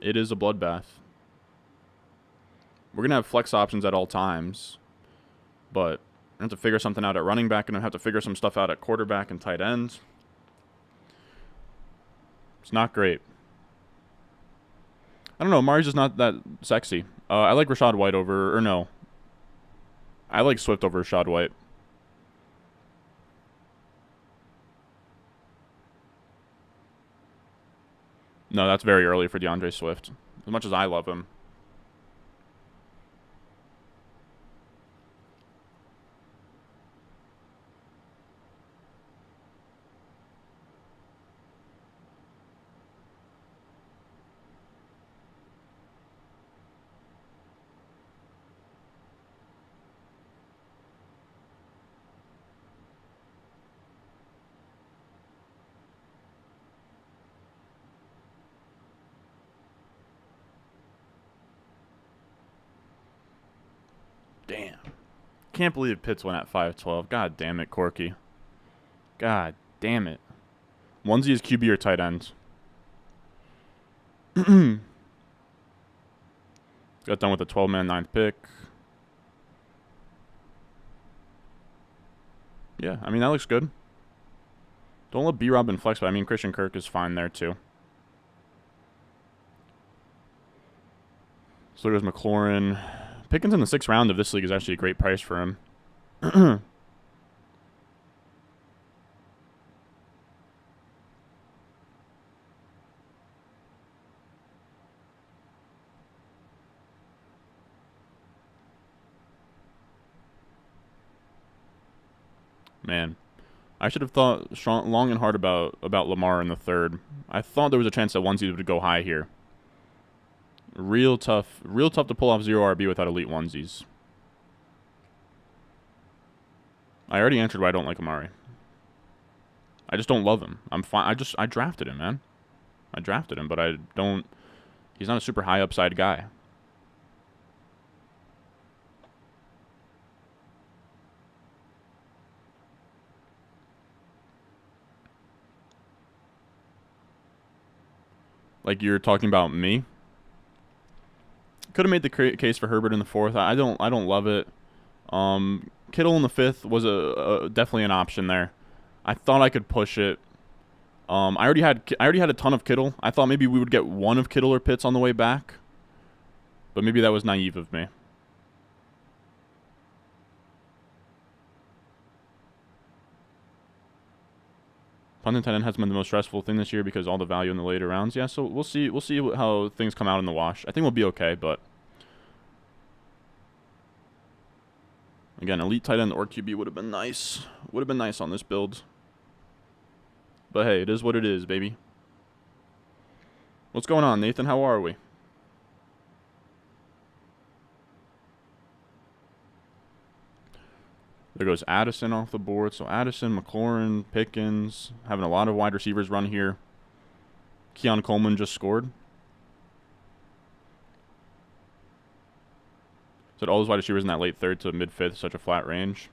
It is a bloodbath. We're going to have flex options at all times, but I have to figure something out at running back, and I have to figure some stuff out at quarterback and tight ends. It's not great. I don't know. Amari's just not that sexy. I like Rashad White over, or no. I like Swift over Rashad White. No, that's very early for DeAndre Swift. As much as I love him. Damn. Can't believe Pitts went at 512. God damn it, Corky. God damn it. Onesie is QB or tight end. Got done with a 12-man 9th pick. Yeah, I mean, that looks good. Don't let B-Rob and flex, but I mean, Christian Kirk is fine there, too. So there's McLaurin. Pickens in the 6th round of this league is actually a great price for him. Man, I should have thought long and hard about Lamar in the 3rd. I thought there was a chance that onesie would go high here. Real tough to pull off 0 RB without elite onesies. I already answered why I don't like Amari. I just don't love him. I'm fine. I drafted him, man. I drafted him, but I don't. He's not a super high upside guy. Like you're talking about me. Could have made the case for Herbert in the 4th. I don't love it. Kittle in the 5th was definitely an option there. I thought I could push it. I already had a ton of Kittle. I thought maybe we would get one of Kittle or Pitts on the way back, but maybe that was naive of me. Punt and tight end has been the most stressful thing this year because all the value in the later rounds. Yeah, so we'll see how things come out in the wash. I think we'll be okay, but again, elite tight end or QB would have been nice. Would have been nice on this build. But hey, it is what it is, baby. What's going on, Nathan? How are we? There goes Addison off the board. So Addison, McLaurin, Pickens, having a lot of wide receivers run here. Keon Coleman just scored. So all those wide receivers in that late 3rd to mid 5th, such a flat range.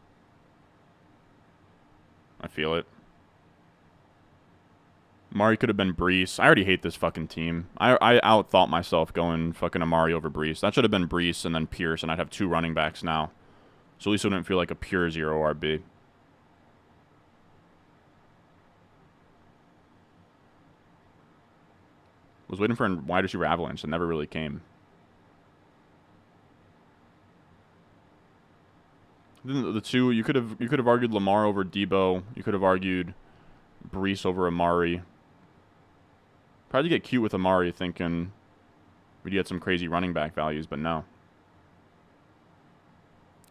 I feel it. Amari could have been Brees. I already hate this fucking team. I outthought myself going fucking Amari over Brees. That should have been Brees and then Pierce, and I'd have 2 running backs now. So at least it wouldn't feel like a pure 0 RB. Was waiting for a wide receiver avalanche that never really came. Then the 2, you could have argued Lamar over Debo. You could have argued Brees over Amari. Tried to get cute with Amari, thinking we'd get some crazy running back values, but no.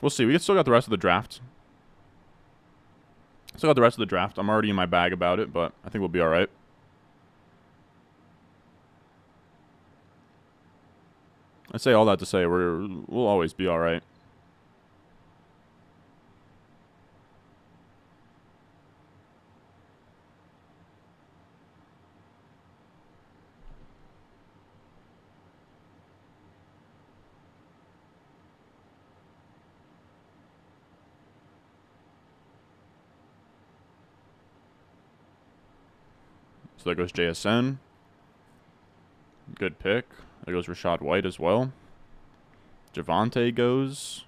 We'll see. We still got the rest of the draft. I'm already in my bag about it, but I think we'll be all right. I say all that to say we'll always be all right. So there goes JSN. Good pick. There goes Rashad White as well. Javonte goes.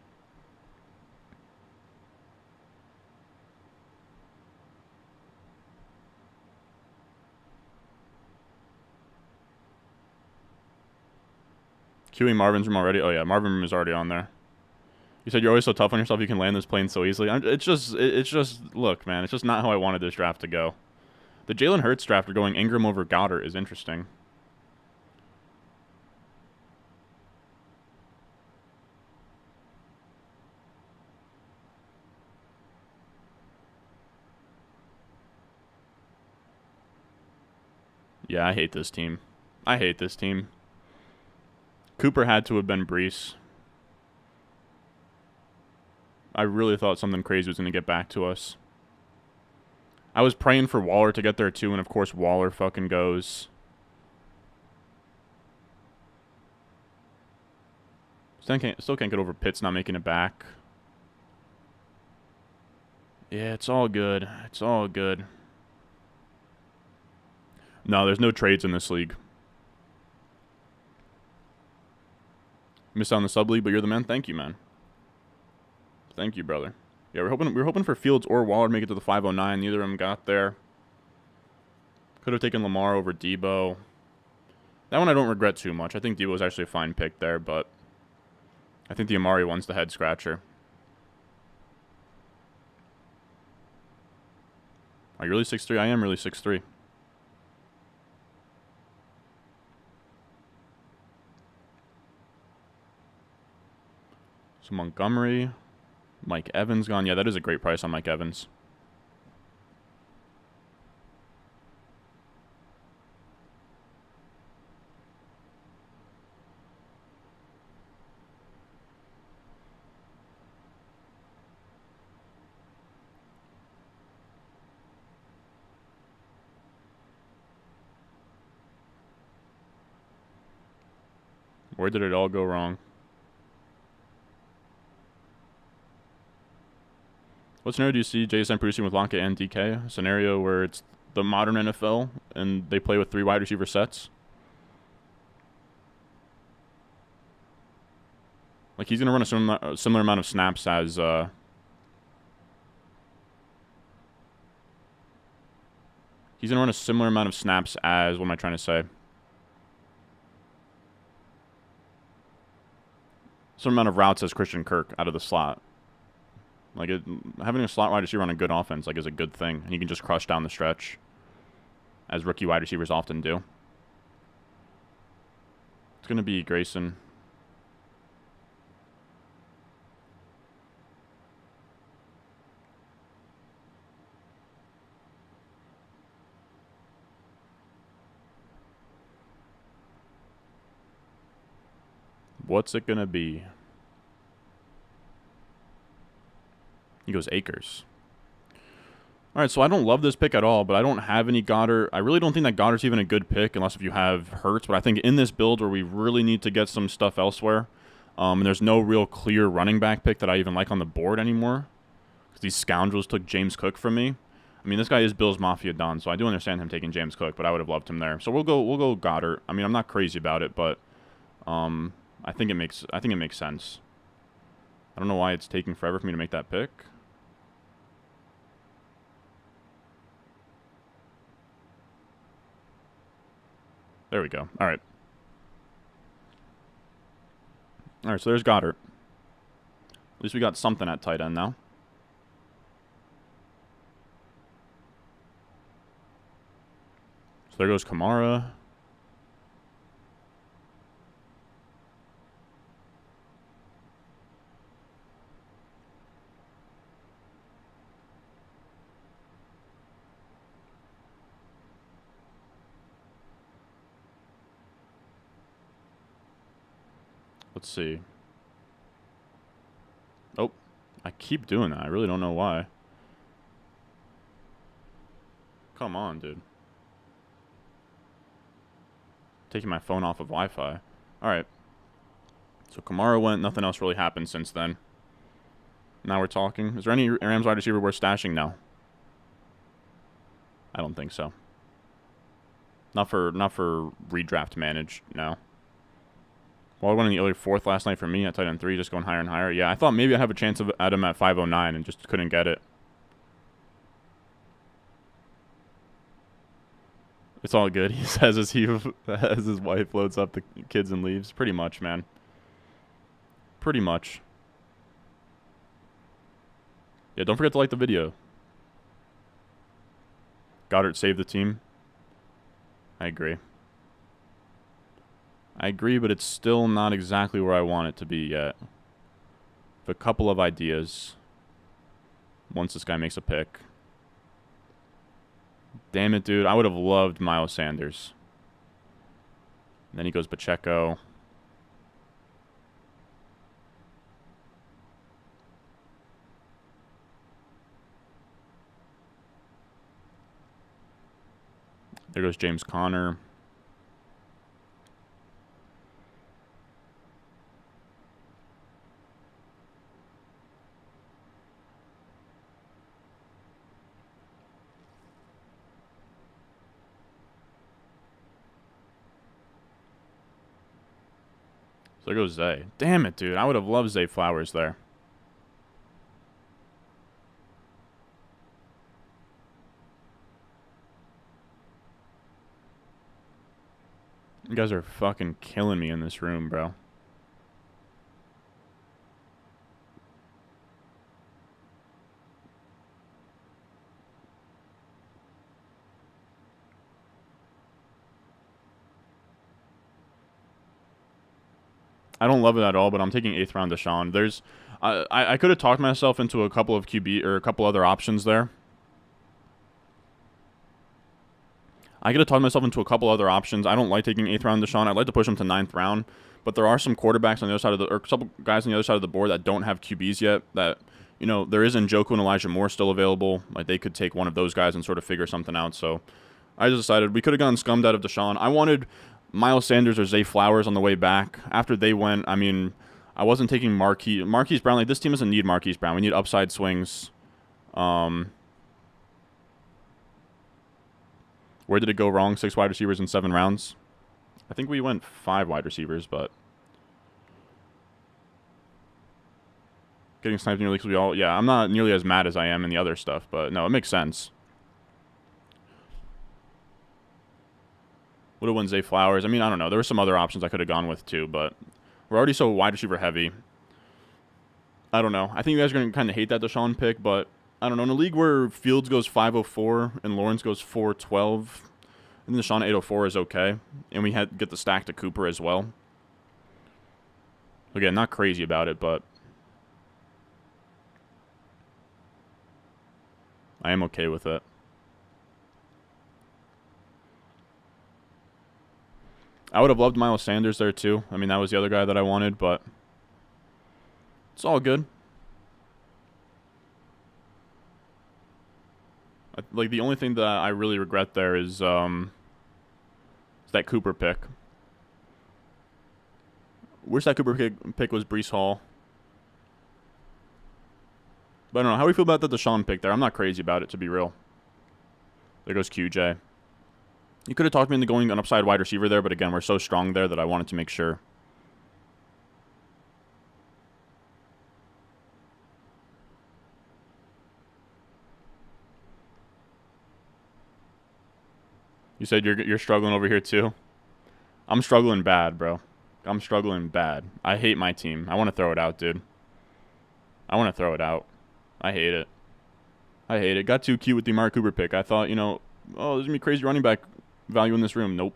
Queuing Marvin's room already. Oh yeah, Marvin room is already on there. You said you're always so tough on yourself. You can land this plane so easily. It's just. Look, man. It's just not how I wanted this draft to go. The Jalen Hurts draft going Ingram over Goddard is interesting. Yeah, I hate this team. I hate this team. Cooper had to have been Brees. I really thought something crazy was going to get back to us. I was praying for Waller to get there too, and of course Waller fucking goes. Still can't get over Pitts not making it back. Yeah, it's all good. It's all good. No, there's no trades in this league. Missed out on the sub league, but you're the man. Thank you, man. Thank you, brother. Yeah, we're hoping for Fields or Waller to make it to the 509. Neither of them got there. Could have taken Lamar over Debo. That one I don't regret too much. I think Debo was actually a fine pick there, but I think the Amari one's the head scratcher. Are you really 6'3"? I am really 6'3". So Montgomery, Mike Evans gone. Yeah, that is a great price on Mike Evans. Where did it all go wrong? What scenario do you see JSN producing with Lockett and DK? A scenario where it's the modern NFL and they play with 3 wide receiver sets? Like, he's going to run a similar amount of snaps as... He's going to run a similar amount of snaps as... What am I trying to say? Some amount of routes as Christian Kirk out of the slot. Like, having a slot wide receiver on a good offense, like, is a good thing. And you can just crush down the stretch, as rookie wide receivers often do. It's going to be Grayson. What's it going to be? He goes Akers. All right, so I don't love this pick at all, but I don't have any Goddard. I really don't think that Goddard's even a good pick unless if you have Hurts. But I think in this build where we really need to get some stuff elsewhere, and there's no real clear running back pick that I even like on the board anymore, because these scoundrels took James Cook from me. I mean, this guy is Bills Mafia Don, so I do understand him taking James Cook, but I would have loved him there. So we'll go Goddard. I mean, I'm not crazy about it, but I think it makes sense. I don't know why it's taking forever for me to make that pick. There we go. All right. All right, so there's Goddard. At least we got something at tight end now. So there goes Kamara. Let's see. Oh, I keep doing that. I really don't know why. Come on, dude. Taking my phone off of Wi-Fi. All right. So Kamara went. Nothing else really happened since then. Now we're talking. Is there any Rams wide receiver worth stashing now? I don't think so. Not for redraft managed, no. Well, I went in the early 4th last night for me at tight end 3, just going higher and higher. Yeah, I thought maybe I'd have a chance of at him at 509 and just couldn't get it. It's all good, he says as his wife loads up the kids and leaves. Pretty much, man. Pretty much. Yeah, don't forget to like the video. Goddard saved the team. I agree. I agree, but it's still not exactly where I want it to be yet. A couple of ideas. Once this guy makes a pick. Damn it, dude. I would have loved Miles Sanders. And then he goes Pacheco. There goes James Conner. So there goes Zay. Damn it, dude. I would have loved Zay Flowers there. You guys are fucking killing me in this room, bro. I don't love it at all, but I'm taking 8th round Deshaun. There's, I could have talked myself into a couple of QB or a couple other options there. I could have talked myself into a couple other options. I don't like taking 8th round Deshaun. I'd like to push him to 9th round, but there are some quarterbacks on the other side of the, or some guys on the other side of the board that don't have QBs yet. That, you know, there is Njoku and Elijah Moore still available. Like they could take one of those guys and sort of figure something out. So I just decided we could have gone scummed out of Deshaun. I wanted Miles Sanders or Zay Flowers on the way back. After they went, I mean, I wasn't taking Marquise Brown. Like, this team doesn't need Marquise Brown. We need upside swings. Where did it go wrong? 6 wide receivers in 7 rounds? I think we went 5 wide receivers, but getting sniped in your leagues, we all, yeah, I'm not nearly as mad as I am in the other stuff, but no, it makes sense. Would have won Zay Flowers. I mean, I don't know. There were some other options I could have gone with too, but we're already so wide receiver heavy. I don't know. I think you guys are going to kind of hate that Deshaun pick, but I don't know. In a league where Fields goes 504 and Lawrence goes 412, I think Deshaun 804 is okay. And we had get the stack to Cooper as well. Again, not crazy about it, but I am okay with it. I would have loved Miles Sanders there too. I mean, that was the other guy that I wanted, but it's all good. Like, the only thing that I really regret there is that Cooper pick. Wish that Cooper pick was Breece Hall. But I don't know. How do we feel about the Deshaun pick there? I'm not crazy about it, to be real. There goes QJ. You could have talked me into going an upside wide receiver there, but again, we're so strong there that I wanted to make sure. You said you're struggling over here too? I'm struggling bad, bro. I'm struggling bad. I hate my team. I want to throw it out, dude. I want to throw it out. I hate it. I hate it. Got too cute with the Amari Cooper pick. I thought, you know, oh, there's going to be crazy running back value in this room. Nope.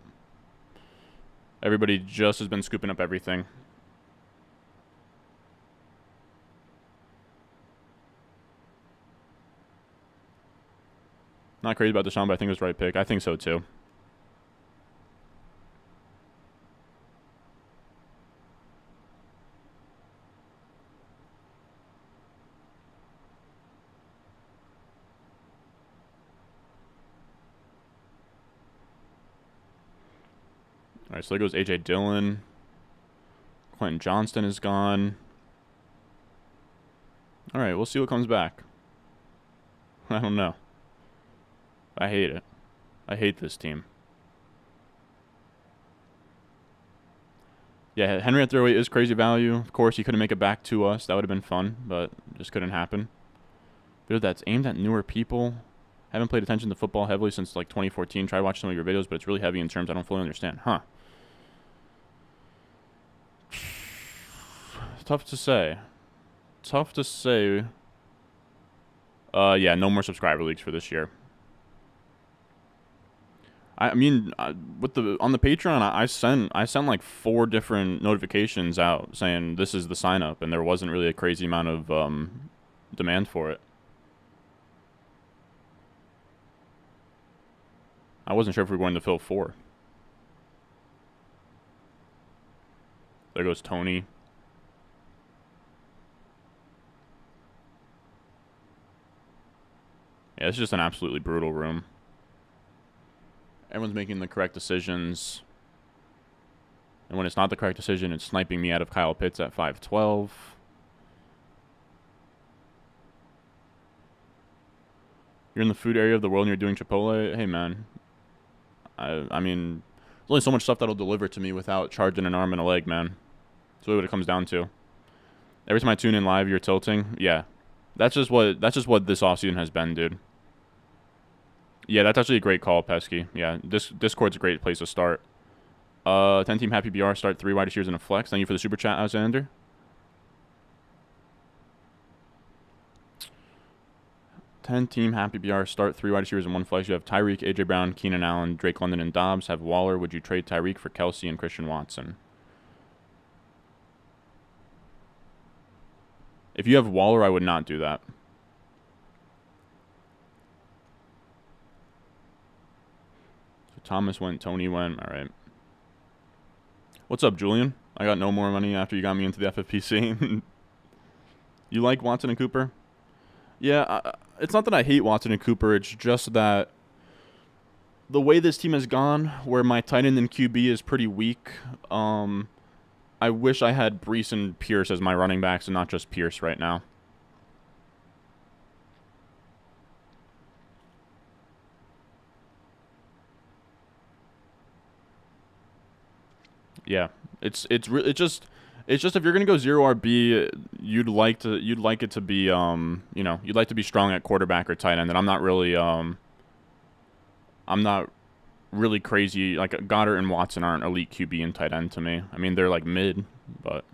Everybody just has been scooping up everything. Not crazy about Deshaun, but I think it was the right pick. I think so too. All right, so there goes A.J. Dillon. Quentin Johnston is gone. All right, we'll see what comes back. I don't know. I hate it. I hate this team. Yeah, Henry at 308 is crazy value. Of course, he couldn't make it back to us. That would have been fun, but just couldn't happen. Dude, that's aimed at newer people. Haven't paid attention to football heavily since like 2014. Tried watching some of your videos, but it's really heavy in terms I don't fully understand. Huh. Tough to say. Tough to say. Yeah, no more subscriber leaks for this year. I mean, with on the Patreon, I sent like 4 different notifications out saying this is the sign up, and there wasn't really a crazy amount of demand for it. I wasn't sure if we were going to fill 4. There goes Tony. Yeah, it's just an absolutely brutal room. Everyone's making the correct decisions. And when it's not the correct decision, it's sniping me out of Kyle Pitts at 512. You're in the food area of the world and you're doing Chipotle? Hey, man. I mean, there's only so much stuff that'll deliver to me without charging an arm and a leg, man. That's really what it comes down to. Every time I tune in live, you're tilting. Yeah. That's just what this offseason has been, dude. Yeah, that's actually a great call, Pesky. Yeah, Discord's a great place to start. 10-team Happy BR, start 3 wide receivers in a flex. Thank you for the super chat, Alexander. Team Happy BR, start 3 wide receivers in 1 flex. You have Tyreek, AJ Brown, Keenan Allen, Drake London, and Dobbs. Have Waller. Would you trade Tyreek for Kelsey and Christian Watson? If you have Waller, I would not do that. So Thomas went, Tony went. All right. What's up, Julian? I got no more money after you got me into the FFPC. You like Watson and Cooper? Yeah, it's not that I hate Watson and Cooper. It's just that the way this team has gone, where my tight end and QB is pretty weak, I wish I had Brees and Pierce as my running backs and not just Pierce right now. Yeah, it's just if you're gonna go 0 RB, you'd like it to be you know, you'd like to be strong at quarterback or tight end, and I'm not really crazy. Like Goddard and Watson aren't elite QB and tight end to me. I mean, they're like mid, but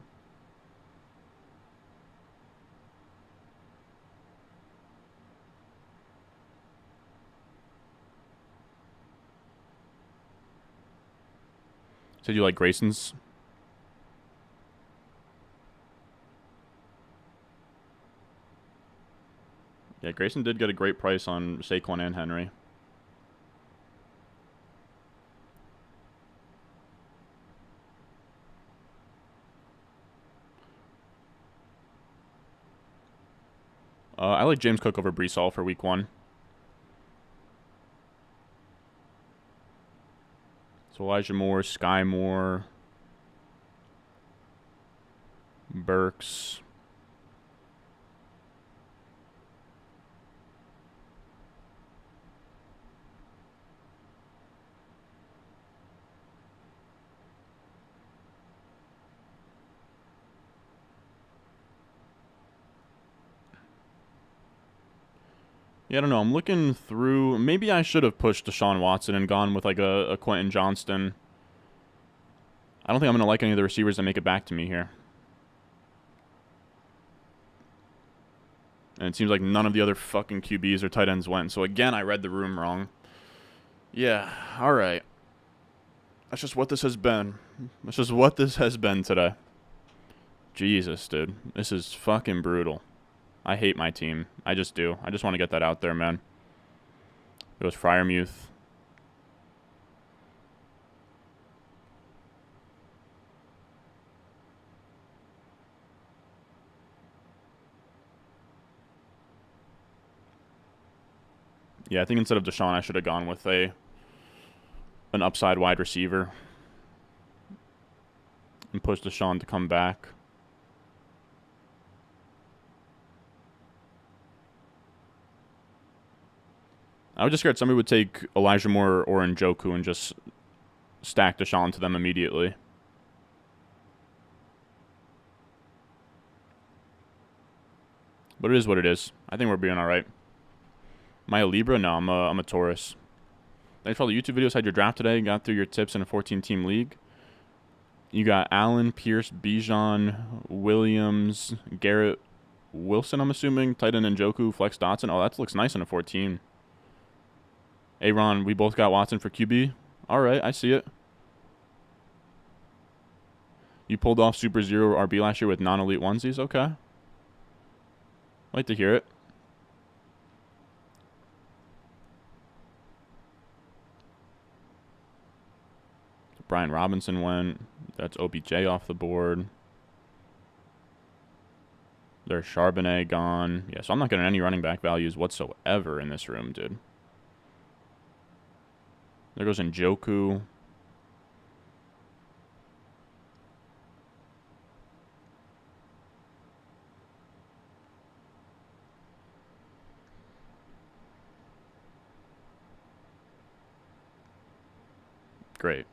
said you like Grayson's. Yeah, Grayson did get a great price on Saquon and Henry. I like James Cook over Brees Hall for week 1. So Elijah Moore, Sky Moore, Burks. Yeah, I don't know. I'm looking through. Maybe I should have pushed Deshaun Watson and gone with like a Quentin Johnston. I don't think I'm going to like any of the receivers that make it back to me here. And it seems like none of the other fucking QBs or tight ends went. So again, I read the room wrong. Yeah, all right. That's just what this has been. That's just what this has been today. Jesus, dude. This is fucking brutal. I hate my team. I just do. I just want to get that out there, man. It was Fryermuth. Yeah, I think instead of Deshaun, I should have gone with an upside wide receiver and pushed Deshaun to come back. I was just scared somebody would take Elijah Moore or Njoku and just stack Deshaun to them immediately. But it is what it is. I think we're being all right. Am I a Libra? No, I'm a Taurus. Thanks for all the YouTube videos. Had your draft today. Got through your tips in a 14-team league. You got Allen, Pierce, Bijan, Williams, Garrett, Wilson, I'm assuming. Tight end Njoku, Flex Dotson. Oh, that looks nice in a 14. Aaron, we both got Watson for QB. All right, I see it. You pulled off Super Zero RB last year with non-elite onesies. Okay. Like to hear it. Brian Robinson went. That's OBJ off the board. There's Charbonnet gone. Yeah, so I'm not getting any running back values whatsoever in this room, dude. There goes Njoku. Great.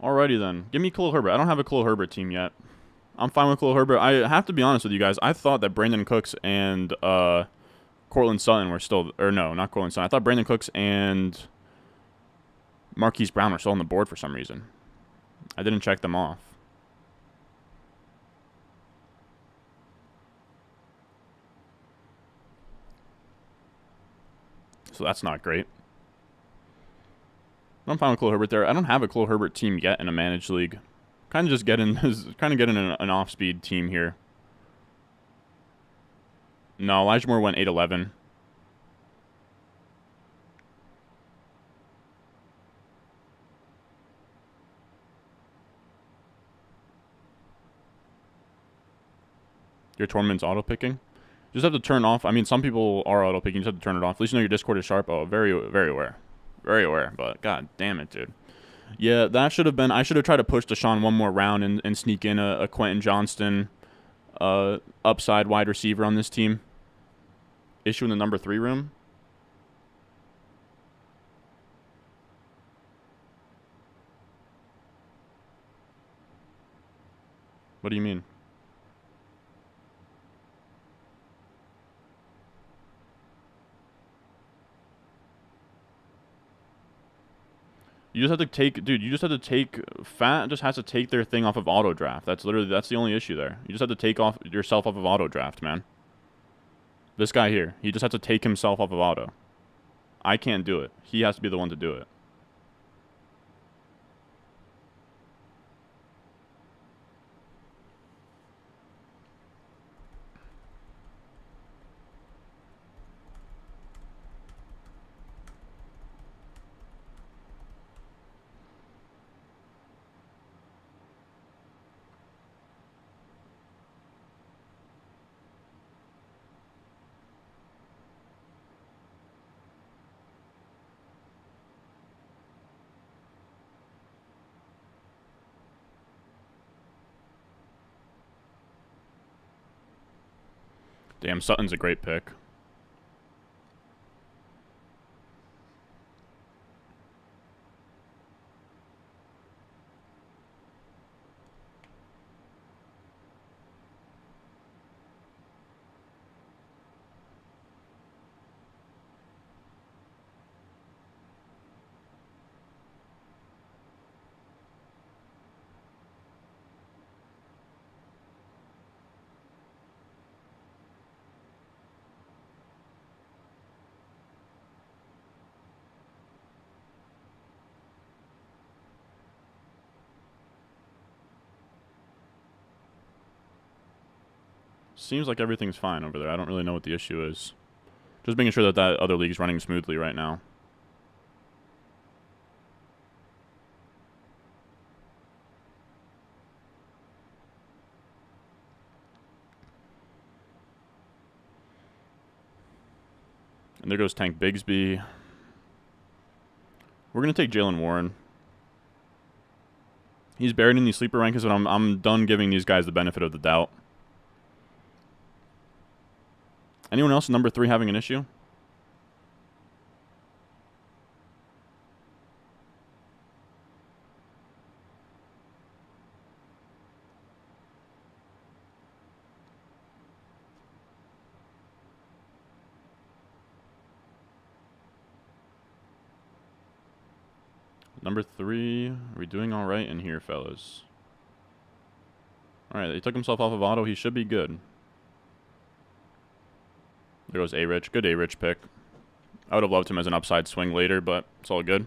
Alrighty then. Give me Khalil Herbert. I don't have a Khalil Herbert team yet. I'm fine with Khalil Herbert. I have to be honest with you guys. I thought that Brandon Cooks and Cortland Sutton were still... Or no, not Cortland Sutton. I thought Brandon Cooks and Marquise Brown were still on the board for some reason. I didn't check them off. So that's not great. I'm fine with Khalil Herbert there. I don't have a Khalil Herbert team yet in a managed league. Kind of just getting an off-speed team here. No, Elijah Moore went 8-11. Your tournament's auto-picking? You just have to turn off. I mean, some people are auto-picking. You just have to turn it off. At least you know your Discord is sharp. Oh, very, very aware. Very aware, but god damn it, dude. Yeah, that should have been... I should have tried to push Deshaun one more round and sneak in a Quentin Johnston upside wide receiver on this team. Issue in the number 3 room. What do you mean? You just have to take, dude, you just have to take, Fat just has to take their thing off of auto draft. That's the only issue there. You just have to take yourself off of auto draft, man. This guy here, he just has to take himself off of auto. I can't do it. He has to be the one to do it. Damn, Sutton's a great pick. Seems like everything's fine over there. I don't really know what the issue is. Just making sure that that other league's running smoothly right now. And there goes Tank Bigsby. We're going to take Jalen Warren. He's buried in these sleeper rankings, but I'm done giving these guys the benefit of the doubt. Anyone else in number 3 having an issue? Number 3, are we doing all right in here, fellas? All right, he took himself off of auto. He should be good. There goes A-Rich. Good A-Rich pick. I would have loved him as an upside swing later, but it's all good.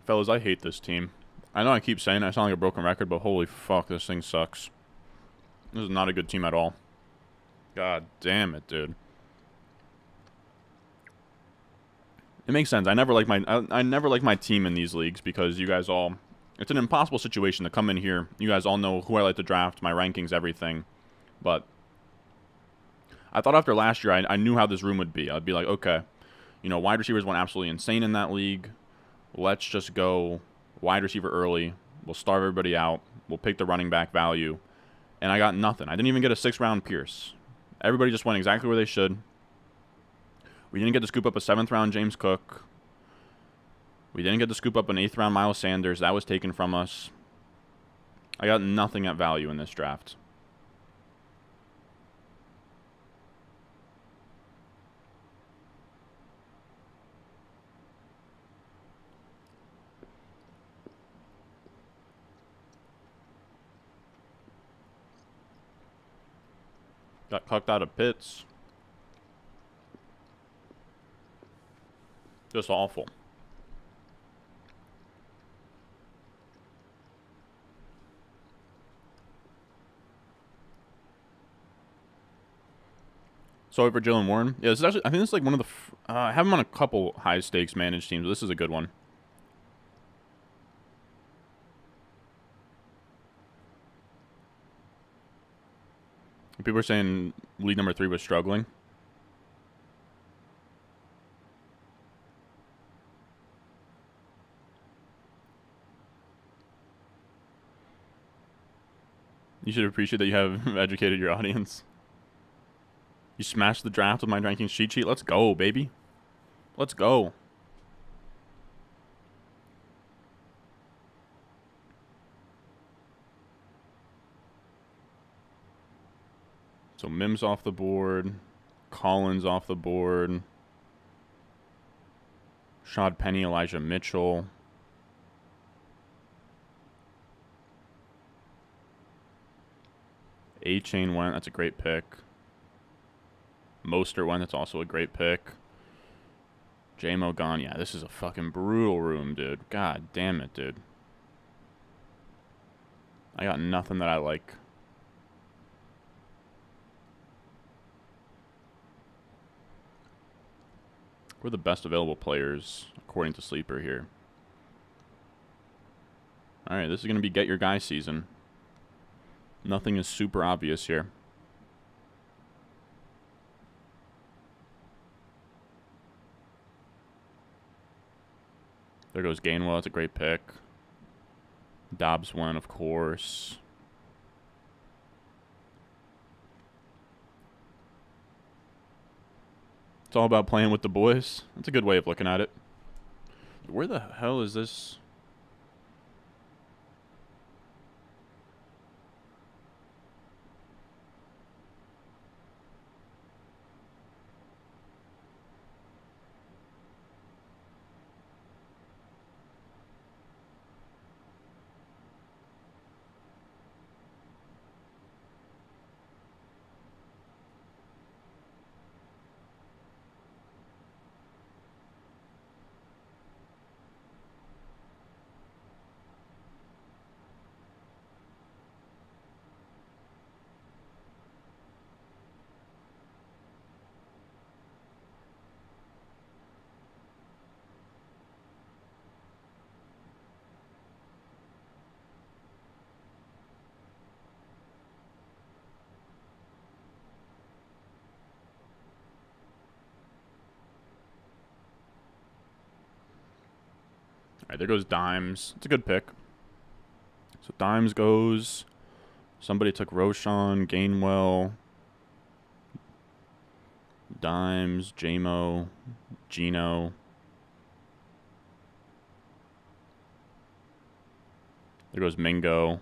Fellas, I hate this team. I know I keep saying I sound like a broken record, but holy fuck, this thing sucks. This is not a good team at all. God damn it, dude. It makes sense. I never like my team in these leagues because you guys all... It's an impossible situation to come in here. You guys all know who I like to draft, my rankings, everything. But I thought after last year, I knew how this room would be. I'd be like, okay, you know, wide receivers went absolutely insane in that league. Let's just go wide receiver early. We'll starve everybody out. We'll pick the running back value. And I got nothing. I didn't even get a 6th-round Pierce. Everybody just went exactly where they should. We didn't get to scoop up a 7th-round James Cook. We didn't get to scoop up an 8th-round Miles Sanders. That was taken from us. I got nothing at value in this draft. Got cucked out of Pitts. Just awful. Sorry for Jalen Warren. Yeah, this is actually, I think this is like one of the... I have him on a couple high-stakes managed teams, but this is a good one. People are saying league number 3 was struggling. You should appreciate that you have educated your audience. You smashed the draft with my rankings cheat sheet. Let's go, baby. Let's go. So Mims off the board. Collins off the board. Shad Penny, Elijah Mitchell. A-Chain went. That's a great pick. Mostert went. That's also a great pick. J-Mo gone. Yeah, this is a fucking brutal room, dude. God damn it, dude. I got nothing that I like. We're the best available players, according to Sleeper here. Alright, this is going to be get your guy season. Nothing is super obvious here. There goes Gainwell. That's a great pick. Dobbs went, of course. It's all about playing with the boys. That's a good way of looking at it. Where the hell is this? All right, there goes Dimes. It's a good pick. So Dimes goes. Somebody took Roshan, Gainwell, Dimes, JMO, Gino. There goes Mingo.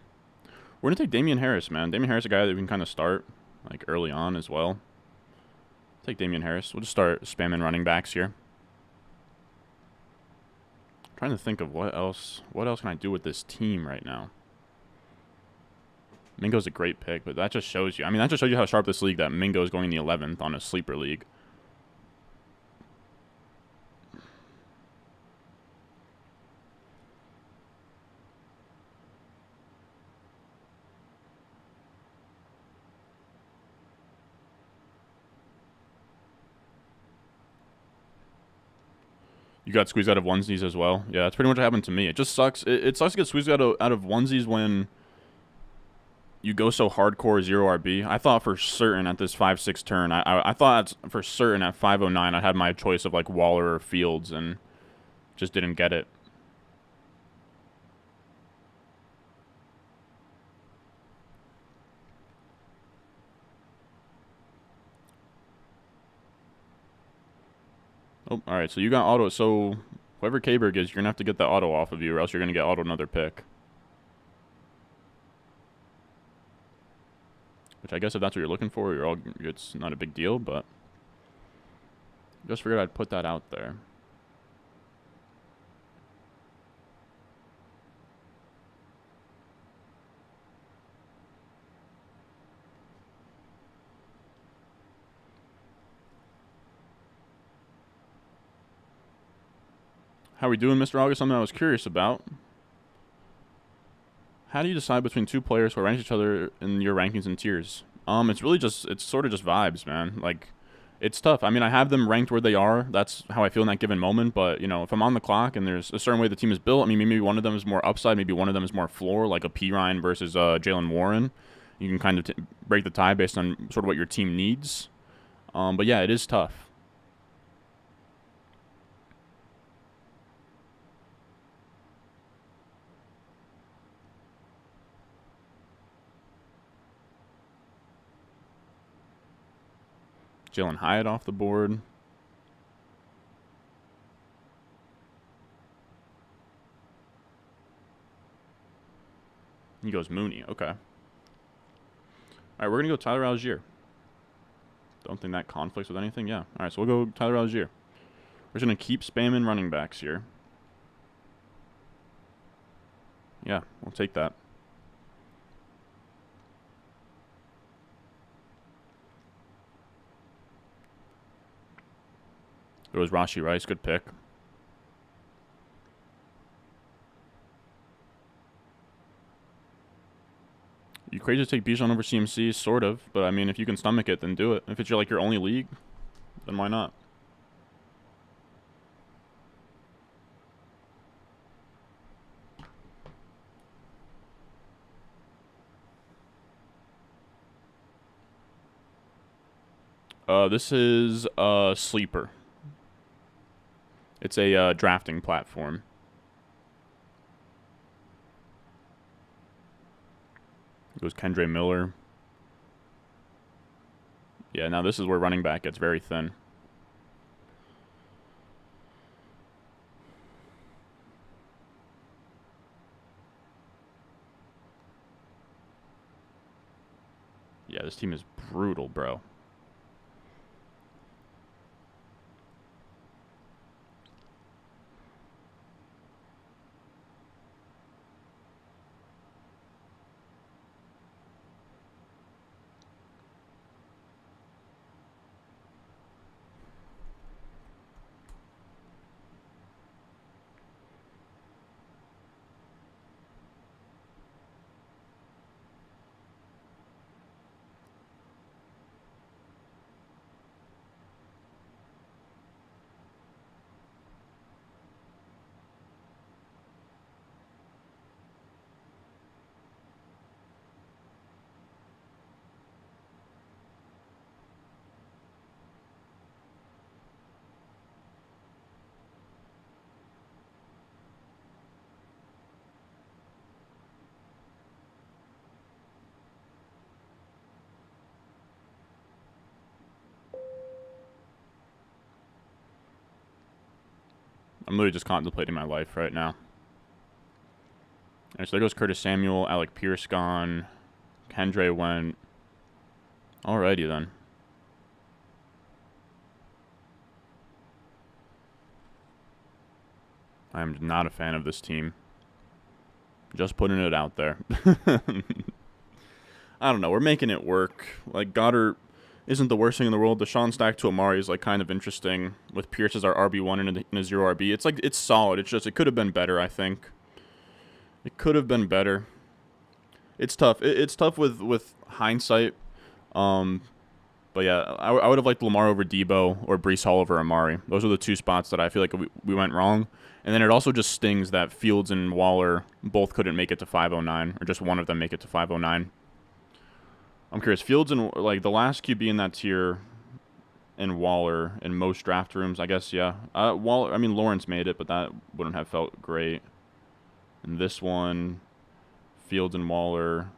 We're going to take Damian Harris, man. Damian Harris is a guy that we can kind of start like early on as well. Take Damian Harris. We'll just start spamming running backs here. I'm trying to think of what else can I do with this team right now. Mingo's a great pick, but that just shows you. I mean, that just shows you how sharp this league that Mingo is going in the 11th on a sleeper league. You got squeezed out of onesies as well. Yeah, that's pretty much what happened to me. It just sucks. It sucks to get squeezed out of onesies when you go so hardcore 0 RB. I thought for certain at this 5-6 turn, I thought for certain at 509 I'd have my choice of like Waller or Fields, and just didn't get it. Oh, all right. So you got auto. So whoever K-Berg is, you're gonna have to get that auto off of you, or else you're gonna get auto another pick. Which I guess if that's what you're looking for, it's not a big deal, but just figured I'd put that out there. How we doing, Mr. August? Something I was curious about. How do you decide between two players who rank each other in your rankings and tiers? It's sort of just vibes, man. Like, it's tough. I mean, I have them ranked where they are. That's how I feel in that given moment. But, you know, if I'm on the clock and there's a certain way the team is built, I mean, maybe one of them is more upside, maybe one of them is more floor, like a Pirine versus Jalen Warren. You can kind of break the tie based on sort of what your team needs. But yeah, it is tough. Jalen Hyatt off the board. He goes Mooney. Okay. All right, we're going to go Tyler Algier. Don't think that conflicts with anything. Yeah. All right, so we'll go Tyler Algier. We're just going to keep spamming running backs here. Yeah, we'll take that. There was Rashee Rice. Good pick. You crazy to take Bijan over CMC? Sort of. But, I mean, if you can stomach it, then do it. If it's your only league, then why not? This is a Sleeper. It's a drafting platform. Goes Kendre Miller. Yeah, now this is where running back gets very thin. Yeah, this team is brutal, bro. I'm literally just contemplating my life right now. Alright, so there goes Curtis Samuel. Alec Pierce gone. Kendre went. Alrighty then. I am not a fan of this team. Just putting it out there. I don't know. We're making it work. Like, Goddard isn't the worst thing in the world. Deshaun stacked to Amari is, like, kind of interesting. With Pierce as our RB1 and a 0 RB. It's, like, it's solid. It's just, it could have been better, I think. It could have been better. It's tough. It's tough with hindsight. But yeah, I would have liked Lamar over Debo or Breece Hall over Amari. Those are the two spots that I feel like we went wrong. And then it also just stings that Fields and Waller both couldn't make it to 509, or just one of them make it to 509. I'm curious, Fields and, like, the last QB in that tier and Waller in most draft rooms, I guess, yeah. Waller, I mean, Lawrence made it, but that wouldn't have felt great. And this one, Fields and Waller.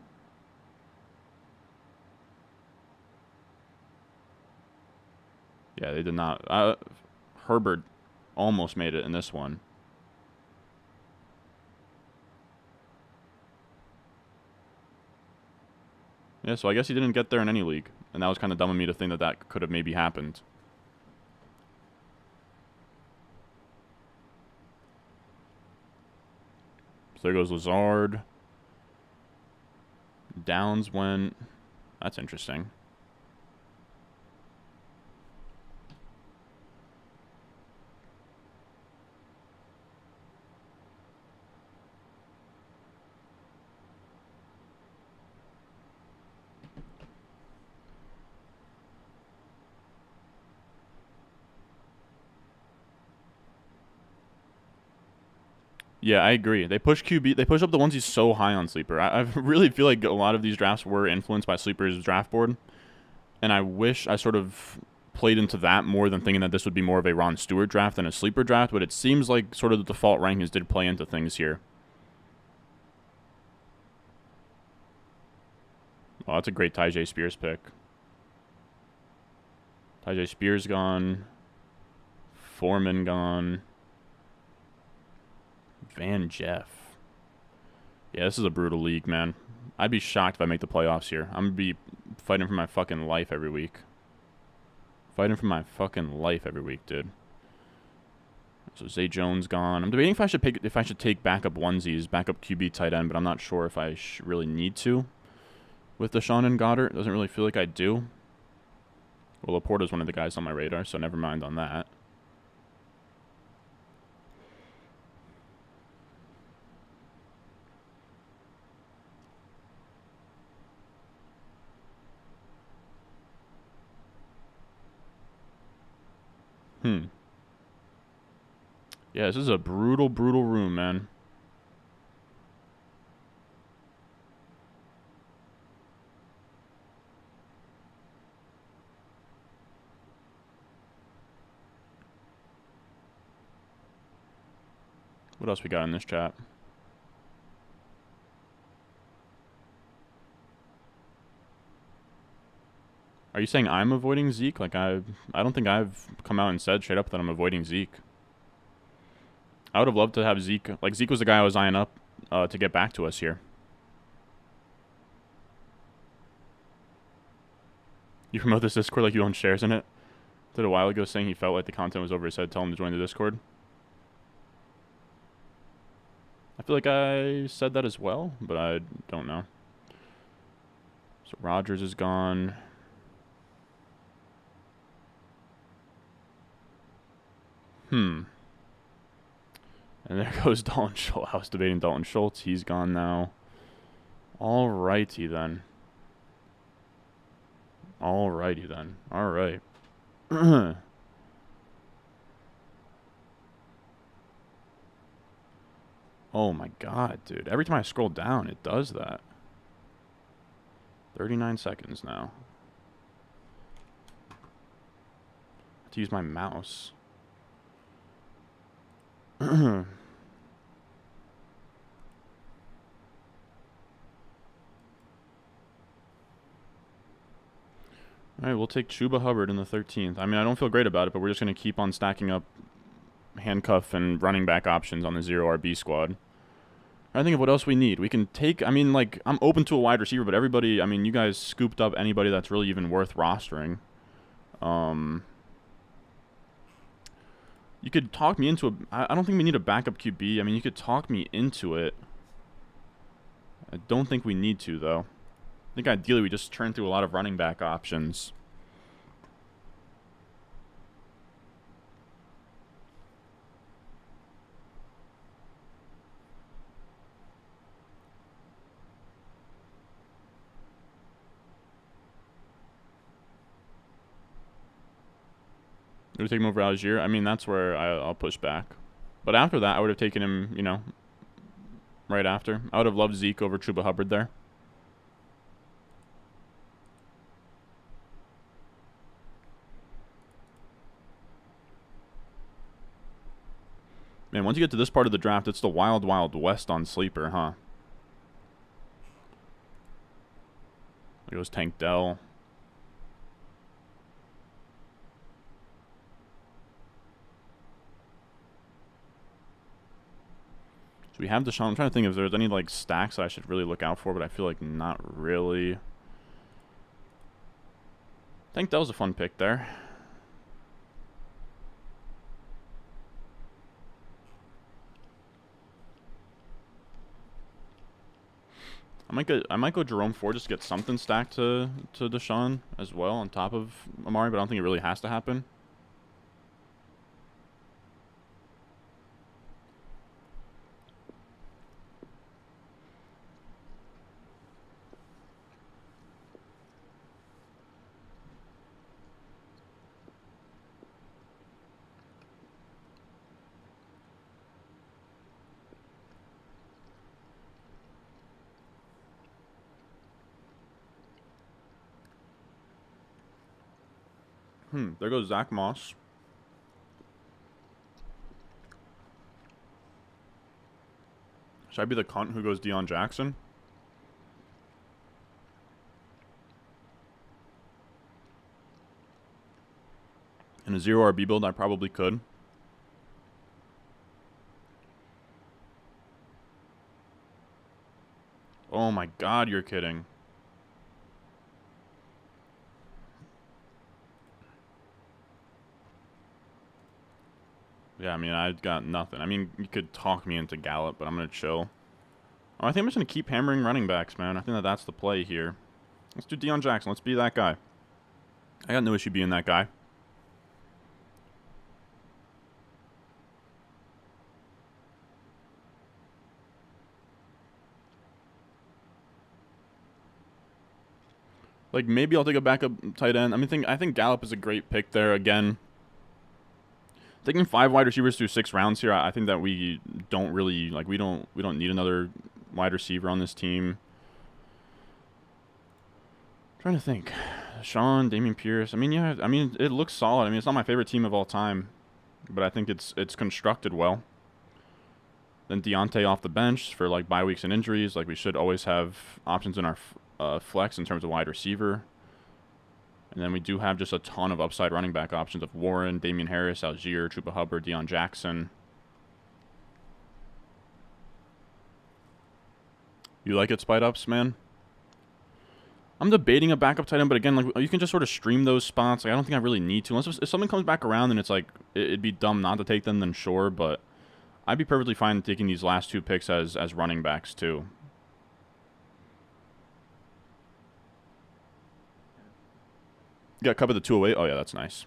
Yeah, they did not. Herbert almost made it in this one. Yeah, so I guess he didn't get there in any league. And that was kind of dumb of me to think that that could have maybe happened. So there goes Lazard. Downs went. That's interesting. Yeah, I agree. They push QB. They push up the ones he's so high on Sleeper. I really feel like a lot of these drafts were influenced by Sleeper's draft board, and I wish I sort of played into that more than thinking that this would be more of a Ron Stewart draft than a Sleeper draft. But it seems like sort of the default rankings did play into things here. Oh, that's a great Tyjae Spears pick. Tyjae Spears gone. Foreman gone. Van Jeff. Yeah, this is a brutal league, man. I'd be shocked if I make the playoffs here. I'm going to be fighting for my fucking life every week. Fighting for my fucking life every week, dude. So Zay Jones gone. I'm debating if I should take backup onesies, backup QB tight end, but I'm not sure if I really need to. With Deshaun and Goddard, it doesn't really feel like I do. Well, Laporta's one of the guys on my radar, so never mind on that. Yeah, this is a brutal, brutal room, man. What else we got in this chat? Are you saying I'm avoiding Zeke? Like, I don't think I've come out and said straight up that I'm avoiding Zeke. I would have loved to have Zeke. Like, Zeke was the guy I was eyeing up to get back to us here. You promote this Discord like you own shares in it? Did a while ago saying he felt like the content was over his head. Tell him to join the Discord. I feel like I said that as well, but I don't know. So Rodgers is gone. And there goes Dalton Schultz. I was debating Dalton Schultz. He's gone now. Alrighty then. Alrighty then. Alright. Oh my god, dude. Every time I scroll down, it does that. 39 seconds now. I have to use my mouse. Alright, we'll take Chuba Hubbard in the 13th. I mean, I don't feel great about it, but we're just going to keep on stacking up handcuff and running back options on the 0 RB squad. I think of what else we need. We can take, I mean, like, I'm open to a wide receiver, but everybody, I mean, you guys scooped up anybody that's really even worth rostering. You could talk me into I don't think we need a backup QB. I mean, you could talk me into it. I don't think we need to, though. I think ideally we just turn through a lot of running back options. Would we take him over Algier? I mean, that's where I'll push back. But after that, I would have taken him, you know, right after. I would have loved Zeke over Chuba Hubbard there. Man, once you get to this part of the draft, it's the wild, wild west on sleeper, huh? There goes Tank Dell. So we have Deshaun. I'm trying to think if there's any, like, stacks that I should really look out for, but I feel like not really. Tank Dell's a fun pick there. I might go Jerome Ford just to get something stacked to Deshaun as well on top of Amari, but I don't think it really has to happen. There goes Zach Moss. Should I be the cunt who goes Deion Jackson? In a 0 RB build, I probably could. Oh my god, you're kidding. Yeah, I mean, I got nothing. I mean, you could talk me into Gallup, but I'm going to chill. Oh, I think I'm just going to keep hammering running backs, man. I think that's the play here. Let's do Deion Jackson. Let's be that guy. I got no issue being that guy. Like, maybe I'll take a backup tight end. I think Gallup is a great pick there again. Taking 5 wide receivers through 6 rounds here, I think that we don't really, like, we don't need another wide receiver on this team. I'm trying to think. Sean, Dameon Pierce. I mean, yeah, I mean, it looks solid. I mean, it's not my favorite team of all time, but I think it's constructed well. Then Deontay off the bench for, like, bye weeks and injuries. Like, we should always have options in our flex in terms of wide receiver. And then we do have just a ton of upside running back options of Warren, Damian Harris, Algier, Chuba Hubbard, Deion Jackson. You like it, Spite Ups, man? I'm debating a backup tight end, but again, like, you can just sort of stream those spots. Like, I don't think I really need to. Unless if something comes back around and it's like, it'd be dumb not to take them, then sure. But I'd be perfectly fine taking these last 2 picks as running backs, too. You got covered the 208. Oh, yeah, that's nice.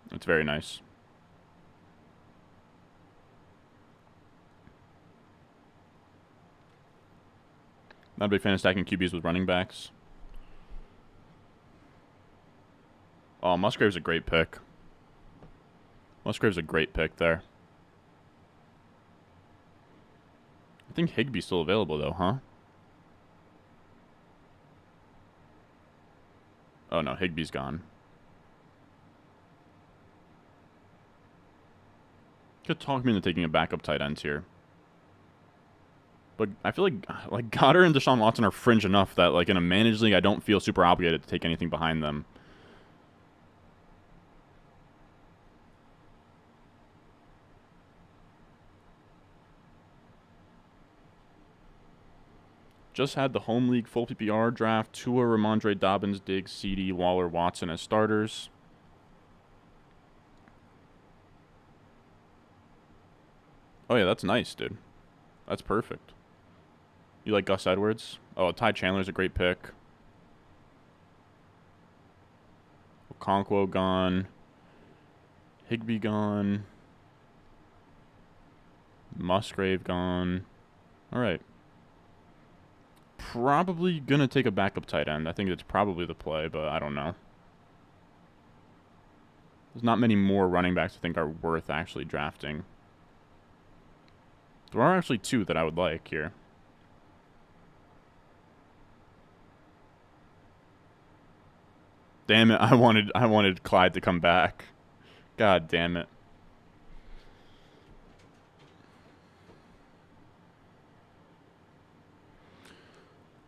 That's very nice. Not a big fan of stacking QBs with running backs. Oh, Musgrave's a great pick. Musgrave's a great pick there. I think Higbee's still available, though, huh? Oh, no, Higbee's gone. Could talk me into taking a backup tight ends here. But I feel like Goddard and Deshaun Watson are fringe enough that, like, in a managed league, I don't feel super obligated to take anything behind them. Just had the home league full PPR draft. Tua, Ramondre, Dobbins, Diggs, CD, Waller, Watson as starters. Oh, yeah, that's nice, dude. That's perfect. You like Gus Edwards? Oh, Ty Chandler's a great pick. Okonkwo gone. Higbee gone. Musgrave gone. All right. Probably going to take a backup tight end. I think it's probably the play, but I don't know. There's not many more running backs I think are worth actually drafting. There are actually two that I would like here. Damn it, I wanted Clyde to come back. God damn it.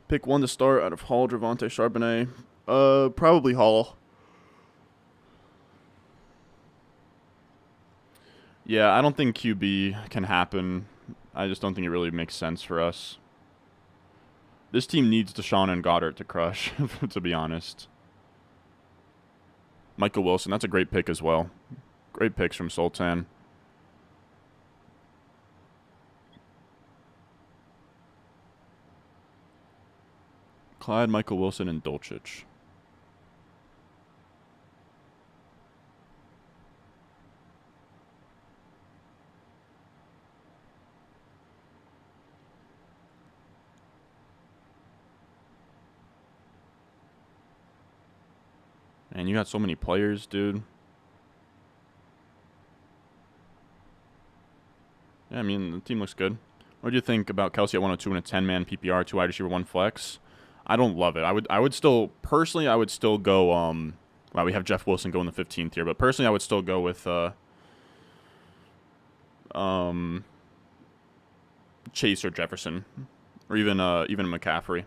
Pick one to start out of Hall, Javonte, Charbonnet. Probably Hall. Yeah, I don't think QB can happen. I just don't think it really makes sense for us. This team needs Deshaun and Goddard to crush, to be honest. Michael Wilson, that's a great pick as well. Great picks from Sultan. Clyde, Michael Wilson, and Dulcich. Man, you got so many players, dude. Yeah, I mean, the team looks good. What do you think about Kelsey at 102 and a 10-man PPR, 2 wide receiver, 1 flex? I don't love it. I would still, personally, I would still go, well, we have Jeff Wilson going the 15th here, but personally, I would still go with, Chase or Jefferson, or even McCaffrey.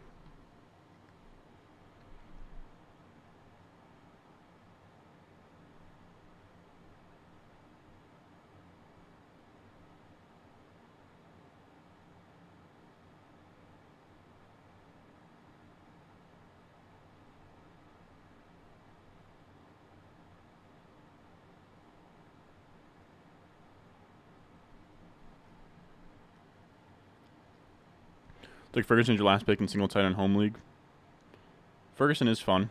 Like Ferguson's your last pick in single tight end home league. Ferguson is fun.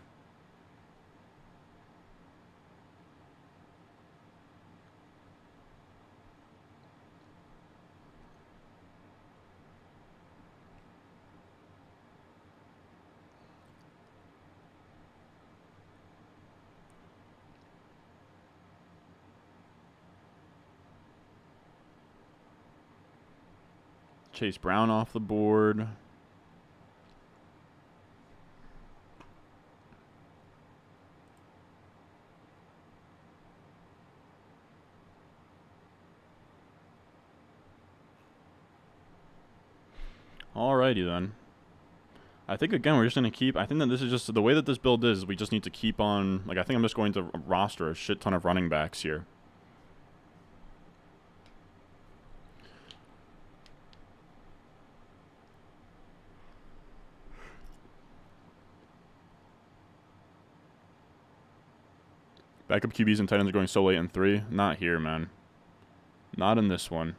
Chase Brown off the board. Alrighty then. I think, again, we're just going to keep... I think that this is just... The way that this build is, we just need to keep on... Like, I think I'm just going to roster a shit ton of running backs here. Backup QBs and tight ends are going so late in 3. Not here, man. Not in this one.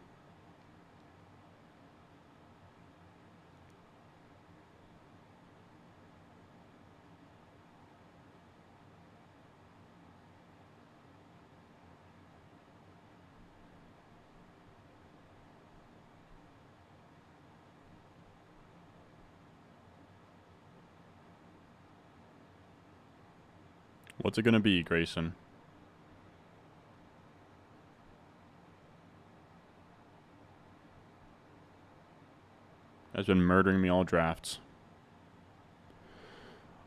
What's it going to be, Grayson? Has been murdering me all drafts.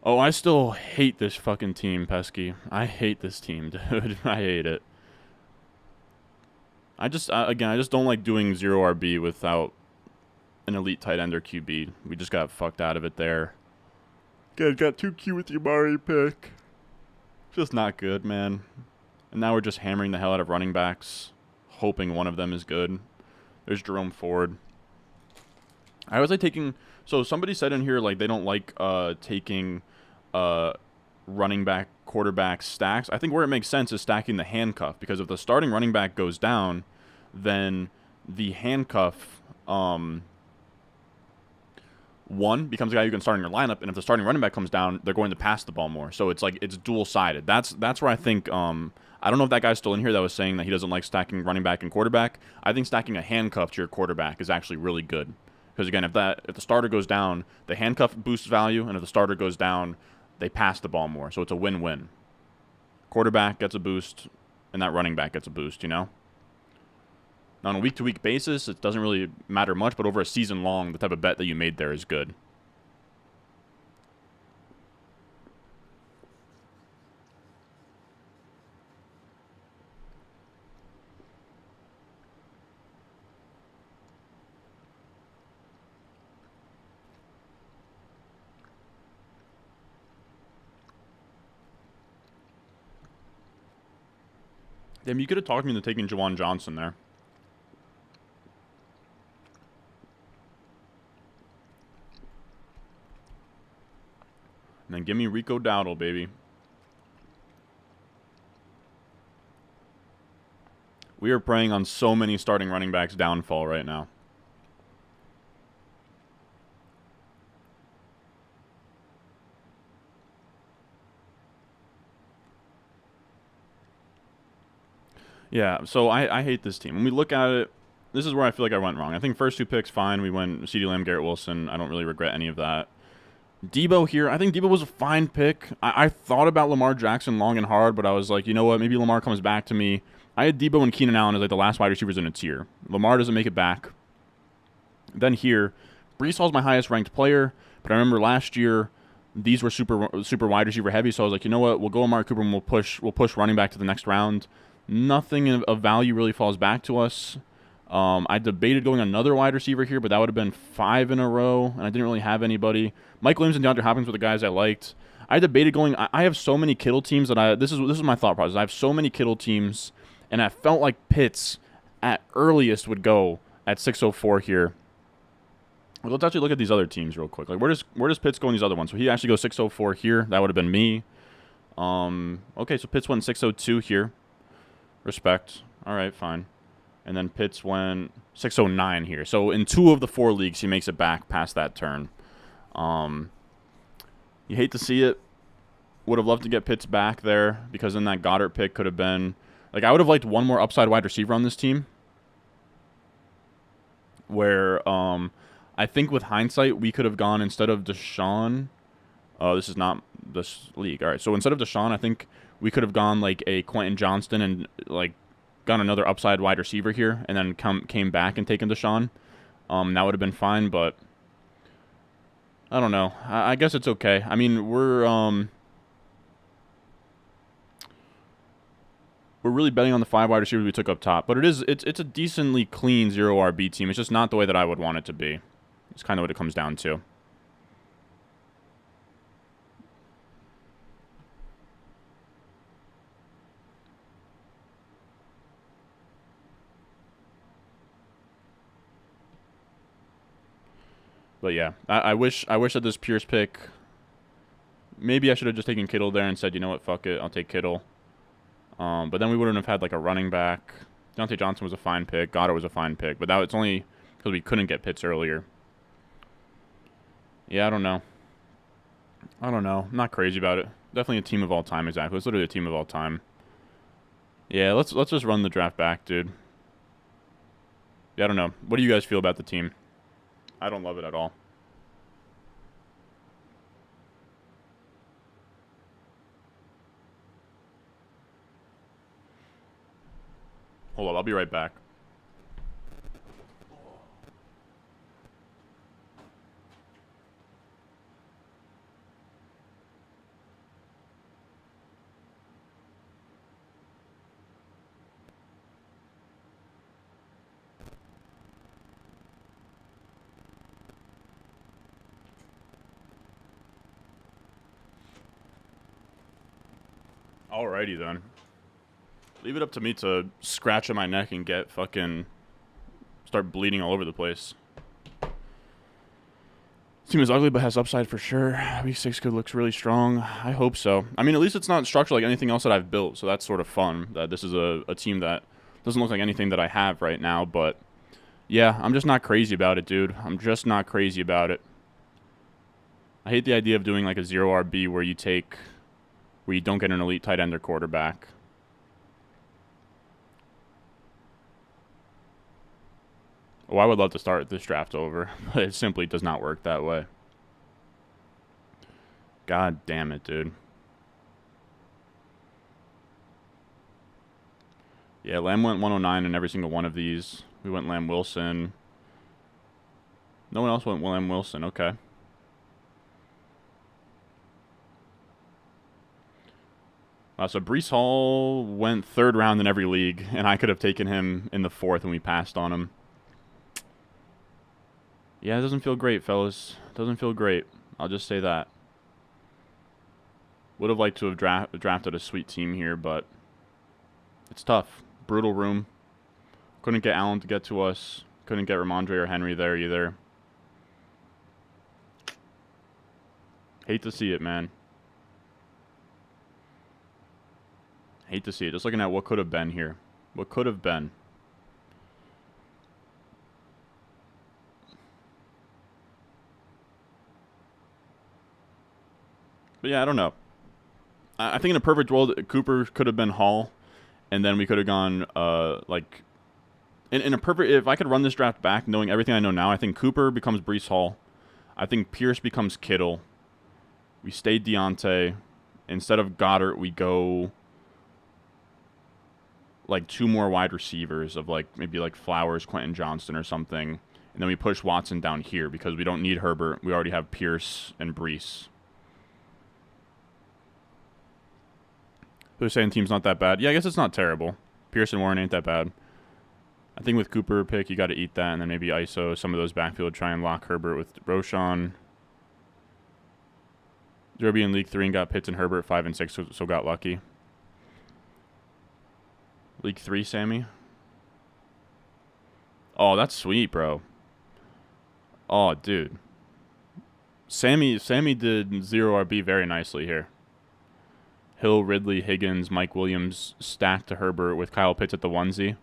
Oh, I still hate this fucking team, Pesky. I hate this team, dude. I hate it. Again, I just don't like doing 0 RB without an elite tight end or QB. We just got fucked out of it there. Guys got too cute with your Mari pick. Just not good, man. And now we're just hammering the hell out of running backs, hoping one of them is good. There's Jerome Ford. I was like taking... So somebody said in here, like, they don't like taking running back, quarterback stacks. I think where it makes sense is stacking the handcuff, because if the starting running back goes down, then the handcuff one becomes a guy you can start in your lineup, and if the starting running back comes down, they're going to pass the ball more. So it's like it's dual-sided. That's where I think I don't know if that guy's still in here that was saying that he doesn't like stacking running back and quarterback. I think stacking a handcuff to your quarterback is actually really good. Because again, if the starter goes down, the handcuff boosts value, and if the starter goes down, they pass the ball more. So it's a win-win. Quarterback gets a boost, and that running back gets a boost, you know? Now, on a week-to-week basis, it doesn't really matter much, but over a season long, the type of bet that you made there is good. Damn, you could have talked me into taking Juwan Johnson there. And then give me Rico Dowdle, baby. We are preying on so many starting running backs' downfall right now. Yeah, so I hate this team. When we look at it, this is where I feel like I went wrong. I think first two picks, fine. We went CeeDee Lamb, Garrett Wilson. I don't really regret any of that. Debo here, I think Debo was a fine pick. I thought about Lamar Jackson long and hard, but I was like, you know what, maybe Lamar comes back to me. I had Debo and Keenan Allen as like the last wide receivers in a tier. Lamar doesn't make it back. Then here, Breece Hall's my highest ranked player, but I remember last year these were super wide receiver heavy, so I was like, you know what, we'll go Amari Cooper and we'll push running back to the next round. Nothing of value really falls back to us. I debated going another wide receiver here, but that would have been 5 in a row, and I didn't really have anybody. Mike Williams and DeAndre Hopkins were the guys I liked. I debated going. I have so many Kittle teams that this is my thought process. I have so many Kittle teams, and I felt like Pitts at earliest would go at 604 here. Well, let's actually look at these other teams real quick. Like where does Pitts go in these other ones? So he actually goes 604 here. That would have been me. Okay, so Pitts went 602 here. Respect. All right, fine. And then Pitts went 609 here. So in 2 of the 4 leagues, he makes it back past that turn. You hate to see it. Would have loved to get Pitts back there because then that Goddard pick could have been... Like, I would have liked one more upside wide receiver on this team. Where I think with hindsight, we could have gone instead of Deshaun... Oh, this is not this league. All right, so instead of Deshaun, I think we could have gone like a Quentin Johnston and like... got another upside wide receiver here, and then came back and taken Deshaun. That would have been fine, but I don't know. I guess it's okay. I mean, we're really betting on the 5 wide receivers we took up top, but it's a decently clean 0 RB team. It's just not the way that I would want it to be. It's kind of what it comes down to. But yeah, I wish that this Pierce pick, maybe I should have just taken Kittle there and said, you know what, fuck it, I'll take Kittle. But then we wouldn't have had like a running back. Deontay Johnson was a fine pick. Goddard was a fine pick. But that it's only because we couldn't get Pitts earlier. Yeah, I don't know. I'm not crazy about it. Definitely a team of all time, exactly. It's literally a team of all time. Yeah, let's just run the draft back, dude. Yeah, I don't know. What do you guys feel about the team? I don't love it at all. Hold on, I'll be right back. Alrighty then. Leave it up to me to scratch at my neck and get fucking... start bleeding all over the place. Team is ugly but has upside for sure. Week 6 could looks really strong. I hope so. I mean, at least it's not structured like anything else that I've built, so that's sort of fun. That this is a team that doesn't look like anything that I have right now, but yeah, I'm just not crazy about it, dude. I'm just not crazy about it. I hate the idea of doing like a 0 RB where you don't get an elite tight end or quarterback. Oh, I would love to start this draft over, but it simply does not work that way. God damn it, dude. Yeah, Lamb went 109 in every single one of these. We went Lamb Wilson. No one else went Lamb Wilson. Okay. So Breece Hall went 3rd round in every league, and I could have taken him in the 4th, and we passed on him. Yeah, it doesn't feel great, fellas. It doesn't feel great. I'll just say that. Would have liked to have drafted a sweet team here, but it's tough. Brutal room. Couldn't get Allen to get to us. Couldn't get Ramondre or Henry there either. Hate to see it, man. Hate to see it. Just looking at what could have been here. What could have been. But yeah, I don't know. I think in a perfect world, Cooper could have been Hall, and then we could have gone, like, in a perfect, if I could run this draft back, knowing everything I know now, I think Cooper becomes Breece Hall. I think Pierce becomes Kittle. We stay Deontay. Instead of Goddard, we go, like, 2 more wide receivers of, like, maybe, like, Flowers, Quentin Johnston or something. And then we push Watson down here because we don't need Herbert. We already have Pierce and Breece. They're saying team's not that bad. Yeah, I guess it's not terrible. Pierce and Warren ain't that bad. I think with Cooper pick, you got to eat that, and then maybe ISO some of those backfield, try and lock Herbert with Roschon. Derby in League 3 and got Pitts and Herbert 5 and 6, so got lucky. League 3, Sammy. Oh, that's sweet, bro. Oh, dude. Sammy did 0 RB very nicely here. Hill, Ridley, Higgins, Mike Williams stacked to Herbert with Kyle Pitts at the onesie.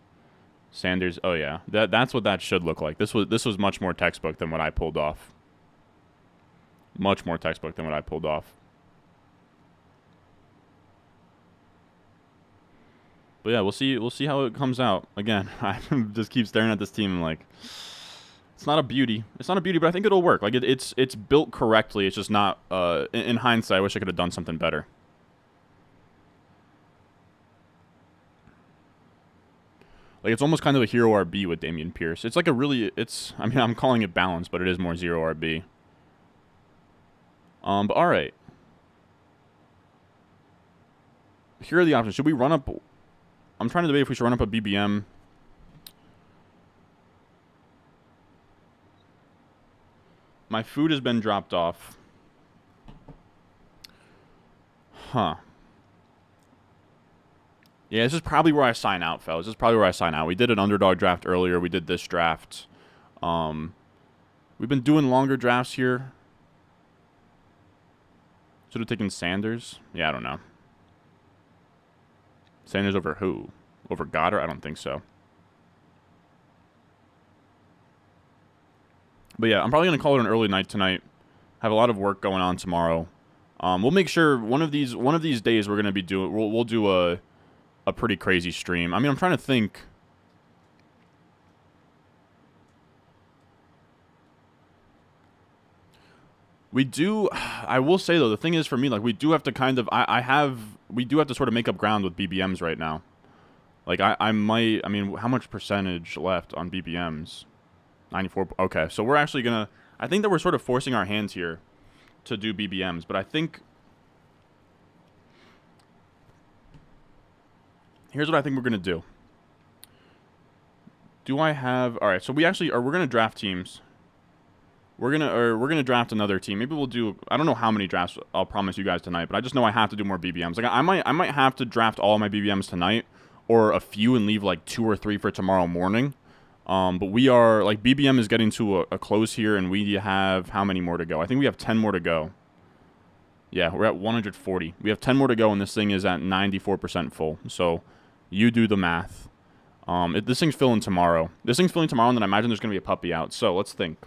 Sanders, oh yeah, that's what that should look like. This was much more textbook than what I pulled off. Much more textbook than what I pulled off. But yeah, we'll see how it comes out. Again, I just keep staring at this team and like, it's not a beauty. It's not a beauty, but I think it'll work. Like it's built correctly. It's just not. In hindsight, I wish I could have done something better. Like, it's almost kind of a hero RB with Dameon Pierce. It's like a really, I mean, I'm calling it balanced, but it is more 0 RB. But all right. Here are the options. Should we run up? I'm trying to debate if we should run up a BBM. My food has been dropped off. Huh. Yeah, this is probably where I sign out, fellas. This is probably where I sign out. We did an underdog draft earlier. We did this draft. We've been doing longer drafts here. Should have taken Sanders. Yeah, I don't know. Sanders over who? Over Goddard? I don't think so. But yeah, I'm probably going to call it an early night tonight. Have a lot of work going on tomorrow. We'll make sure one of these days we're going to be doing. We'll do a pretty crazy stream. I mean, I'm trying to think. We do. I will say though, the thing is for me, like we do have to kind of. We do have to sort of make up ground with BBMs right now. Like I might. I mean, how much percentage left on BBMs? 94. Okay, so we're actually gonna. I think that we're sort of forcing our hands here to do BBMs, but I think. Here's what I think we're gonna do. Do I have? All right, so we actually are. We're gonna draft teams. We're gonna draft another team. Maybe we'll do. I don't know how many drafts I'll promise you guys tonight, but I just know I have to do more BBMs. Like I might have to draft all my BBMs tonight, or a few and leave like 2 or 3 for tomorrow morning. But we are, like, BBM is getting to a close here, and we have how many more to go? I think we have 10 more to go. Yeah, we're at 140. We have 10 more to go, and this thing is at 94% full. So you do the math. This thing's filling tomorrow. This thing's filling tomorrow, and then I imagine there's going to be a puppy out. So let's think.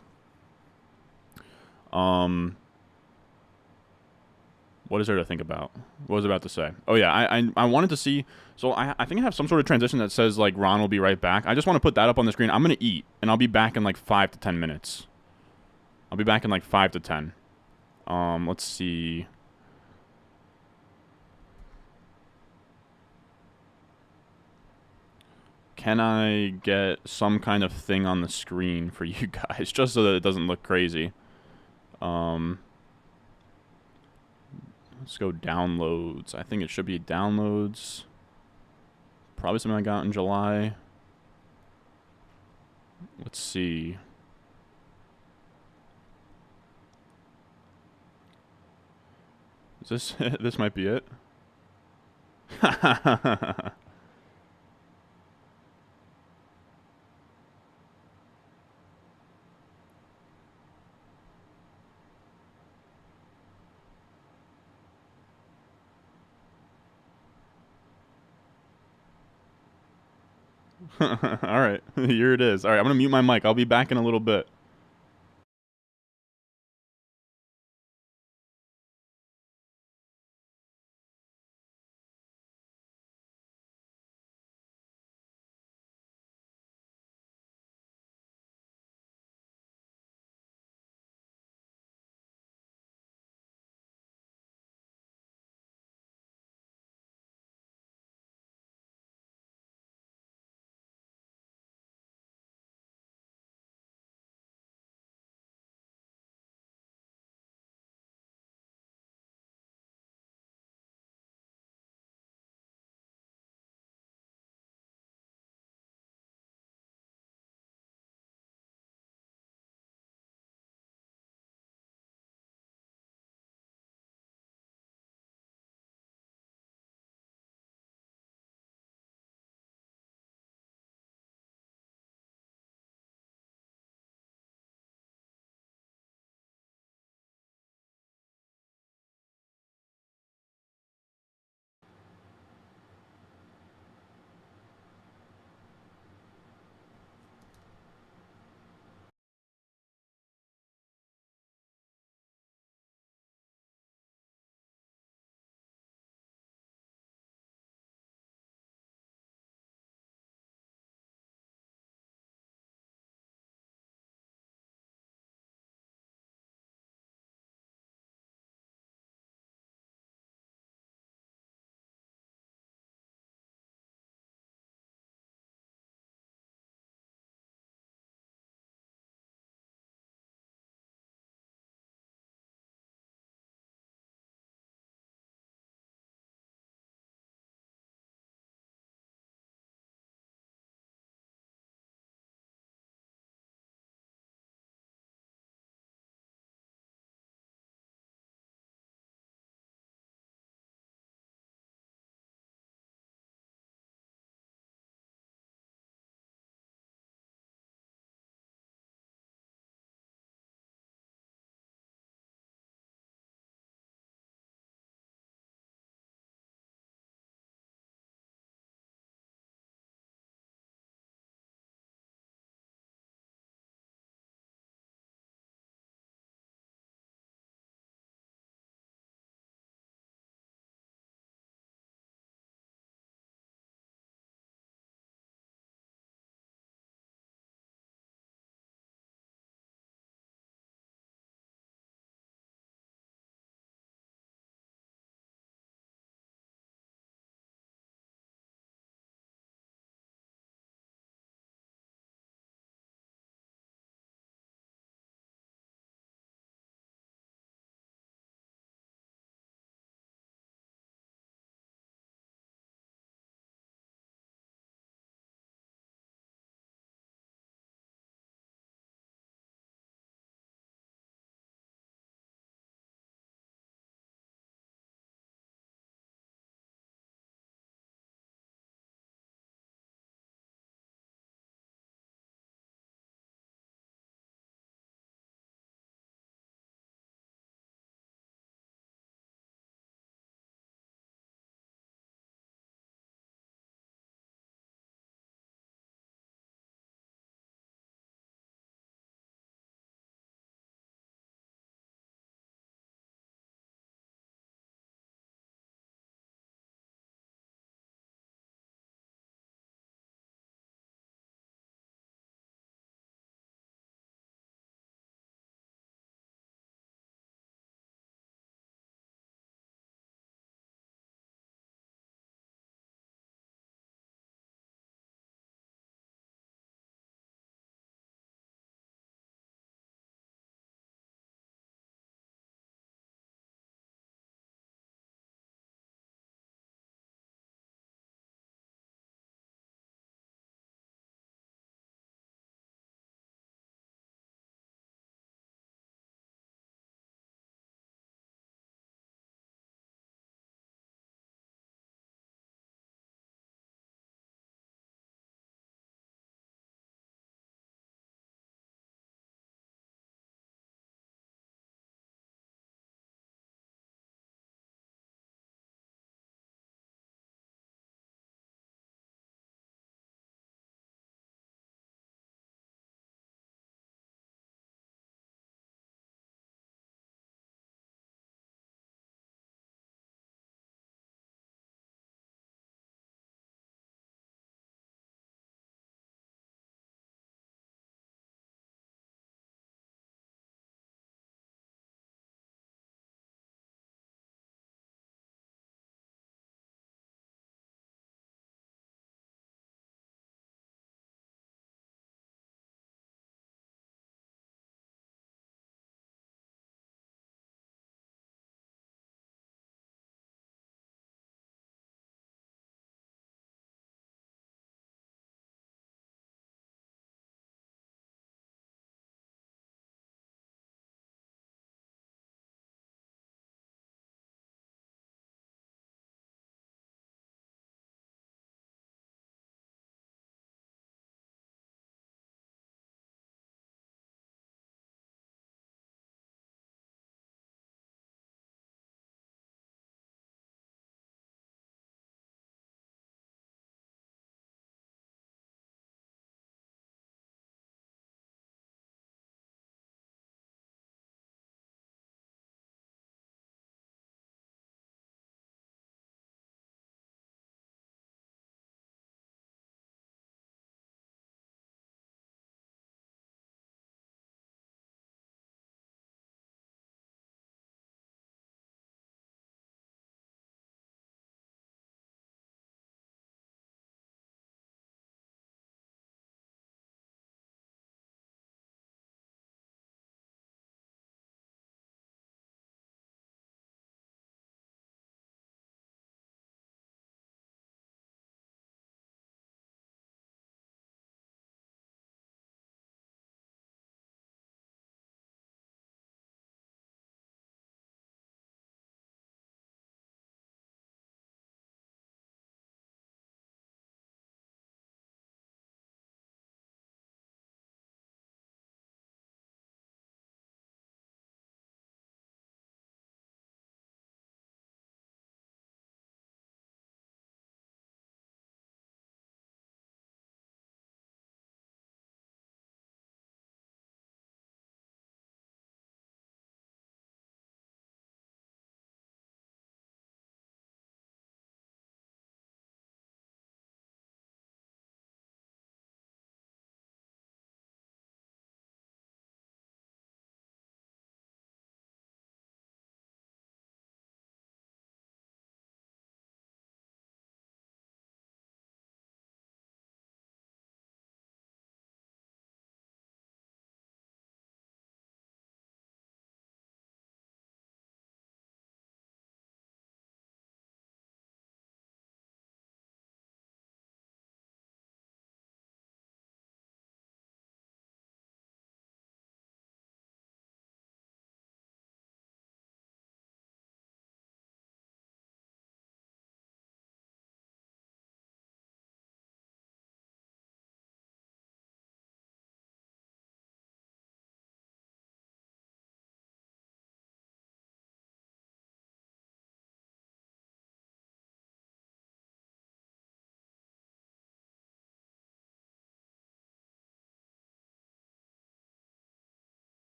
What is there to think about? What was I about to say? Oh, yeah, I wanted to see. So I think I have some sort of transition that says, like, Ron will be right back. I just want to put that up on the screen. I'm going to eat, and I'll be back in, like, 5 to 10 minutes. I'll be back in, like, 5 to 10. Let's see. Can I get some kind of thing on the screen for you guys, just so that it doesn't look crazy? Let's go downloads. I think it should be downloads. Probably something I got in July. Let's see. Is this it? This might be it. All right, here it is. All right, I'm gonna mute my mic. I'll be back in a little bit.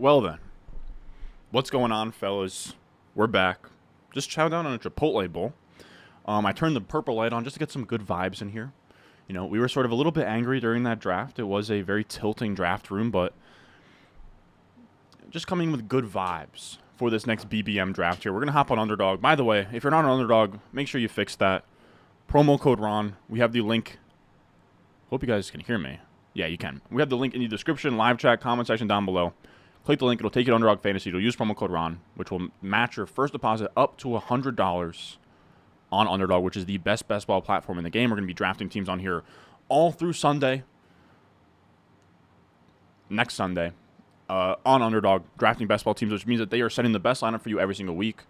Well then, what's going on, fellas? We're back. Just chow down on a Chipotle bowl. I turned the purple light on just to get some good vibes in here. You know, we were sort of a little bit angry during that draft. It was a very tilting draft room, but just coming with good vibes for this next BBM draft here. We're going to hop on Underdog. By the way, if you're not on Underdog, make sure you fix that. Promo code Ron. We have the link. Hope you guys can hear me. Yeah, you can. We have the link in the description, live chat, comment section down below. Click the link. It'll take you to Underdog Fantasy. You'll use promo code Ron, which will match your first deposit up to $100 on Underdog, which is the best ball platform in the game. We're going to be drafting teams on here all through Sunday. Next Sunday. On Underdog, drafting best ball teams, which means that they are setting the best lineup for you every single week.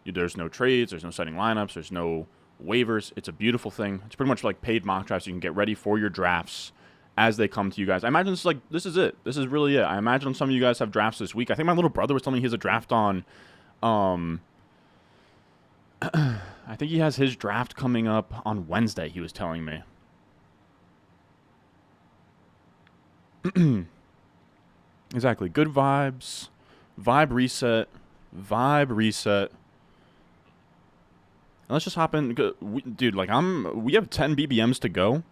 There's no trades. There's no setting lineups. There's no waivers. It's a beautiful thing. It's pretty much like paid mock drafts. You can get ready for your drafts as they come to you guys. I imagine this is it. This is really it. I imagine some of you guys have drafts this week. I think my little brother was telling me he has a draft on, I think he has his draft coming up on Wednesday, he was telling me. Exactly. Good vibes. Vibe reset. Vibe reset. And let's just hop in. Dude, like we have 10 BBMs to go.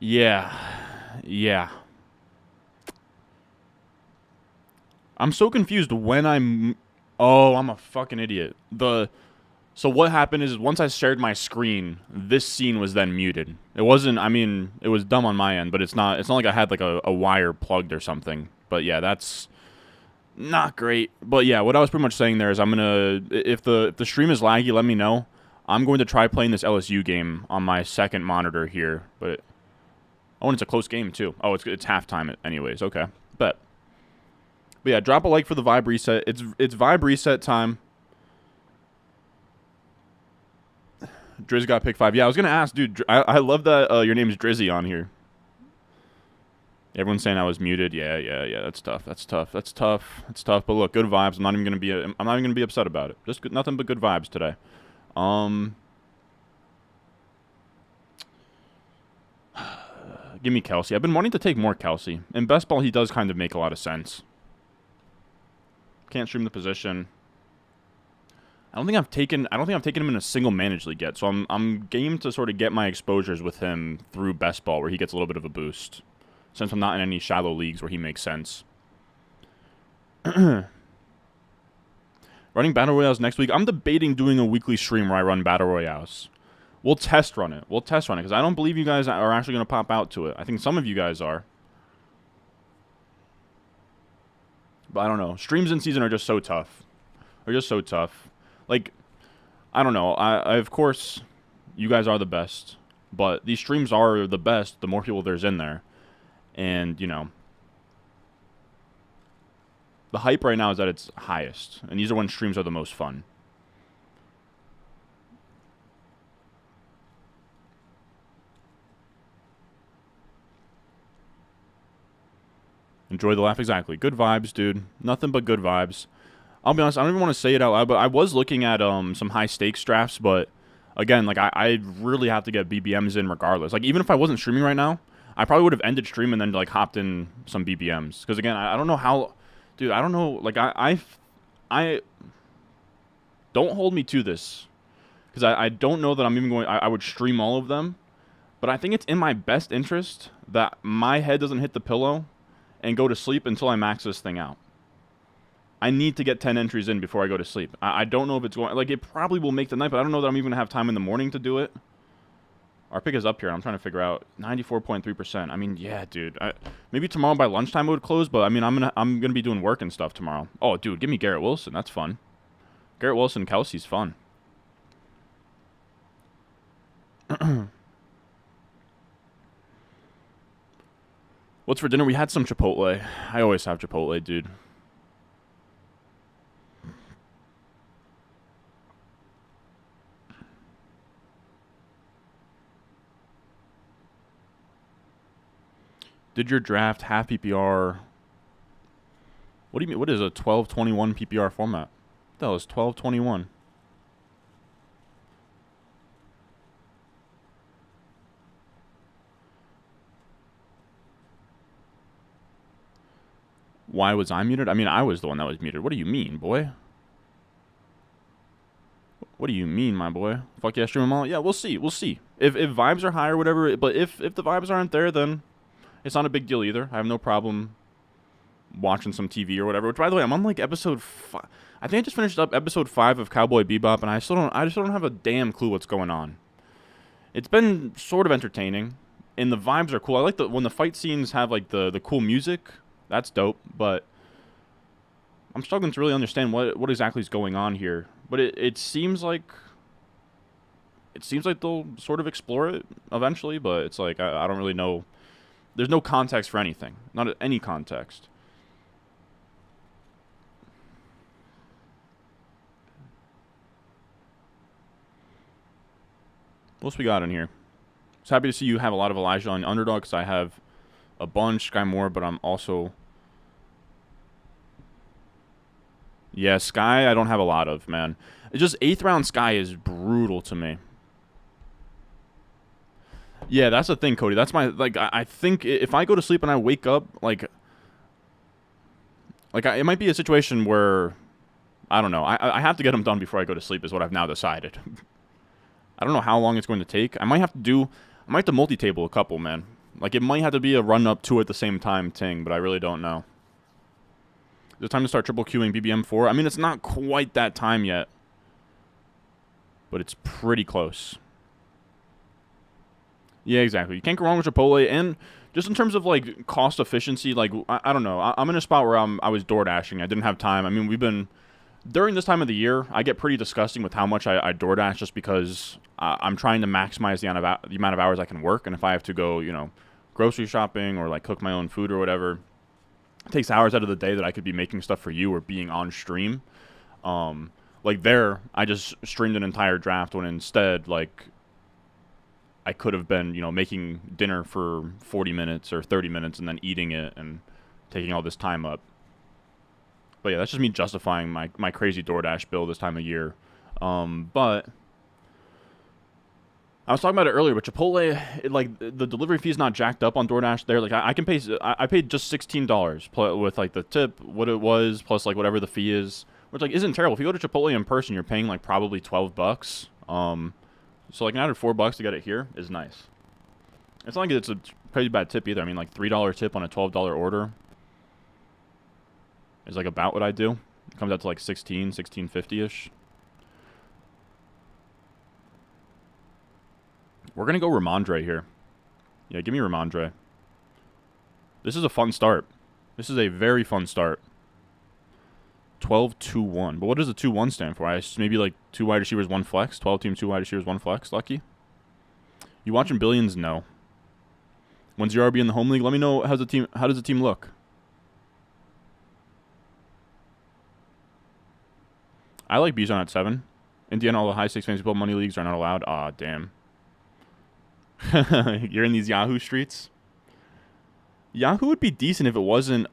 Yeah. I'm so confused when I'm... Oh, I'm a fucking idiot. So what happened is once I shared my screen, this scene was then muted. It wasn't... I mean, it was dumb on my end, but it's not like I had like a wire plugged or something. But yeah, that's not great. But yeah, what I was pretty much saying there is I'm going to... If the stream is laggy, let me know. I'm going to try playing this LSU game on my second monitor here, but... Oh, and it's a close game, too. Oh, it's halftime anyways. Okay. But yeah, drop a like for the vibe reset. It's vibe reset time. Drizzy got pick 5. Yeah, I was going to ask, dude, I love that your name's Drizzy on here. Everyone's saying I was muted. Yeah. That's tough. But look, good vibes. I'm not even going to be upset about it. Just nothing but good vibes today. Give me Kelsey. I've been wanting to take more Kelsey. In best ball, he does kind of make a lot of sense. Can't stream the position. I don't think I've taken him in a single managed league yet. So I'm game to sort of get my exposures with him through best ball, where he gets a little bit of a boost. Since I'm not in any shallow leagues where he makes sense. Running Battle Royales next week. I'm debating doing a weekly stream where I run Battle Royales. We'll test run it. Because I don't believe you guys are actually going to pop out to it. I think some of you guys are. But I don't know. Streams in season are just so tough. They're just so tough. Like, I don't know. I of course, you guys are the best. But these streams are the best the more people there's in there. And, you know, the hype right now is at its highest. And these are when streams are the most fun. Enjoy the laugh. Exactly. Good vibes, dude. Nothing but good vibes. I'll be honest, I don't even want to say it out loud, but I was looking at some high stakes drafts, but again, like I really have to get BBMs in regardless. Like even if I wasn't streaming right now, I probably would have ended stream and then like hopped in some BBMs. Because again, I don't know how, dude. I don't know. Like I don't hold me to this, because I don't know that I'm even going. I would stream all of them, but I think it's in my best interest that my head doesn't hit the pillow and go to sleep until I max this thing out. I need to get 10 entries in before I go to sleep. I don't know if it's going... Like, it probably will make the night, but I don't know that I'm even going to have time in the morning to do it. Our pick is up here. I'm trying to figure out 94.3%. I mean, yeah, dude. Maybe tomorrow by lunchtime it would close, but I mean, I'm gonna be doing work and stuff tomorrow. Oh, dude, give me Garrett Wilson. That's fun. Garrett Wilson, Kelsey's fun. What's for dinner? We had some Chipotle. I always have Chipotle, dude. Did your draft half PPR? What do you mean? What is a 12-21 PPR format? What the hell is 12-21? Why was I muted? I mean, I was the one that was muted. What do you mean, boy? What do you mean, my boy? Fuck yeah, stream them all? Yeah, we'll see. We'll see. If vibes are high or whatever, but if the vibes aren't there, then it's not a big deal either. I have no problem watching some TV or whatever. Which, by the way, I'm on like episode 5. I think I just finished up episode 5 of Cowboy Bebop, and I just don't have a damn clue what's going on. It's been sort of entertaining, and the vibes are cool. I like when the fight scenes have like the cool music. That's dope, but I'm struggling to really understand what exactly is going on here. But it seems like they'll sort of explore it eventually, but it's like I don't really know. There's no context for anything. Not any context. What else we got in here? Just happy to see you have a lot of Elijah on Underdog, because I have a bunch, Sky Moore, but I'm also... Yeah, Sky I don't have a lot of, man. It's just 8th round Sky is brutal to me. Yeah, that's the thing, Cody. That's my... Like, I think if I go to sleep and I wake up, like... it might be a situation where... I don't know. I have to get them done before I go to sleep is what I've now decided. I don't know how long it's going to take. I might have to multi-table a couple, man. Like, it might have to be a run-up 2 at the same time thing, but I really don't know. Is it time to start triple queuing BBM4? I mean, it's not quite that time yet, but it's pretty close. Yeah, exactly. You can't go wrong with Chipotle, and just in terms of, like, cost efficiency, like, I don't know. I'm in a spot where I was door dashing. I didn't have time. I mean, we've been... During this time of the year, I get pretty disgusting with how much I DoorDash, just because I'm trying to maximize the amount of hours I can work. And if I have to go, you know, grocery shopping or like cook my own food or whatever, it takes hours out of the day that I could be making stuff for you or being on stream. Like there, I just streamed an entire draft when instead, like, I could have been, you know, making dinner for 40 minutes or 30 minutes and then eating it and taking all this time up. But yeah, that's just me justifying my crazy DoorDash bill this time of year. But I was talking about it earlier, but Chipotle, like the delivery fee is not jacked up on DoorDash there. Like I can pay, I paid just $16 with like the tip, what it was, plus like whatever the fee is, which like isn't terrible. If you go to Chipotle in person, you're paying like probably $12. So like an added $4 to get it here is nice. It's not like it's a pretty bad tip either. I mean, like $3 tip on a $12 order is like about what I do. It comes out to like $16.50-ish. We're going to go Ramondre here. Yeah, give me Ramondre. This is a fun start. This is a very fun start. 12-2-1. But what does the 2-1 stand for? Maybe like 2 wide receivers, 1 flex. 12 teams, 2 wide receivers, 1 flex. Lucky. You watching Billions? No. When's your RB in the home league? Let me know how does the team look. I like Bijan at 7. Indiana, all the high stakes fantasy football money leagues are not allowed. Aw, damn. You're in these Yahoo streets? Yahoo would be decent if it wasn't,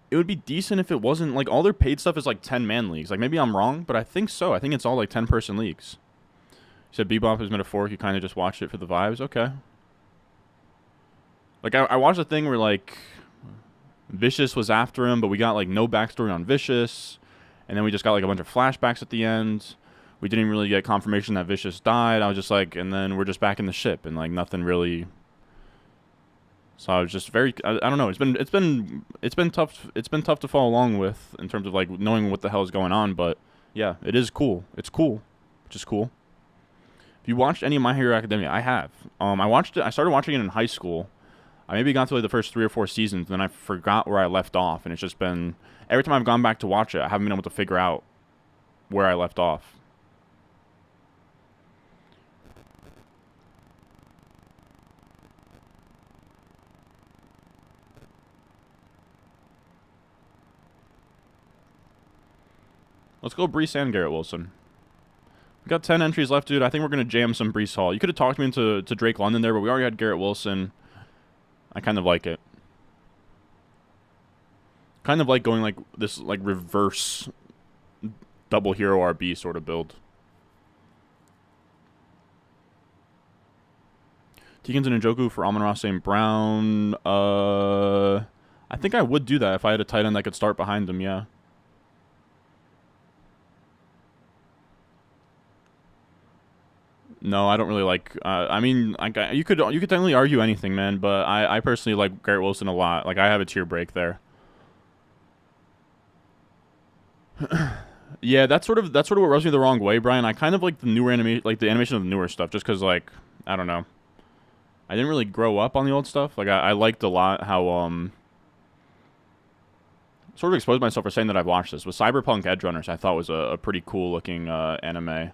it would be decent if it wasn't, like, all their paid stuff is, like, 10-man leagues. Like, maybe I'm wrong, but I think so. I think it's all, like, 10-person leagues. You said Bebop is metaphoric. You kind of just watched it for the vibes. Okay. Like, I watched a thing where, like, Vicious was after him, but we got, like, no backstory on Vicious. And then we just got, like, a bunch of flashbacks at the end. We didn't really get confirmation that Vicious died. I was just like, and then we're just back in the ship, and, like, nothing really. So I was just very, I don't know. It's been tough. It's been tough to follow along with in terms of, like, knowing what the hell is going on. But yeah, it is cool. It's cool, which is cool. If you watched any of My Hero Academia, I have. I watched it. I started watching it in high school. I maybe got to, like, the first 3 or 4 seasons, and then I forgot where I left off. And it's just been, every time I've gone back to watch it, I haven't been able to figure out where I left off. Let's go Breece and Garrett Wilson. We got 10 entries left, dude. I think we're going to jam some Breece Hall. You could have talked me into Drake London there, but we already had Garrett Wilson. I kind of like it. Kind of like going, like, this, like, reverse double hero RB sort of build. Teekins and Njoku for Amon-Ra St. Brown. I think I would do that if I had a tight end that could start behind him, yeah. No, I don't really like. I mean, you could technically argue anything, man. But I personally like Garrett Wilson a lot. Like, I have a tier break there. Yeah, that's sort of what rubs me the wrong way, Brian. I kind of like the newer animation, like the animation of the newer stuff, just because, like, I don't know. I didn't really grow up on the old stuff. Like, I liked a lot how sort of exposed myself for saying that I've watched this with Cyberpunk Edge Runners. I thought was a pretty cool looking anime.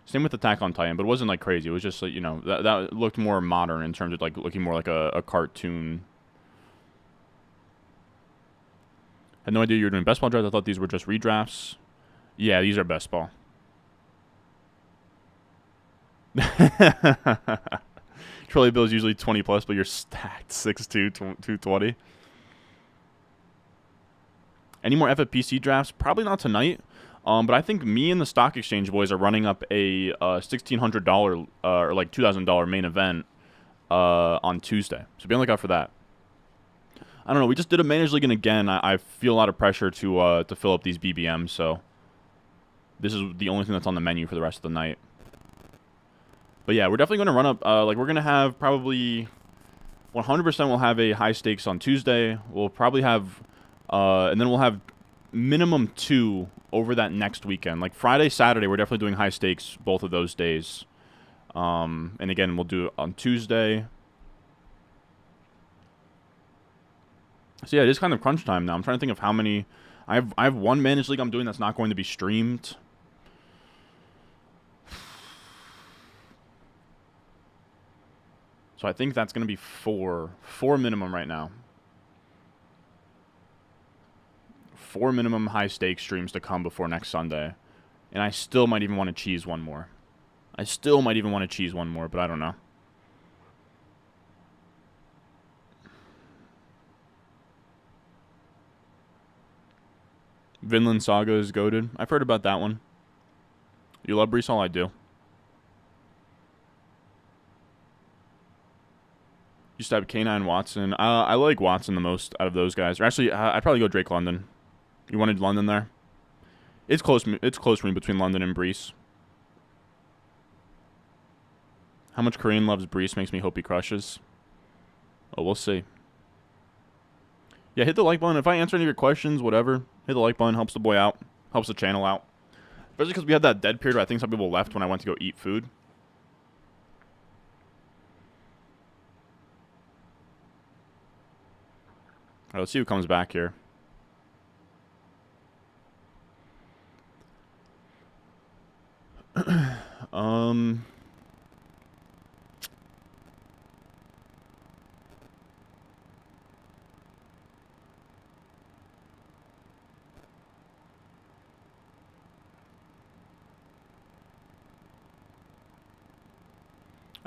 Same with Attack on Titan, but it wasn't, like, crazy. It was just, like, you know, that looked more modern in terms of, like, looking more like a cartoon. Had no idea you were doing best ball drafts. I thought these were just redrafts. Yeah, these are best ball. Trolley bill is usually 20 plus, but you're stacked 6'2", 220. Any more FFPC drafts? Probably not tonight. But I think me and the Stock Exchange boys are running up a $1,600 or like $2,000 main event on Tuesday. So be on the lookout for that. I don't know. We just did a managed league, and again, I feel a lot of pressure to fill up these BBMs. So this is the only thing that's on the menu for the rest of the night. But yeah, we're definitely going to run up. Like, we're going to have probably 100% we'll have a high stakes on Tuesday. We'll probably have, and then we'll have minimum 2 over that next weekend. Like Friday, Saturday, we're definitely doing high stakes both of those days. And again, we'll do it on Tuesday. So yeah, it is kind of crunch time now. I'm trying to think of how many. I have one managed league I'm doing that's not going to be streamed. So I think that's going to be 4 minimum right now. 4 minimum high stakes streams to come before next Sunday. And I still might even want to cheese one more. But I don't know. Vinland Saga is goated. I've heard about that one. You love Breece Hall? I do. You used to have K9 Watson. I like Watson the most out of those guys. Or actually, I'd probably go Drake London. You wanted London there? It's close. It's close for me between London and Breece. How much Korean loves Breece makes me hope he crushes. Oh, we'll see. Yeah, hit the like button. If I answer any of your questions, whatever, hit the like button. Helps the boy out. Helps the channel out. Especially because we had that dead period where I think some people left when I went to go eat food. right, let's see who comes back here. I'm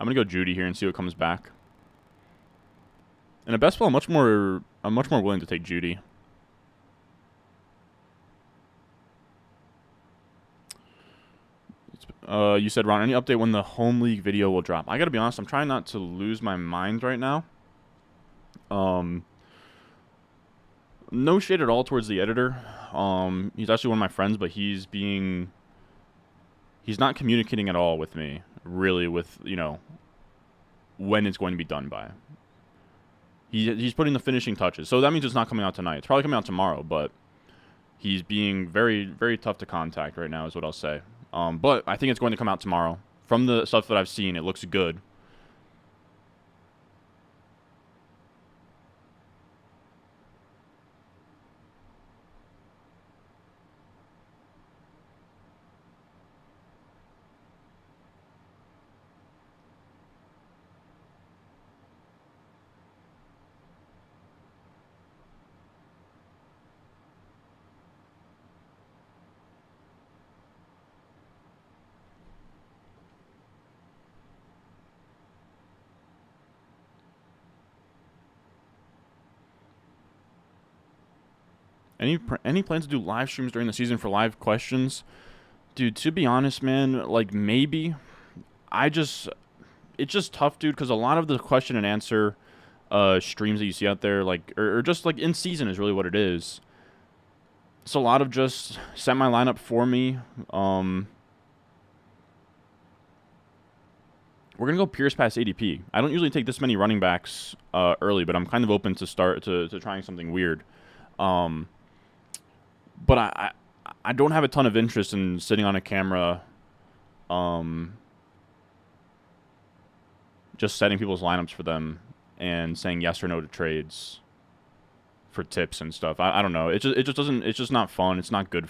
gonna go Judy here and see what comes back. In a best ball, I'm much more willing to take Judy. You said, Ron, any update when the home league video will drop? I gotta be honest, I'm trying not to lose my mind right now. No shade at all towards the editor. He's actually one of my friends, but he's not communicating at all with me, really, with, you know, when it's going to be done by. He's putting the finishing touches. So that means it's not coming out tonight. It's probably coming out tomorrow, but he's being very, very tough to contact right now is what I'll say. But I think it's going to come out tomorrow. From the stuff that I've seen, it looks good. Any plans to do live streams during the season for live questions? Dude, to be honest, man, like maybe. It's just tough, dude, because a lot of the question and answer streams that you see out there, like, or just like in season is really what it is. It's a lot of just set my lineup for me. We're gonna go Pierce past ADP. I don't usually take this many running backs early, but I'm kind of open to trying something weird. But I don't have a ton of interest in sitting on a camera, just setting people's lineups for them and saying yes or no to trades for tips and stuff. I don't know. It just doesn't. It's just not fun. It's not good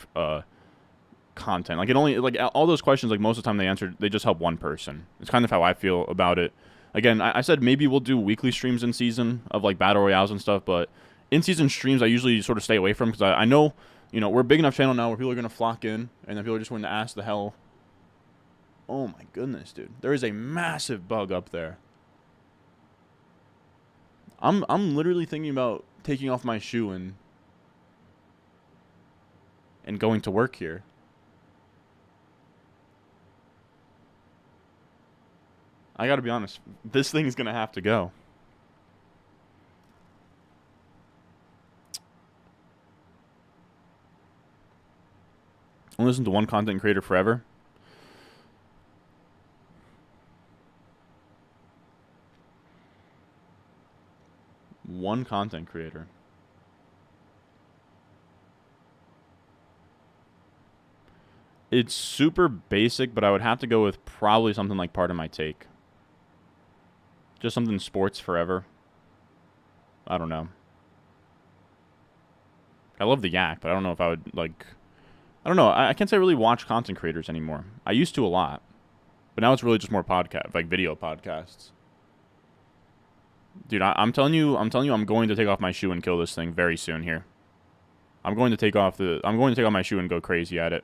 content. Like, it only, like, all those questions, like, most of the time they just help one person. It's kind of how I feel about it. Again, I said maybe we'll do weekly streams in season of like battle royales and stuff, but in season streams I usually sort of stay away from because I know, you know, we're a big enough channel now where people are going to flock in, and then people are just going to ask the hell. Oh my goodness, dude. There is a massive bug up there. I'm literally thinking about taking off my shoe and going to work here. I got to be honest. This thing is going to have to go. I'll listen to one content creator forever. One content creator. It's super basic, but I would have to go with probably something like Part of My Take. Just something sports forever. I don't know. I love the Yak, but I don't know if I would, like... I don't know. I can't say I really watch content creators anymore. I used to a lot. But now it's really just more podcast, like video podcasts. Dude, I'm telling you, I'm going to take off my shoe and kill this thing very soon here. I'm going to take off my shoe and go crazy at it.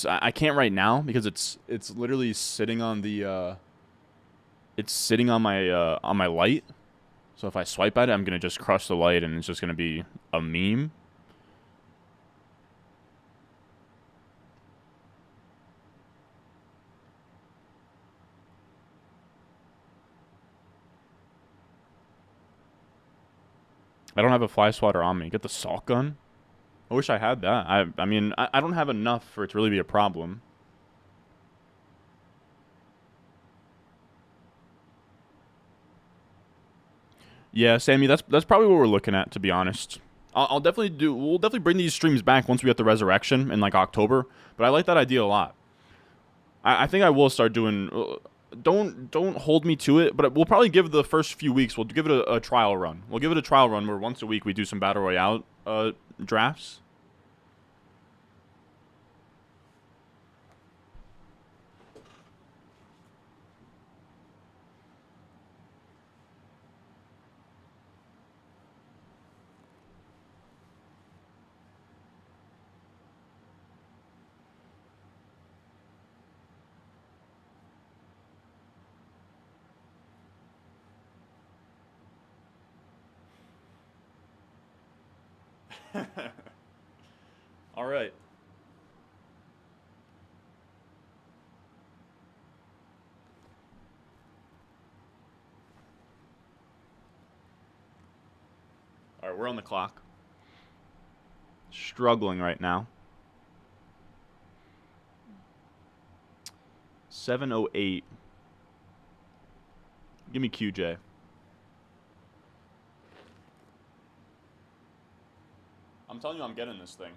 I can't right now because it's literally sitting on the it's sitting on my light. So if I swipe at it, I'm gonna just crush the light and it's just gonna be a meme. I don't have a fly swatter on me. Get the salt gun. I wish I had that. I mean, I don't have enough for it to really be a problem. Yeah, Sammy, that's probably what we're looking at, to be honest. I'll definitely do. We'll definitely bring these streams back once we get the resurrection in like October. But I like that idea a lot. I think I will start doing. Don't hold me to it, but we'll probably give the first few weeks. We'll give it a trial run. We'll give it a trial run where once a week we do some battle royale drafts. All right. All right, we're on the clock. Struggling right now. 7:08. Give me QJ. I'm telling you, I'm getting this thing.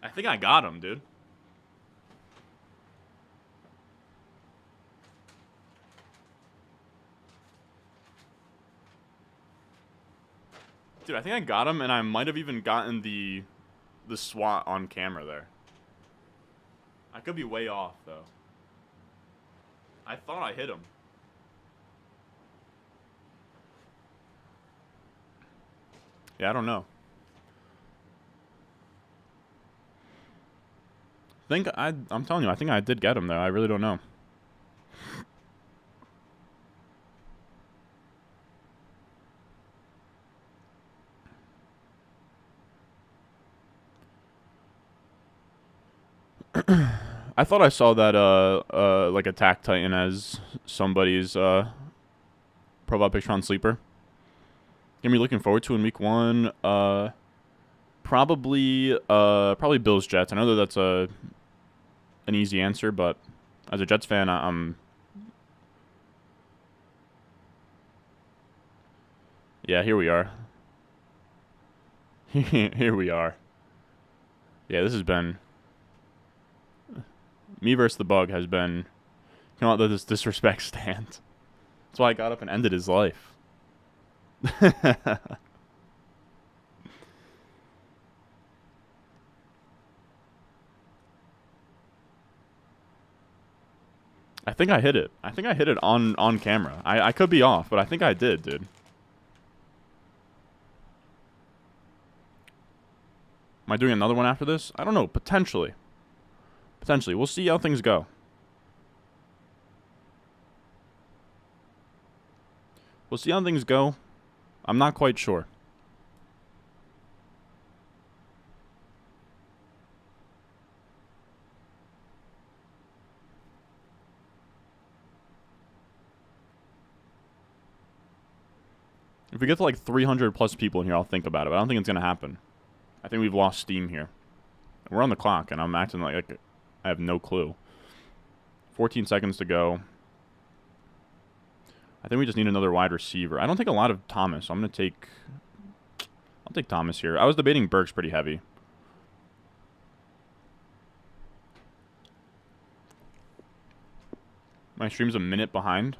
I think I got him, dude. Dude, I think I got him, and I might have even gotten the SWAT on camera there. I could be way off, though. I thought I hit him. Yeah, I don't know. I'm telling you, I think I did get him, though. I really don't know. I thought I saw that like Attack Titan as somebody's profile picture on Sleeper. Gonna be looking forward to in week 1. Probably Bills Jets. I know that that's an easy answer, but as a Jets fan, I'm yeah, here we are. Here we are. Yeah, this has been me versus the bug has been, you know, this disrespect stand. That's why I got up and ended his life. I think I hit it. I think I hit it on camera. I could be off, but I think I did, dude. Am I doing another one after this? I don't know. Potentially. Potentially. We'll see how things go. We'll see how things go. I'm not quite sure. If we get to like 300 plus people in here, I'll think about it. But I don't think it's going to happen. I think we've lost steam here. We're on the clock, and I'm acting like I have no clue. 14 seconds to go. I think we just need another wide receiver. I don't think a lot of Thomas. So I'm going to take... I'll take Thomas here. I was debating Burks pretty heavy. My stream's a minute behind.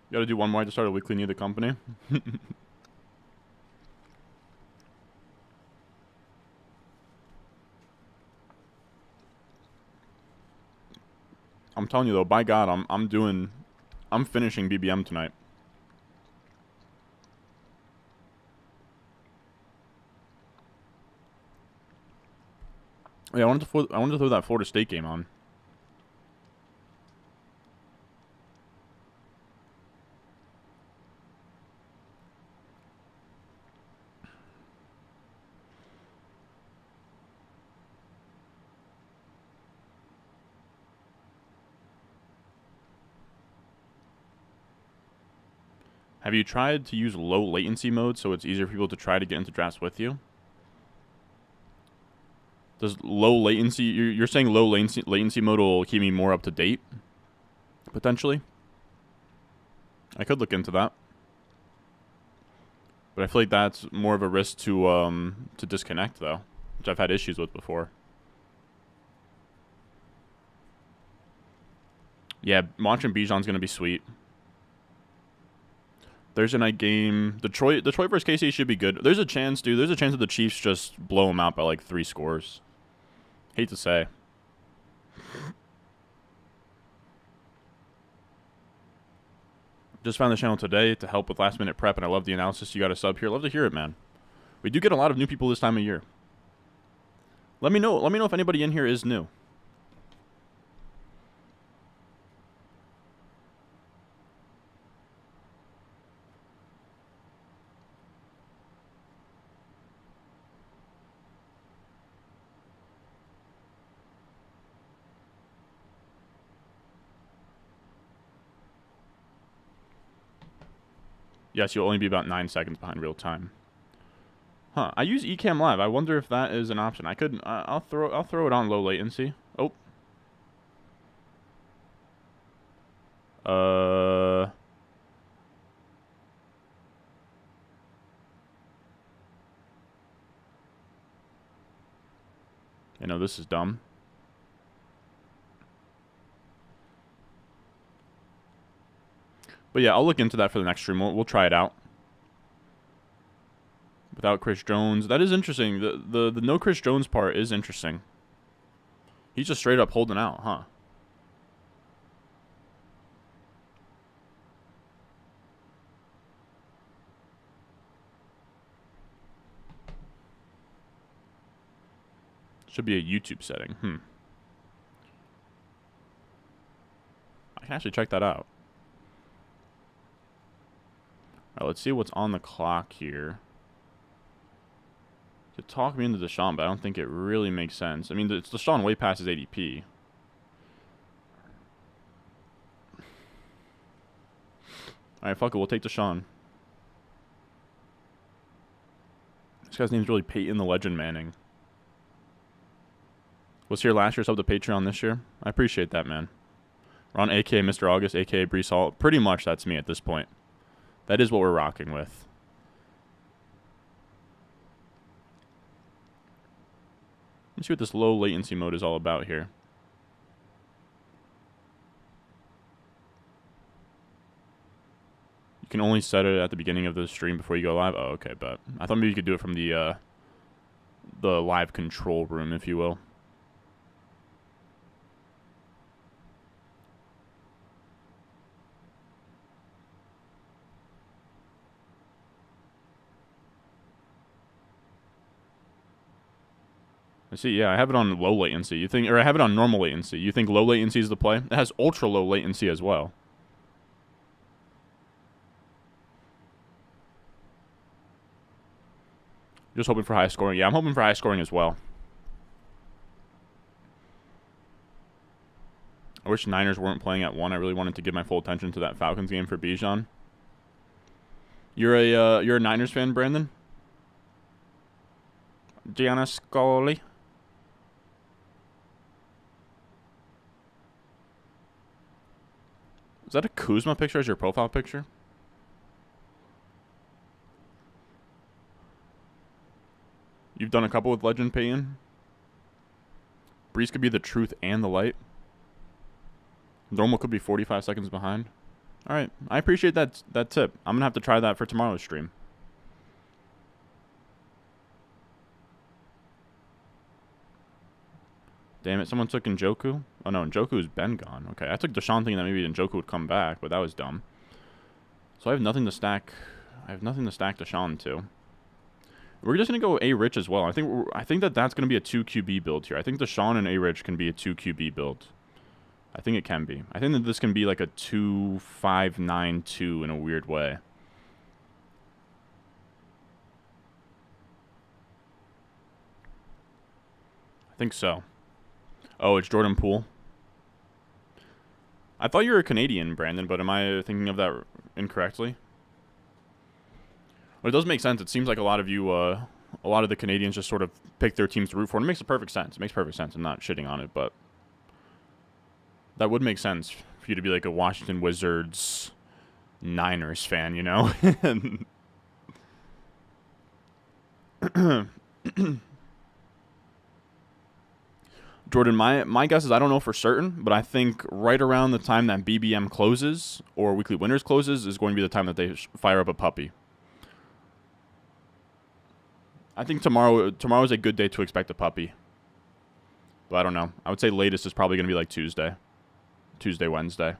You gotta do one more to start a weekly near the company. I'm telling you though, by God, I'm finishing BBM tonight. Yeah, I wanted to throw that Florida State game on. Have you tried to use low latency mode so it's easier for people to try to get into drafts with you? Does low latency... You're saying low latency mode will keep me more up to date? Potentially? I could look into that. But I feel like that's more of a risk to disconnect, though. Which I've had issues with before. Yeah, watching Bijan's going to be sweet. Thursday night game. Detroit versus KC should be good. There's a chance, dude. There's a chance that the Chiefs just blow them out by like 3 scores. Hate to say. Just found the channel today to help with last minute prep, and I love the analysis. You got a sub here. Love to hear it, man. We do get a lot of new people this time of year. Let me know. Let me know if anybody in here is new. Yes, you'll only be about 9 seconds behind real time. Huh? I use Ecamm Live. I wonder if that is an option. I could. I'll throw it on low latency. Oh. I know this is dumb. But yeah, I'll look into that for the next stream. We'll try it out. Without Chris Jones. That is interesting. The no Chris Jones part is interesting. He's just straight up holding out, huh? Should be a YouTube setting. I can actually check that out. Alright, let's see what's on the clock here. To talk me into Deshaun, but I don't think it really makes sense. I mean, it's Deshaun way past his ADP. Alright, fuck it. We'll take Deshaun. This guy's name's really Peyton the Legend Manning. Was here last year, sub to Patreon this year. I appreciate that, man. We're on AKA Mr. August, AKA Brees Hall. Pretty much that's me at this point. That is what we're rocking with. Let's see what this low latency mode is all about here. You can only set it at the beginning of the stream before you go live. Oh, okay, but I thought maybe you could do it from the live control room, if you will. I see, yeah, I have it on low latency. You think, or I have it on normal latency. You think low latency is the play? It has ultra low latency as well. Just hoping for high scoring. Yeah, I'm hoping for high scoring as well. I wish Niners weren't playing at 1. I really wanted to give my full attention to that Falcons game for Bijan. You're a Niners fan, Brandon? Gianna Scully? Is that a Kuzma picture as your profile picture? You've done a couple with Legend Peyton. Brees could be the truth and the light. Normal could be 45 seconds behind. Alright, I appreciate that tip. I'm going to have to try that for tomorrow's stream. Damn it, someone took Njoku? Oh no, Njoku's been gone. Okay, I took Deshaun thinking that maybe Njoku would come back, but that was dumb. So I have nothing to stack. I have nothing to stack Deshaun to. We're just gonna go A-Rich as well. I think that's gonna be a 2 QB build here. I think Deshaun and A-Rich can be a 2 QB build. I think it can be. I think that this can be like a 2-5-9-2 in a weird way. I think so. Oh, it's Jordan Poole. I thought you were a Canadian, Brandon, but am I thinking of that incorrectly? But it does make sense. It seems like a lot of you, a lot of the Canadians just sort of pick their teams to root for. And it makes perfect sense. It makes perfect sense. I'm not shitting on it, but that would make sense for you to be like a Washington Wizards Niners fan, you know? Jordan, my guess is I don't know for certain, but I think right around the time that BBM closes or Weekly Winners closes is going to be the time that they fire up a puppy. I think tomorrow is a good day to expect a puppy. But I don't know. I would say latest is probably going to be like Tuesday, Wednesday.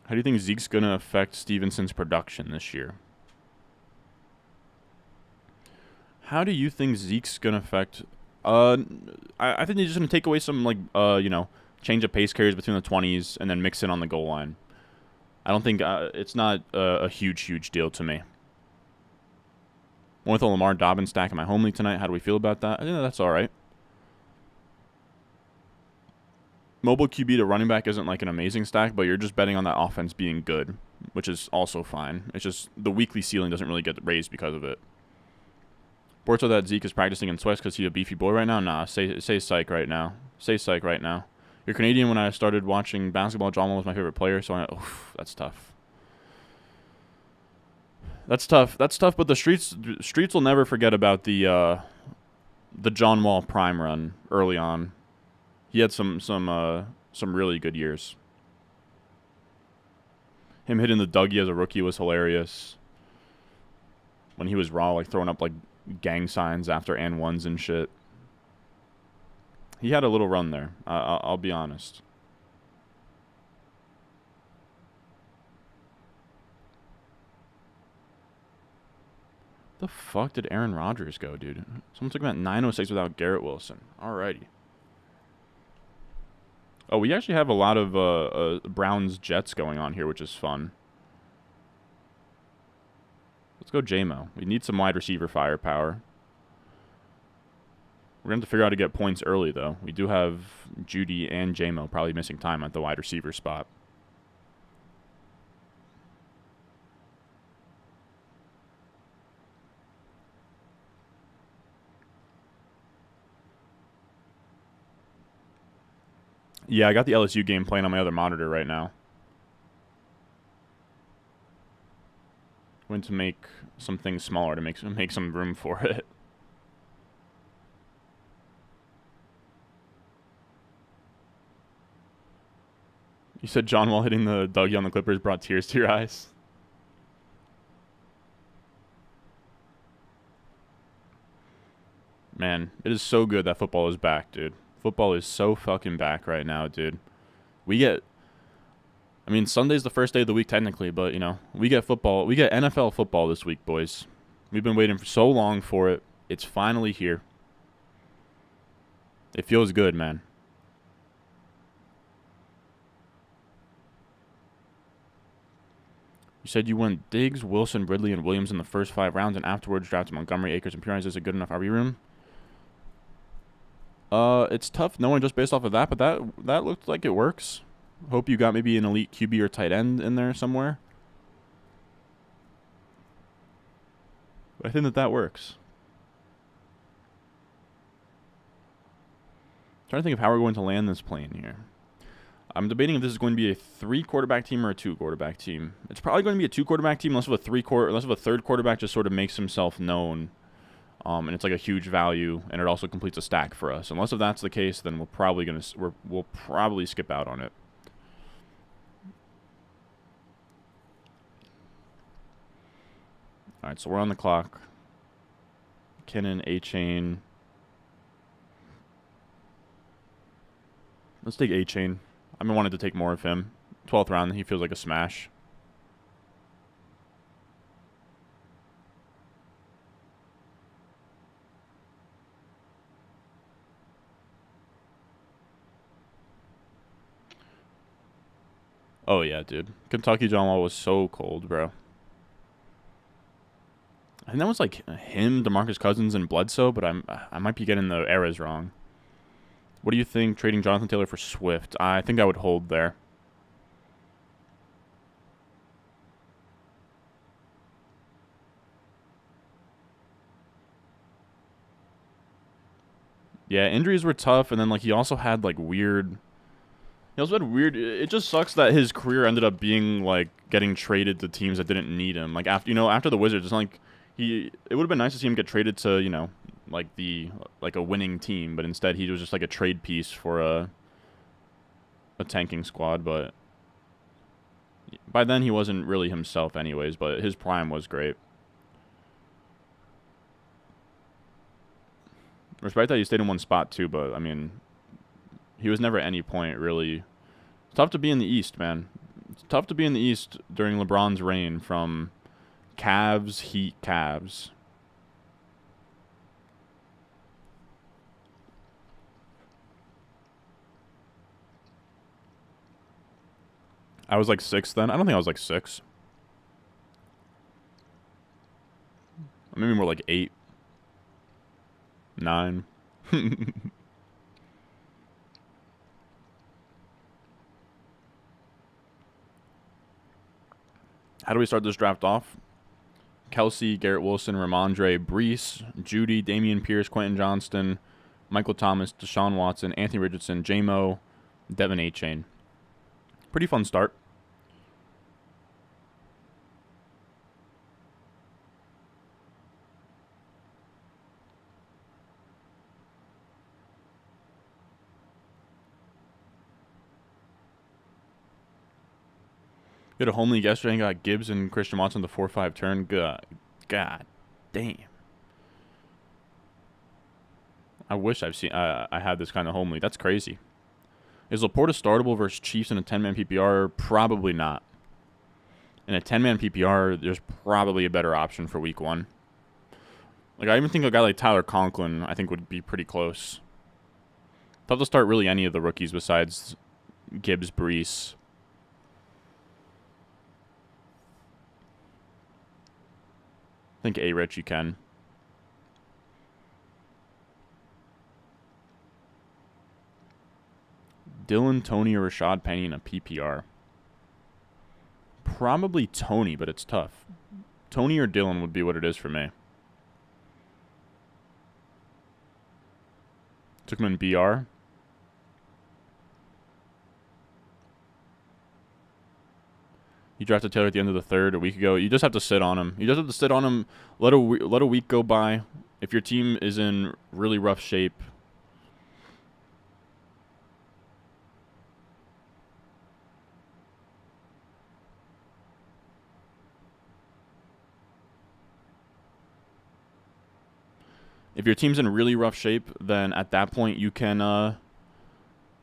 How do you think Zeke's going to affect Stevenson's production this year? How do you think Zeke's going to affect... I think he's just going to take away some, like, change of pace carries between the 20s and then mix in on the goal line. I don't think... it's not a huge deal to me. Went with a Lamar Dobbins stack in my home league tonight. How do we feel about that? I think that's all right. Mobile QB to running back isn't like an amazing stack, but you're just betting on that offense being good, which is also fine. It's just the weekly ceiling doesn't really get raised because of it. Borto that Zeke is practicing in Swiss because he's a beefy boy right now? Nah, say psych right now. Say psych right now. You're Canadian. When I started watching basketball, John Wall was my favorite player, so that's tough. That's tough, but the streets will never forget about the John Wall prime run early on. He had some really good years. Him hitting the Dougie as a rookie was hilarious. When he was raw, like throwing up like gang signs after and ones and shit. He had a little run there. I'll be honest. The fuck did Aaron Rodgers go, dude? Someone took him at 906 without Garrett Wilson. Alrighty. Oh, we actually have a lot of Browns-Jets going on here, which is fun. Let's go J-Mo. We need some wide receiver firepower. We're going to have to figure out how to get points early, though. We do have Judy and J-Mo probably missing time at the wide receiver spot. Yeah, I got the LSU game playing on my other monitor right now. Going to make some things smaller to make some room for it. You said John Wall hitting the Dougie on the Clippers brought tears to your eyes. Man, it is so good that football is back, dude. Football is so fucking back right now, dude. I mean, Sunday's the first day of the week technically, but, you know, we get football. We get NFL football this week, boys. We've been waiting for so long for it. It's finally here. It feels good, man. You said you went Diggs, Wilson, Ridley, and Williams in the first 5 rounds, and afterwards drafted Montgomery, Akers, and Purines. Is a good enough RB room? It's tough knowing just based off of that, but that looked like it works. Hope you got maybe an elite QB or tight end in there somewhere. But I think that works. Trying to think of how we're going to land this plane here. I'm debating if this is going to be a 3-quarterback team or a 2-quarterback team. It's probably going to be a 2-quarterback team unless if a third quarterback just sort of makes himself known. And it's like a huge value, and it also completes a stack for us. Unless if that's the case, then we'll probably skip out on it. All right, so we're on the clock. Kinnan, A-Chain. Let's take A-Chain. I've been wanting to take more of him. 12th round, he feels like a smash. Oh, yeah, dude. Kentucky John Wall was so cold, bro. I think that was like him, DeMarcus Cousins, and Bledsoe, but I might be getting the eras wrong. What do you think trading Jonathan Taylor for Swift? I think I would hold there. Yeah, injuries were tough, and then like he also had like weird. He also had weird. It just sucks that his career ended up being like getting traded to teams that didn't need him. Like after the Wizards, it's not like he. It would have been nice to see him get traded to like a winning team, but instead he was just like a trade piece for a tanking squad. But by then he wasn't really himself, anyways. But his prime was great. Respect that he stayed in one spot too, but I mean, he was never at any point really. It's tough to be in the East, man. It's tough to be in the East during LeBron's reign from Cavs, Heat, Cavs. I was like 6 then. I don't think I was like 6. Maybe more like 8, 9. How do we start this draft off? Kelsey, Garrett Wilson, Ramondre, Brees, Judy, Damian Pierce, Quentin Johnston, Michael Thomas, Deshaun Watson, Anthony Richardson, J-Mo, Devin A-Chain. Pretty fun start. We had a home league yesterday and got Gibbs and Christian Watson the 4-5 turn. God damn. I wish I had this kind of home league. That's crazy. Is Laporta startable versus Chiefs in a 10-man PPR? Probably not. In a 10-man PPR, there's probably a better option for week 1. Like, I even think a guy like Tyler Conklin, I think, would be pretty close. Tough to start really any of the rookies besides Gibbs, Brees. I think A-Rich you can. Dylan, Tony, or Rashad Penny in a PPR. Probably Tony, but it's tough. Tony or Dylan would be what it is for me. Took him in BR. You drafted Taylor at the end of the 3rd a week ago. You just have to sit on him. You just have to sit on him. Let a week go by. If your team is in really rough shape, then at that point you can,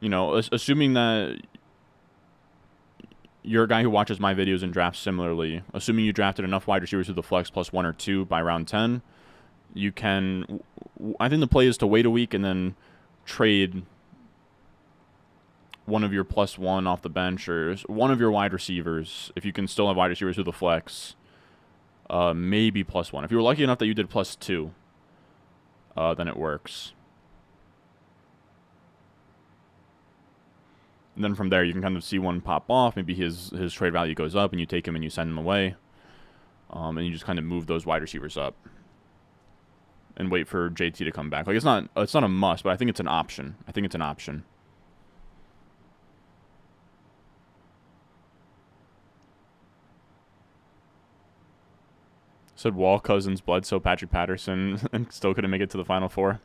assuming that you're a guy who watches my videos and drafts similarly, assuming you drafted enough wide receivers with the flex plus 1 or 2 by round 10, you can. I think the play is to wait a week and then trade one of your plus 1 off the bench or one of your wide receivers if you can still have wide receivers with the flex. Maybe plus 1. If you were lucky enough that you did plus 2, then it works. And then from there, you can kind of see one pop off. Maybe his trade value goes up, and you take him and you send him away. And you just kind of move those wide receivers up and wait for JT to come back. Like it's not a must, but I think it's an option. Said Wall, Cousins, Bledsoe, Patrick Patterson, and still couldn't make it to the Final Four.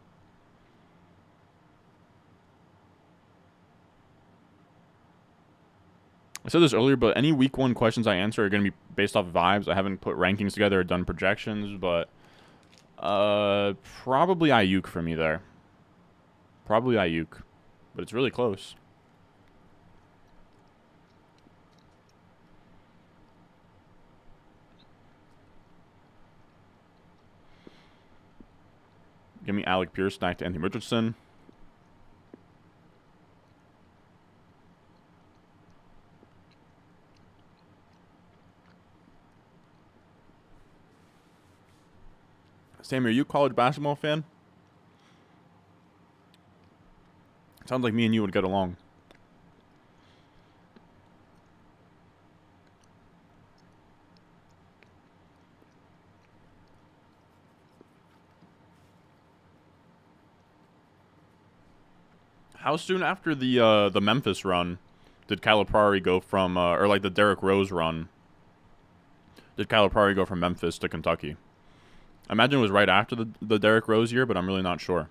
I said this earlier, but any week 1 questions I answer are going to be based off vibes. I haven't put rankings together or done projections, but probably Ayuk for me there. Probably Ayuk, but it's really close. Give me Alec Pierce stacked to Anthony Richardson. Sammy, are you a college basketball fan? Sounds like me and you would get along. How soon after the Memphis run did Calipari go from, or like the Derrick Rose run, did Calipari go from Memphis to Kentucky? I imagine it was right after the Derrick Rose year, but I'm really not sure.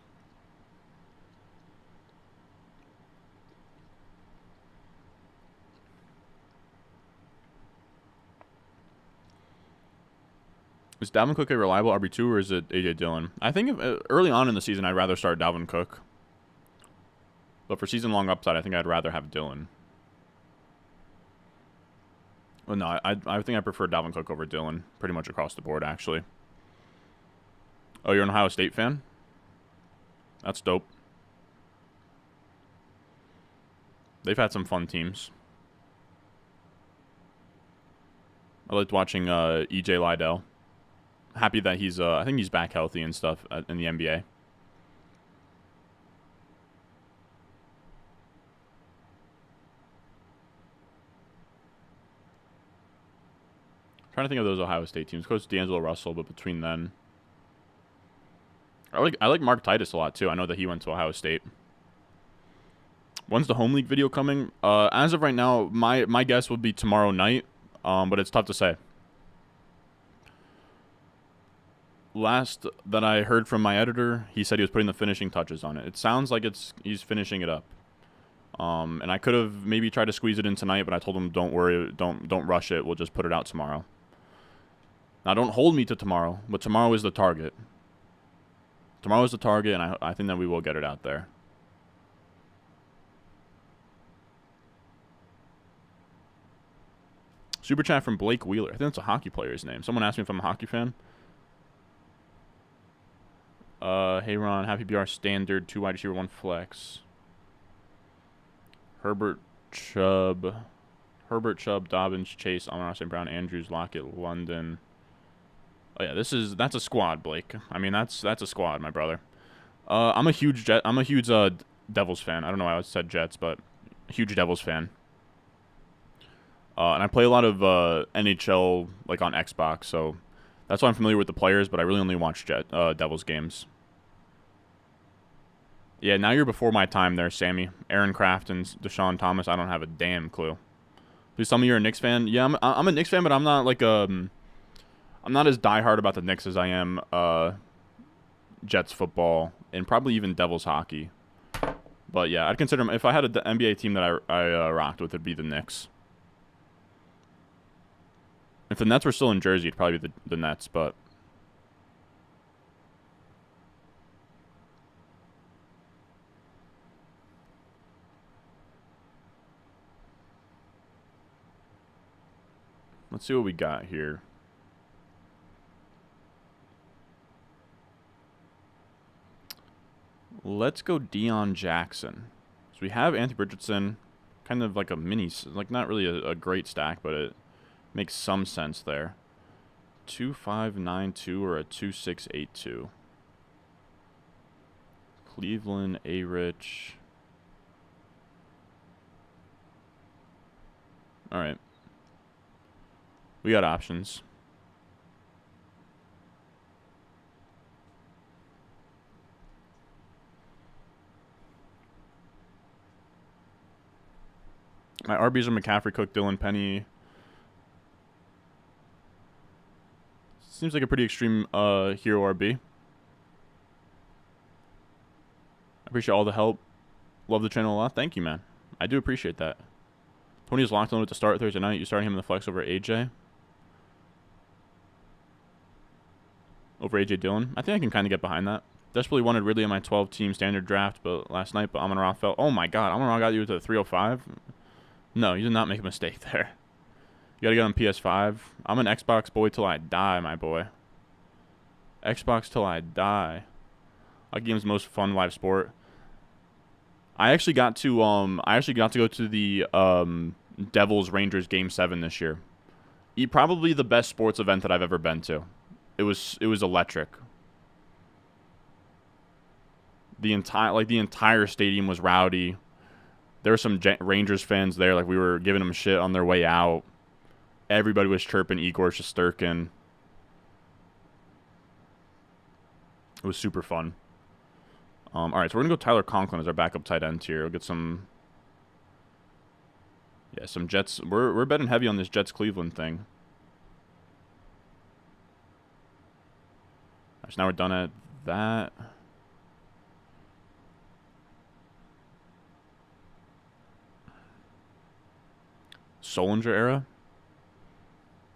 Is Dalvin Cook a reliable RB2 or is it A.J. Dillon? I think early on in the season I'd rather start Dalvin Cook. But for season-long upside, I think I'd rather have Dillon. Well, no, I think I prefer Dalvin Cook over Dillon pretty much across the board, actually. Oh, you're an Ohio State fan? That's dope. They've had some fun teams. I liked watching E.J. Liddell. Happy that he's, I think he's back healthy and stuff in the NBA. Trying to think of those Ohio State teams. Coach D'Angelo Russell, but between then, I like Mark Titus a lot too. I know that he went to Ohio State. When's the home league video coming? As of right now, my guess would be tomorrow night. But it's tough to say. Last that I heard from my editor, he said he was putting the finishing touches on it. It sounds like he's finishing it up. And I could have maybe tried to squeeze it in tonight, but I told him don't worry, don't rush it. We'll just put it out tomorrow. Now don't hold me to tomorrow, but tomorrow is the target. Tomorrow is the target, and I think that we will get it out there. Super chat from Blake Wheeler. I think that's a hockey player's name. Someone asked me if I'm a hockey fan. Hey Ron, happy BR standard, 2 wide receiver, 1 flex. Herbert Chubb, Dobbins, Chase, Amon-Ra St. Brown, Andrews, Lockett, London. Oh yeah, that's a squad, Blake. I mean that's a squad, my brother. I'm a huge Devils fan. I don't know why I said Jets, but huge Devils fan. And I play a lot of NHL like on Xbox, so that's why I'm familiar with the players, but I really only watch Devils games. Yeah, now you're before my time there, Sammy. Aaron Kraft and Deshaun Thomas, I don't have a damn clue. Please tell me you're a Knicks fan. Yeah, I'm a Knicks fan, but I'm not like I'm not as diehard about the Knicks as I am Jets football and probably even Devils hockey. But yeah, I'd consider them, if I had an NBA team that I rocked with, it'd be the Knicks. If the Nets were still in Jersey, it'd probably be the Nets, but let's see what we got here. Let's go Deion Jackson. So we have Anthony Richardson, kind of like a mini, like not really a great stack, but it makes some sense there. 2.592 or a 2.682. Cleveland, A-Rich. All right. We got options. My RBs are McCaffrey, Cook, Dillon, Penny. Seems like a pretty extreme hero RB. I appreciate all the help. Love the channel a lot. Thank you, man. I do appreciate that. Tony is locked on with the start Thursday night. You starting him in the flex over AJ? Over AJ Dillon? I think I can kind of get behind that. Desperately wanted Ridley on my 12-team standard draft, but last night, but Amon-Ra fell. Oh my God, Amon-Ra got you to 305? No, you did not make a mistake there. You gotta get on PS5. I'm an Xbox boy till I die, my boy. Xbox till I die. Our game's most fun live sport. I actually got to go to the Devils Rangers Game 7 this year. Probably the best sports event that I've ever been to. It was electric. The entire stadium was rowdy. There were some Rangers fans there. Like, we were giving them shit on their way out. Everybody was chirping Igor Shesterkin. It was super fun. All right, so we're going to go Tyler Conklin as our backup tight end here. We'll get some... Yeah, some Jets. We're betting heavy on this Jets-Cleveland thing. All right, so now we're done at that. Solinger era?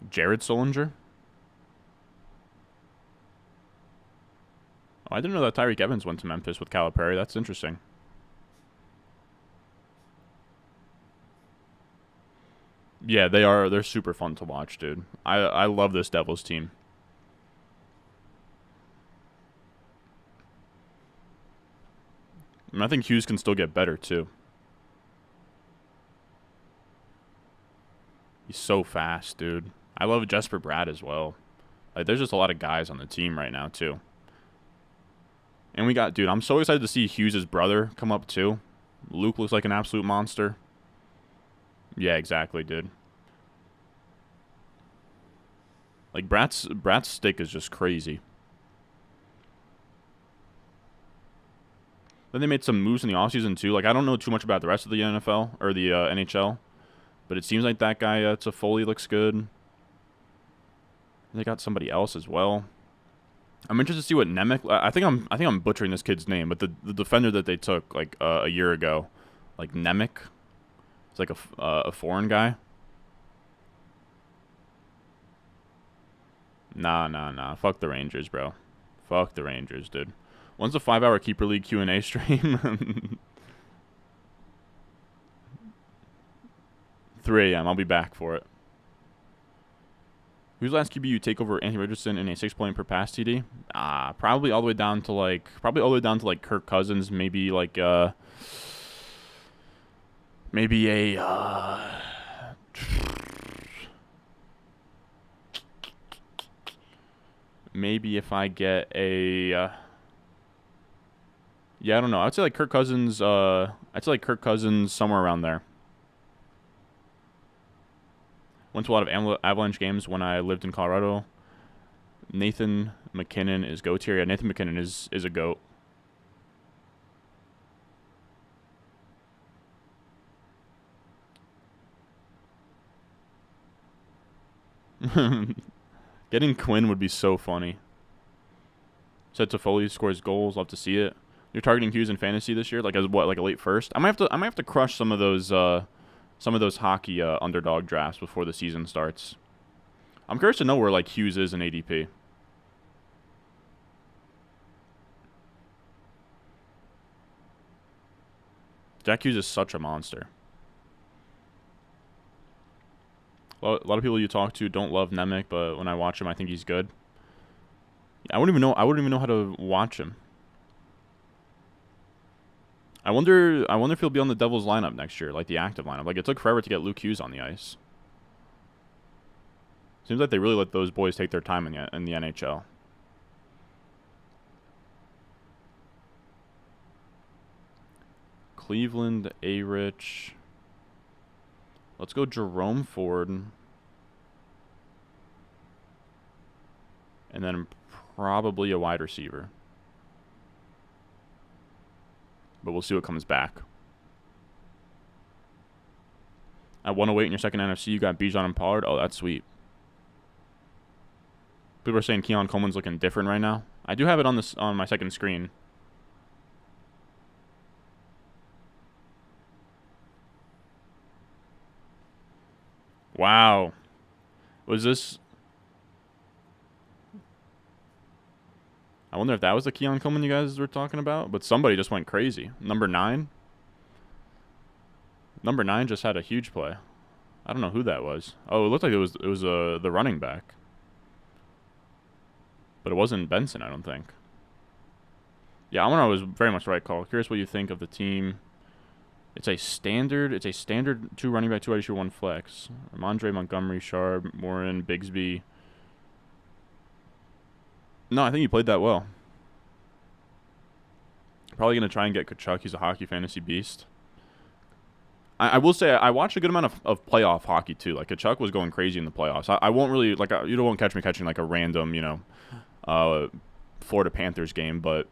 Jared Solinger? Oh, I didn't know that Tyreek Evans went to Memphis with Calipari. That's interesting. Yeah, they are. They're super fun to watch, dude. I love this Devils team. And I think Hughes can still get better, too. He's so fast, dude. I love Jesper Bratt as well. Like, there's just a lot of guys on the team right now, too. And we got, dude, I'm so excited to see Hughes' brother come up, too. Luke looks like an absolute monster. Yeah, exactly, dude. Like, Bratt's stick is just crazy. Then they made some moves in the offseason, too. Like, I don't know too much about the rest of the NFL, or the NHL. But it seems like that guy, Toffoli, looks good. They got somebody else as well. I'm interested to see what Nemec... I think I'm butchering this kid's name, but the defender that they took, like, a year ago, like, Nemec. It's like a foreign guy. Nah. Fuck the Rangers, bro. Fuck the Rangers, dude. When's the 5-hour Keeper League Q&A stream? 3 a.m. I'll be back for it. Who's the last QB you take over Anthony Richardson in a 6-point per pass TD? Probably all the way down to like Kirk Cousins, maybe like maybe if I get a yeah, I don't know. I'd say like Kirk Cousins somewhere around there. Went to a lot of Avalanche games when I lived in Colorado. Nathan McKinnon is GOAT tier. Yeah, Nathan McKinnon is a GOAT. Getting Quinn would be so funny. Said Toffoli scores goals. Love to see it. You're targeting Hughes in fantasy this year, like as what, like a late first? I might have to crush some of those hockey underdog drafts before the season starts. I'm curious to know where like Hughes is in ADP. Jack Hughes is such a monster. A lot of people you talk to don't love Nemec, but when I watch him, I think he's good. I wouldn't even know how to watch him. I wonder if he'll be on the Devils lineup next year, like the active lineup. Like, it took forever to get Luke Hughes on the ice. Seems like they really let those boys take their time in the NHL. Cleveland, A-Rich. Let's go Jerome Ford. And then probably a wide receiver. But we'll see what comes back. At 108 in your second NFC, you got Bijan and Pollard. Oh, that's sweet. People are saying Keon Coleman's looking different right now. I do have it on my second screen. Wow. Was this... I wonder if that was the Keon Coleman you guys were talking about. But somebody just went crazy. Number 9? Number 9 just had a huge play. I don't know who that was. Oh, it looked like it was the running back. But it wasn't Benson, I don't think. Yeah, Amon was very much the right call. Curious what you think of the team. It's a standard 2 running back, 2 wide receiver, 1 flex. Ramondre, Montgomery, Sharp, Warren, Bigsby. No, I think he played that well. Probably going to try and get Kachuk. He's a hockey fantasy beast. I will say I watched a good amount of playoff hockey, too. Like, Kachuk was going crazy in the playoffs. I won't really, like, you don't catch me catching, like, a random, you know, Florida Panthers game. But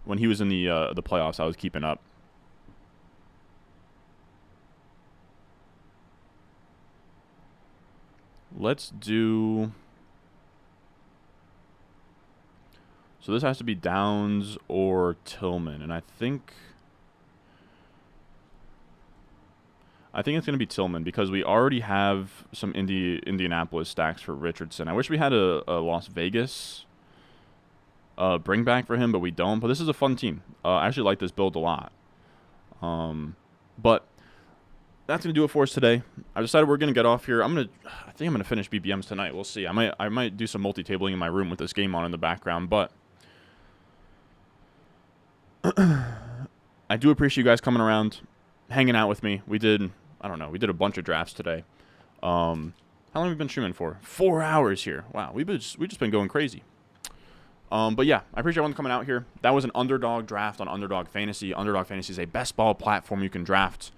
when he was in the playoffs, I was keeping up. Let's do... So this has to be Downs or Tillman, and I think it's going to be Tillman because we already have some Indianapolis stacks for Richardson. I wish we had a Las Vegas bring back for him, but we don't. But this is a fun team. I actually like this build a lot. But that's going to do it for us today. I decided we're going to get off here. I think I'm going to finish BBMs tonight. We'll see. I might do some multi-tabling in my room with this game on in the background, but I do appreciate you guys coming around, hanging out with me. We did a bunch of drafts today. How long have we been streaming for? 4 hours here. Wow, we've just been going crazy. But yeah, I appreciate everyone coming out here. That was an Underdog draft on Underdog Fantasy. Underdog Fantasy is a best ball platform you can draft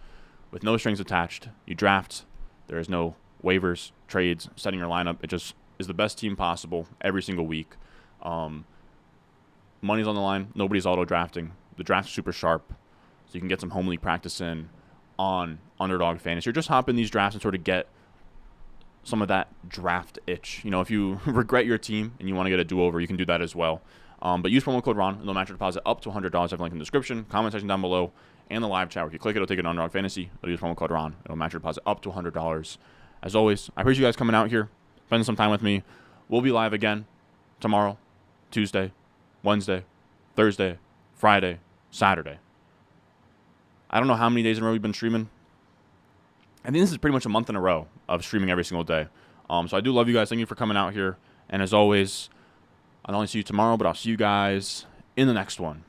with no strings attached. You draft. There is no waivers, trades, setting your lineup. It just is the best team possible every single week. Money's on the line. Nobody's auto-drafting. The draft's super sharp, so you can get some home league practice in on Underdog Fantasy. Or just hop in these drafts and sort of get some of that draft itch. You know, if you regret your team and you want to get a do-over, you can do that as well. But use promo code RON, and they'll match your deposit up to $100. I have a link in the description, comment section down below, and the live chat. If you click it, it'll take it to Underdog Fantasy. It'll use promo code RON. It'll match your deposit up to $100. As always, I appreciate you guys coming out here, spending some time with me. We'll be live again tomorrow, Tuesday, Wednesday, Thursday, Friday, Saturday. I don't know how many days in a row we've been streaming. I think this is pretty much a month in a row of streaming every single day. So I do love you guys. Thank you for coming out here. And as always, I'll not only see you tomorrow, but I'll see you guys in the next one.